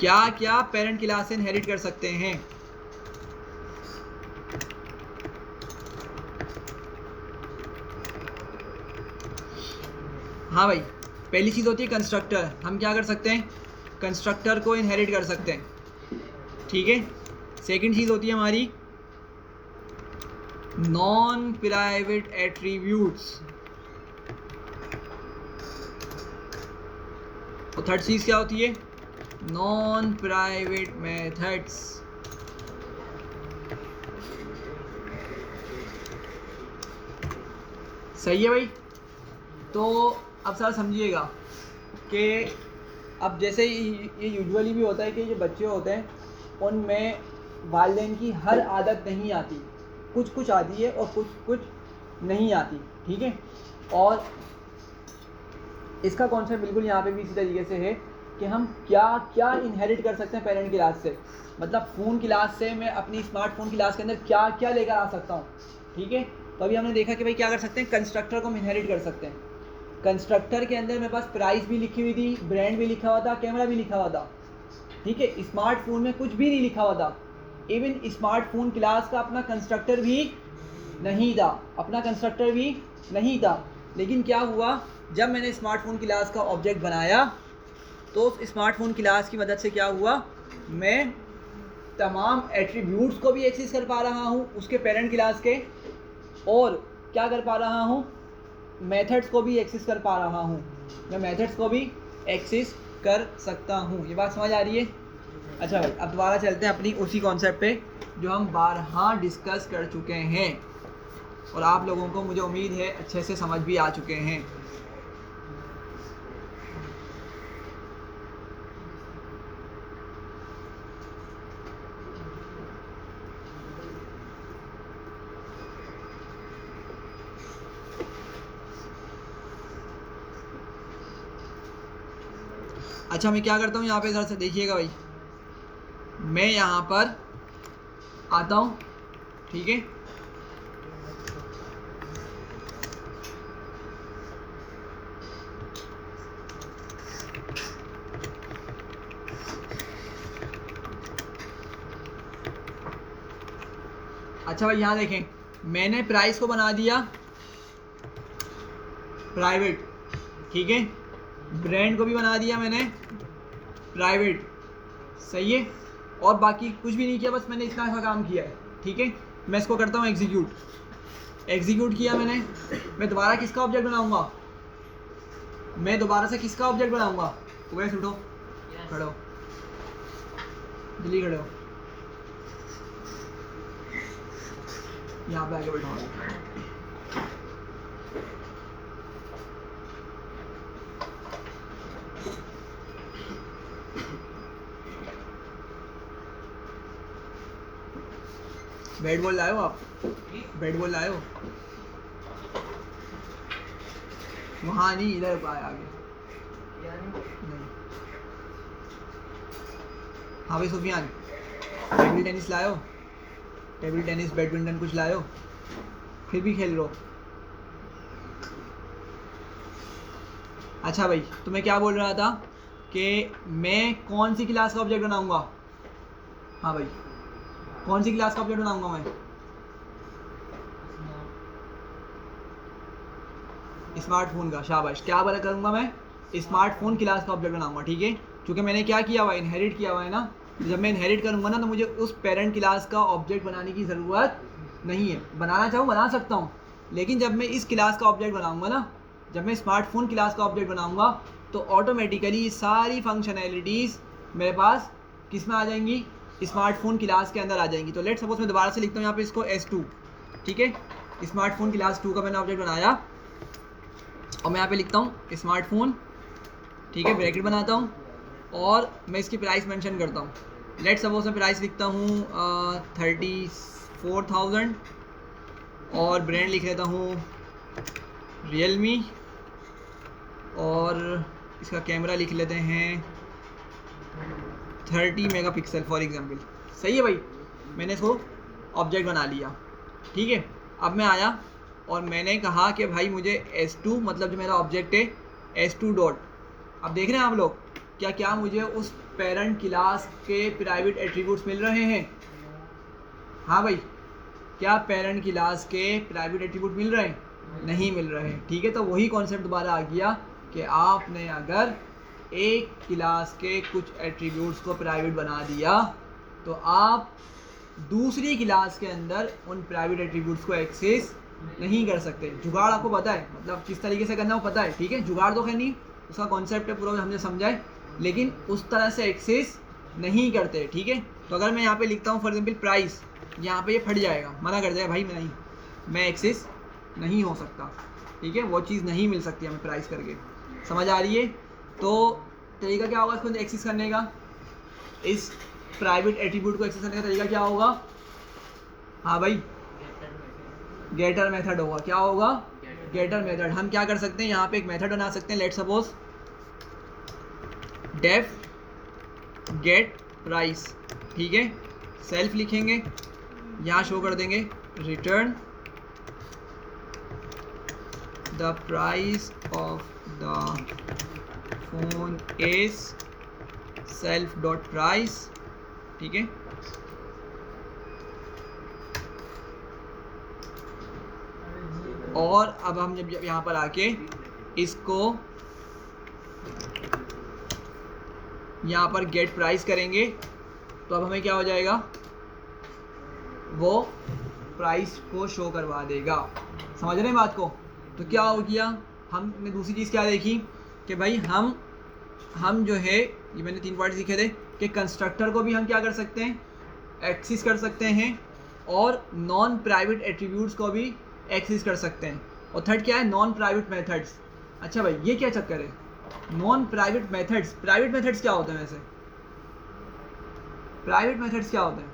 क्या क्या पेरेंट क्लास से इनहेरिट कर सकते हैं? हाँ भाई, पहली चीज़ होती है कंस्ट्रक्टर। हम क्या कर सकते हैं? कंस्ट्रक्टर को इनहेरिट कर सकते हैं, ठीक है। सेकंड चीज़ होती है हमारी नॉन प्राइवेट एट्रीब्यूट्स। और थर्ड चीज़ क्या होती है? Non private methods. सही है भाई। तो अब सर समझिएगा कि अब जैसे ये यूजुअली भी होता है कि जो बच्चे होते हैं उनमें वालिदैन की हर आदत नहीं आती, कुछ कुछ आती है और कुछ कुछ नहीं आती, ठीक है। और इसका कॉन्सेप्ट बिल्कुल यहाँ पे भी इसी तरीके से है कि हम क्या क्या इनहेरिट कर सकते हैं पेरेंट क्लास से। मतलब फ़ोन क्लास से मैं अपनी स्मार्टफोन क्लास के अंदर क्या क्या लेकर आ सकता हूँ, ठीक है। तो अभी हमने देखा कि भाई क्या कर सकते हैं, कंस्ट्रक्टर को हम इनहेरिट कर सकते हैं। कंस्ट्रक्टर के अंदर मेरे पास प्राइस भी लिखी हुई थी, ब्रांड भी लिखा हुआ था, कैमरा भी लिखा हुआ था, ठीक है। स्मार्टफोन में कुछ भी नहीं लिखा हुआ था, इवन स्मार्टफोन क्लास का अपना कंस्ट्रक्टर भी नहीं था, अपना कंस्ट्रक्टर भी नहीं था। लेकिन क्या हुआ, जब मैंने स्मार्टफोन क्लास का ऑब्जेक्ट बनाया तो उस स्मार्टफोन क्लास की मदद से क्या हुआ, मैं तमाम एट्रीब्यूट्स को भी एक्सेस कर पा रहा हूँ उसके पेरेंट क्लास के, और क्या कर पा रहा हूँ, मेथड्स को भी एक्सेस कर पा रहा हूँ। मैं मेथड्स को भी एक्सेस कर सकता हूँ। ये बात समझ आ रही है? अच्छा भाई, अब दोबारा चलते हैं अपनी उसी कॉन्सेप्ट पे जो हम बारहा डिस्कस कर चुके हैं और आप लोगों को मुझे उम्मीद है अच्छे से समझ भी आ चुके हैं। अच्छा, मैं क्या करता हूँ यहाँ पे ज़रा से देखिएगा भाई, मैं यहाँ पर आता हूँ, ठीक है। अच्छा भाई, यहाँ देखें, मैंने प्राइस को बना दिया प्राइवेट, ठीक है। ब्रांड को भी बना दिया मैंने प्राइवेट, सही है। और बाकी कुछ भी नहीं किया, बस मैंने इतना सा काम किया है, ठीक है। मैं इसको करता हूँ एग्जीक्यूट किया मैंने। मैं दोबारा किसका ऑब्जेक्ट बनाऊंगा, मैं दोबारा से किसका ऑब्जेक्ट बनाऊंगा? वैसे उठो, खड़ो, जल्दी खड़े हो, यहाँ पे आके बैठो। बैट बॉल लाए हो आप? बैट बॉल लाए हो? वहाँ नहीं, इधर पाए आगे यानी नहीं। हाँ भाई सुफियान, टेबल टेनिस लायो? टेबल टेनिस बैडमिंटन कुछ लायो? फिर भी खेल लो। अच्छा भाई, तो मैं क्या बोल रहा था कि मैं कौन सी क्लास का ऑब्जेक्ट बनाऊंगा? हाँ भाई, कौन सी क्लास का ऑब्जेक्ट बनाऊंगा मैं? स्मार्टफोन का। शाबाश। क्या बना करूंगा मैं? स्मार्टफोन क्लास का ऑब्जेक्ट बनाऊंगा, ठीक है। क्योंकि मैंने क्या किया हुआ है, इनहेरिट किया हुआ है ना। जब मैं इनहेरिट करूंगा ना, तो मुझे उस पेरेंट क्लास का ऑब्जेक्ट बनाने की ज़रूरत नहीं है। बनाना चाहूँ बना सकता हूँ, लेकिन जब मैं इस क्लास का ऑब्जेक्ट बनाऊंगा ना, जब मैं स्मार्टफोन क्लास का ऑब्जेक्ट बनाऊंगा, तो ऑटोमेटिकली सारी फंक्शनैलिटीज़ मेरे पास किस में आ जाएंगी? स्मार्टफोन क्लास के अंदर आ जाएंगी। तो लेट सपोज मैं दोबारा से लिखता हूँ यहाँ पे इसको S2, ठीक है। स्मार्टफोन क्लास 2 का मैंने ऑब्जेक्ट बनाया, और मैं यहाँ पे लिखता हूँ स्मार्टफोन, ठीक है, ब्रैकेट बनाता हूँ, और मैं इसकी प्राइस मेंशन करता हूँ। लेट सपोज मैं प्राइस लिखता हूँ 34,000, और ब्रांड लिख लेता हूँ रियलमी, और इसका कैमरा लिख लेते हैं 30 मेगापिक्सल फॉर एग्जांपल। सही है भाई, मैंने इसको ऑब्जेक्ट बना लिया, ठीक है। अब मैं आया और मैंने कहा कि भाई मुझे S2, मतलब जो मेरा ऑब्जेक्ट है S2 डॉट। अब देख रहे हैं आप लोग, क्या मुझे उस पेरेंट क्लास के प्राइवेट एट्रीब्यूट्स मिल रहे हैं? हाँ भाई, क्या पेरेंट क्लास के प्राइवेट एट्रीब्यूट मिल रहे हैं? नहीं मिल रहे हैं, ठीक है। तो वही कॉन्सेप्ट दोबारा आ गया कि आपने अगर एक क्लास के कुछ एट्रीब्यूट्स को प्राइवेट बना दिया, तो आप दूसरी क्लास के अंदर उन प्राइवेट एट्रीब्यूट्स को एक्सेस नहीं कर सकते। जुगाड़ आपको पता है, मतलब किस तरीके से करना वो पता है, ठीक है। जुगाड़ तो है नहीं, उसका कॉन्सेप्ट है पूरा हमने समझा है, लेकिन उस तरह से एक्सेस नहीं करते, ठीक है। तो अगर मैं यहाँ पे लिखता हूँ फॉर एग्जाम्पल प्राइस, यहाँ पे ये फट जाएगा, मना कर जाएगा भाई, मैं एक्सेस नहीं हो सकता, ठीक है। वो चीज़ नहीं मिल सकती हमें प्राइस करके, समझ आ रही है? तो तरीका क्या होगा इसको एक्सेस करने का? इस प्राइवेट एट्रीब्यूट को एक्सेस करने का तरीका क्या होगा? हाँ भाई, गेटर मेथड होगा। क्या होगा? Getter method. हम क्या कर सकते हैं, यहाँ पे एक मेथड बना सकते हैं। Let suppose def get price, ठीक है। सेल्फ लिखेंगे, यहाँ शो कर देंगे return the price of the phone is self dot price, ठीक है। और अब हम जब यहाँ पर आके इसको यहाँ पर गेट प्राइस करेंगे, तो अब हमें क्या हो जाएगा, वो प्राइस को शो करवा देगा। समझ रहे हैं बात को? तो क्या हो गया, हमने दूसरी चीज़ क्या देखी कि भाई हम जो है, ये मैंने 3 पॉइंट सीखे थे कि कंस्ट्रक्टर को भी हम क्या कर सकते हैं, एक्सेस कर सकते हैं, और नॉन प्राइवेट एट्रीब्यूट्स को भी एक्सेस कर सकते हैं। और थर्ड क्या है, नॉन प्राइवेट मेथड्स। अच्छा भाई, ये क्या चक्कर है, non private methods? Private methods क्या होते हैं वैसे? प्राइवेट मेथड्स क्या होते हैं,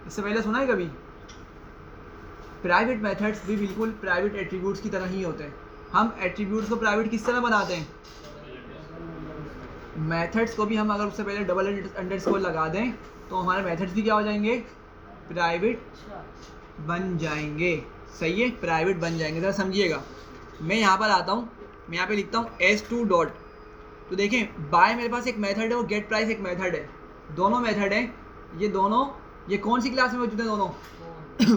इससे पहले सुना है कभी? प्राइवेट मेथड्स भी बिल्कुल प्राइवेट एट्रीब्यूट्स की तरह ही होते हैं। हम एट्रीब्यूट्स को प्राइवेट किस तरह बनाते हैं? मेथड्स को भी हम अगर उससे पहले डबल अंडरस्कोर लगा दें, तो हमारे मेथड्स भी क्या हो जाएंगे, प्राइवेट बन जाएंगे। सही है, प्राइवेट बन जाएंगे। ज़रा समझिएगा, मैं यहाँ पर आता हूँ, मैं यहाँ पे लिखता हूँ S2 डॉट। तो देखें, बाय मेरे पास एक मेथड है और गेट प्राइस एक मेथड है, दोनों मेथड हैं। ये दोनों, ये कौन सी क्लास में मौजूद है? दोनों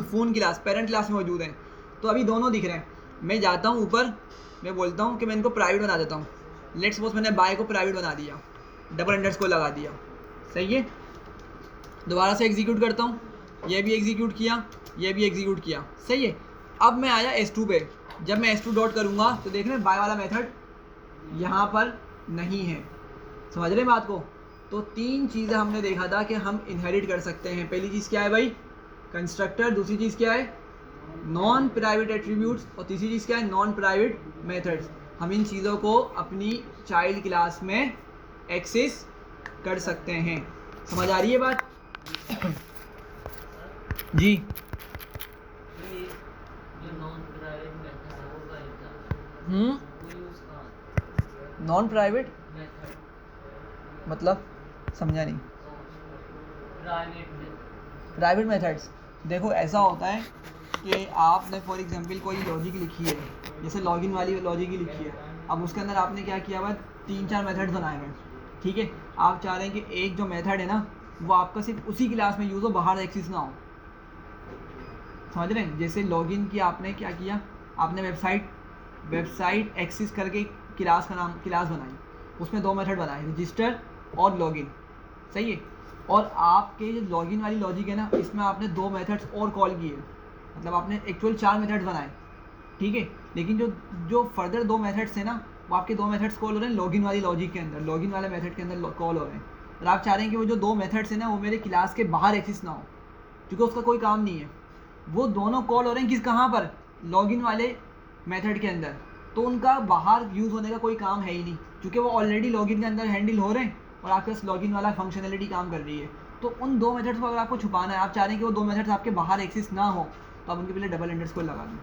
फ़ोन क्लास, पेरेंट क्लास में मौजूद हैं। तो अभी दोनों दिख रहे हैं। मैं जाता हूँ ऊपर, मैं बोलता हूँ कि मैं इनको प्राइवेट बना देता हूँ। लेट सपोज मैंने बाय को प्राइवेट बना दिया, डबल अंडरस्कोर लगा दिया। सही है, दोबारा से एग्जीक्यूट करता हूँ, ये भी एग्जीक्यूट किया, ये भी एग्जीक्यूट किया। सही है। अब मैं आया S2 पे, जब मैं S2 डॉट करूँगा तो देख रहे हैं बाय वाला मेथड यहाँ पर नहीं है। समझ रहे हैं बात को? तो 3 चीज़ें हमने देखा था कि हम इनहेरिट कर सकते हैं। पहली चीज़ क्या है भाई, कंस्ट्रक्टर। दूसरी चीज़ क्या है, नॉन प्राइवेट एट्रीब्यूट्स। और तीसरी चीज़ क्या है, नॉन प्राइवेट मेथड्स। हम इन चीज़ों को अपनी चाइल्ड क्लास में एक्सेस कर सकते हैं। समझ आ रही है बात? जी, जो नॉन प्राइवेट मेथड है वो क्या है? वो यूज नॉन प्राइवेट मेथड, मतलब समझा नहीं। प्राइवेट में प्राइवेट मेथड्स, देखो ऐसा होता है कि आपने फॉर एग्जांपल कोई लॉजिक लिखी है, जैसे लॉगिन वाली लॉजिक ही लिखी है, अब उसके अंदर आपने क्या किया हुआ, 3-4 मेथड्स बनाए हुए हैं, ठीक है। आप चाह रहे हैं कि एक जो मेथड है ना वो आपका सिर्फ उसी क्लास में यूज़ हो, बाहर एक्सेस ना हो, समझ रहे हैं। जैसे लॉगिन की आपने क्या किया, आपने वेबसाइट एक्सेस करके क्लास बनाई, उसमें 2 मेथड बनाए, रजिस्टर और लॉगिन, सही है। और आपके जो लॉगिन वाली लॉजिक है ना, इसमें आपने 2 मेथड्स और कॉल किए, मतलब आपने एक्चुअल 4 मेथड्स बनाए, ठीक है। लेकिन जो फर्दर 2 मेथड्स हैं ना, वो आपके 2 मेथड्स कॉल हो रहे हैं लॉगिन वाली लॉजिक के अंदर, लॉगिन वाले मेथड के अंदर कॉल हो रहे हैं। और आप चाह रहे हैं कि वो जो 2 मेथड्स हैं ना वो मेरे क्लास के बाहर एक्सेस ना हो, क्योंकि उसका कोई काम नहीं है, वो दोनों कॉल हो रहे हैं कहाँ पर, लॉगिन वाले मेथड के अंदर, तो उनका बाहर यूज़ होने का कोई काम है ही नहीं, क्योंकि वो ऑलरेडी लॉगिन के अंदर हैंडल हो रहे हैं और आपके पास लॉगिन वाला फंक्शनलिटी काम कर रही है। तो उन 2 मेथड्स को अगर आपको छुपाना है, आप चाह रहे हैं कि वो 2 मेथड्स आपके बाहर एक्सेस ना हो, तो आप उनके पहले डबल अंडरस्कोर लगा दें,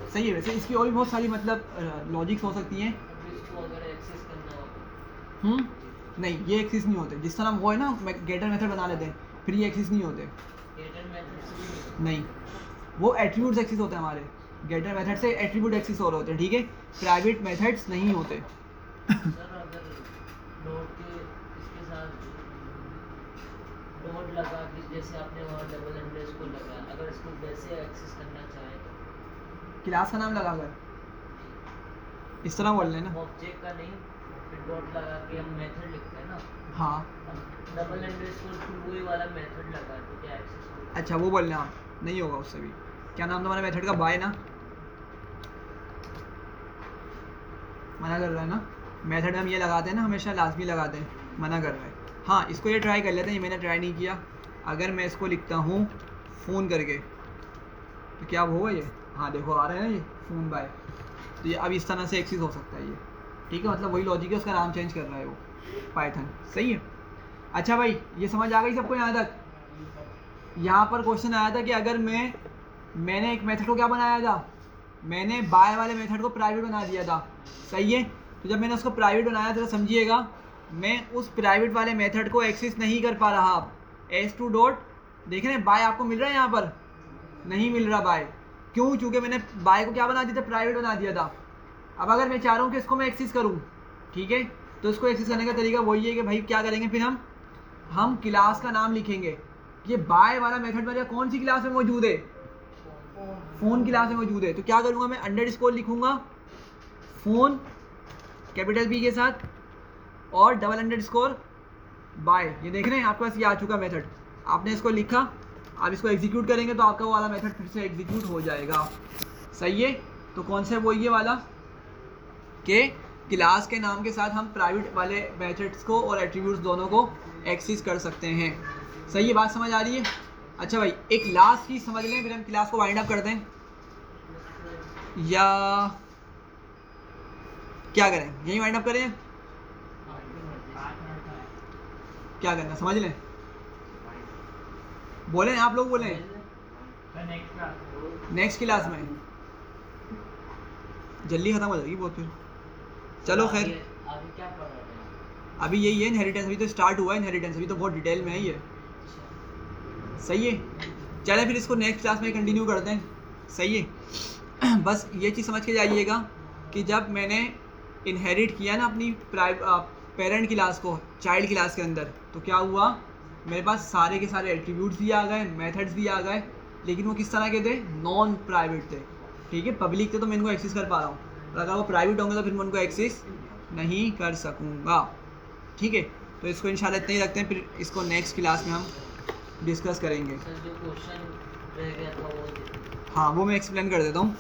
सही है। वैसे इसकी और भी बहुत सारी मतलब लॉजिक्स हो सकती हैं। अब इसको अगर एक्सेस करना हो नहीं, ये एक्सेस नहीं होते, जिस तरह वो है ना गेटर मेथड बना लेते हैं, फिर ये एक्सेस नहीं होते, गेटर मेथड से नहीं, वो एट्रीब्यूट्स एक्सेस होते हैं हमारे, गेटर मेथड से एट्रीब्यूट एक्सेस हो रहे होते हैं, ठीक है। प्राइवेट मेथड्स नहीं होते। सर अगर डॉट के इसके साथ डॉट लगा के जैसे आपने वहाँ डबल अंडरस्कोर लगाया, अगर इसको वैसे एक्सेस करना चाहे तो क्लास का नाम लगाकर इस तरह बोल लेना, ऑब्जेक्ट का नहीं, फिर डॉट लगा के हम मेथड लिखते हैं ना, हाँ डबल अंडरस्कोर फिर वही वाला मेथड लगा तो क्या एक्सेस होगा? अच्छा वो बोलना नहीं होगा उससे भी। क्या नाम तुम्हारे मेथड का, बाय ना, मना कर रहा है ना, मेथड में हम ये लगाते हैं ना, हमेशा लाजमी लगाते हैं, मना कर रहा है। हाँ इसको ये ट्राई कर लेते हैं, ये मैंने ट्राई नहीं किया। अगर मैं इसको लिखता हूँ फ़ोन करके तो क्या होगा ये, हाँ देखो आ रहा है ना ये फ़ोन बाय, तो ये अब इस तरह से एक्सेस हो सकता है ये, ठीक है। मतलब वही लॉजिक है, उसका नाम चेंज कर रहा है वो, पाइथन, सही है। अच्छा भाई ये समझ आ गई सबको यहाँ तक। यहाँ पर क्वेश्चन आया था कि अगर मैंने एक मेथड को क्या बनाया था, मैंने बाय वाले मेथड को प्राइवेट बना दिया था, सही है। तो जब मैंने उसको प्राइवेट बनाया था, समझिएगा मैं उस प्राइवेट वाले मेथड को एक्सेस नहीं कर पा रहा। अब s2 डॉट देख रहे हैं, बाय आपको मिल रहा है, यहाँ पर नहीं मिल रहा बाय, क्यों, क्योंकि मैंने बाय को क्या बना दिया था, प्राइवेट बना दिया था। अब अगर मैं चाह रहा हूँ कि इसको मैं एक्सेस करूँ, ठीक है, तो इसको एक्सेस करने का तरीका वही है कि भाई क्या करेंगे, फिर हम क्लास का नाम लिखेंगे। ये बाय वाला मेथड मेरे कौन सी क्लास में मौजूद है, फ़ोन क्लास में मौजूद है। तो क्या करूँगा, मैं अंडरस्कोर लिखूँगा फ़ोन कैपिटल पी के साथ और डबल अंडरस्कोर बाय। ये देख रहे हैं आपके पास ये आ चुका मेथड, आपने इसको लिखा, आप इसको एग्जीक्यूट करेंगे तो आपका वो वाला मेथड फिर से एग्जीक्यूट हो जाएगा, सही है। तो कौन सा वो ये वाला कि क्लास के नाम के साथ हम प्राइवेट वाले मेथड्स को और एट्रीब्यूट्स दोनों को एक्सेस कर सकते हैं, सही है, बात समझ आ रही है। अच्छा भाई एक लास्ट चीज़ समझ लें, फिर हम क्लास को वाइंड अप करते हैं, या क्या करें, यही वाइंड अप करें, क्या करना समझ लें, बोलें आप लोग, बोलें नेक्स्ट क्लास में जल्दी ख़त्म हो जाएगी बहुत, फिर चलो खैर आगे क्या पढ़ रहे हैं? अभी यही है इनहेरिटेंस, अभी तो स्टार्ट हुआ है इनहेरिटेंस, अभी तो बहुत डिटेल में है ये, सही है। चलें फिर इसको नेक्स्ट क्लास में कंटिन्यू करते हैं, सही है। बस ये चीज़ समझ के जाइएगा कि जब मैंने इनहेरिट किया ना अपनी पेरेंट क्लास को चाइल्ड क्लास के अंदर, तो क्या हुआ, मेरे पास सारे के सारे एट्रीब्यूट्स भी आ गए, मेथड्स भी आ गए, लेकिन वो किस तरह के थे, नॉन प्राइवेट थे, ठीक है। पब्लिक थे तो मैं इनको एक्सेस कर पा रहा हूँ, और अगर वो प्राइवेट होंगे तो फिर मैं उनको एक्सेस नहीं कर सकूँगा, ठीक है। तो इसको इंशाल्लाह इतना ही रखते हैं, फिर इसको नेक्स्ट क्लास में हम डिस्कस करेंगे। सर जो क्वेश्चन रह गया था वो हाँ वो मैं एक्सप्लेन कर देता हूँ।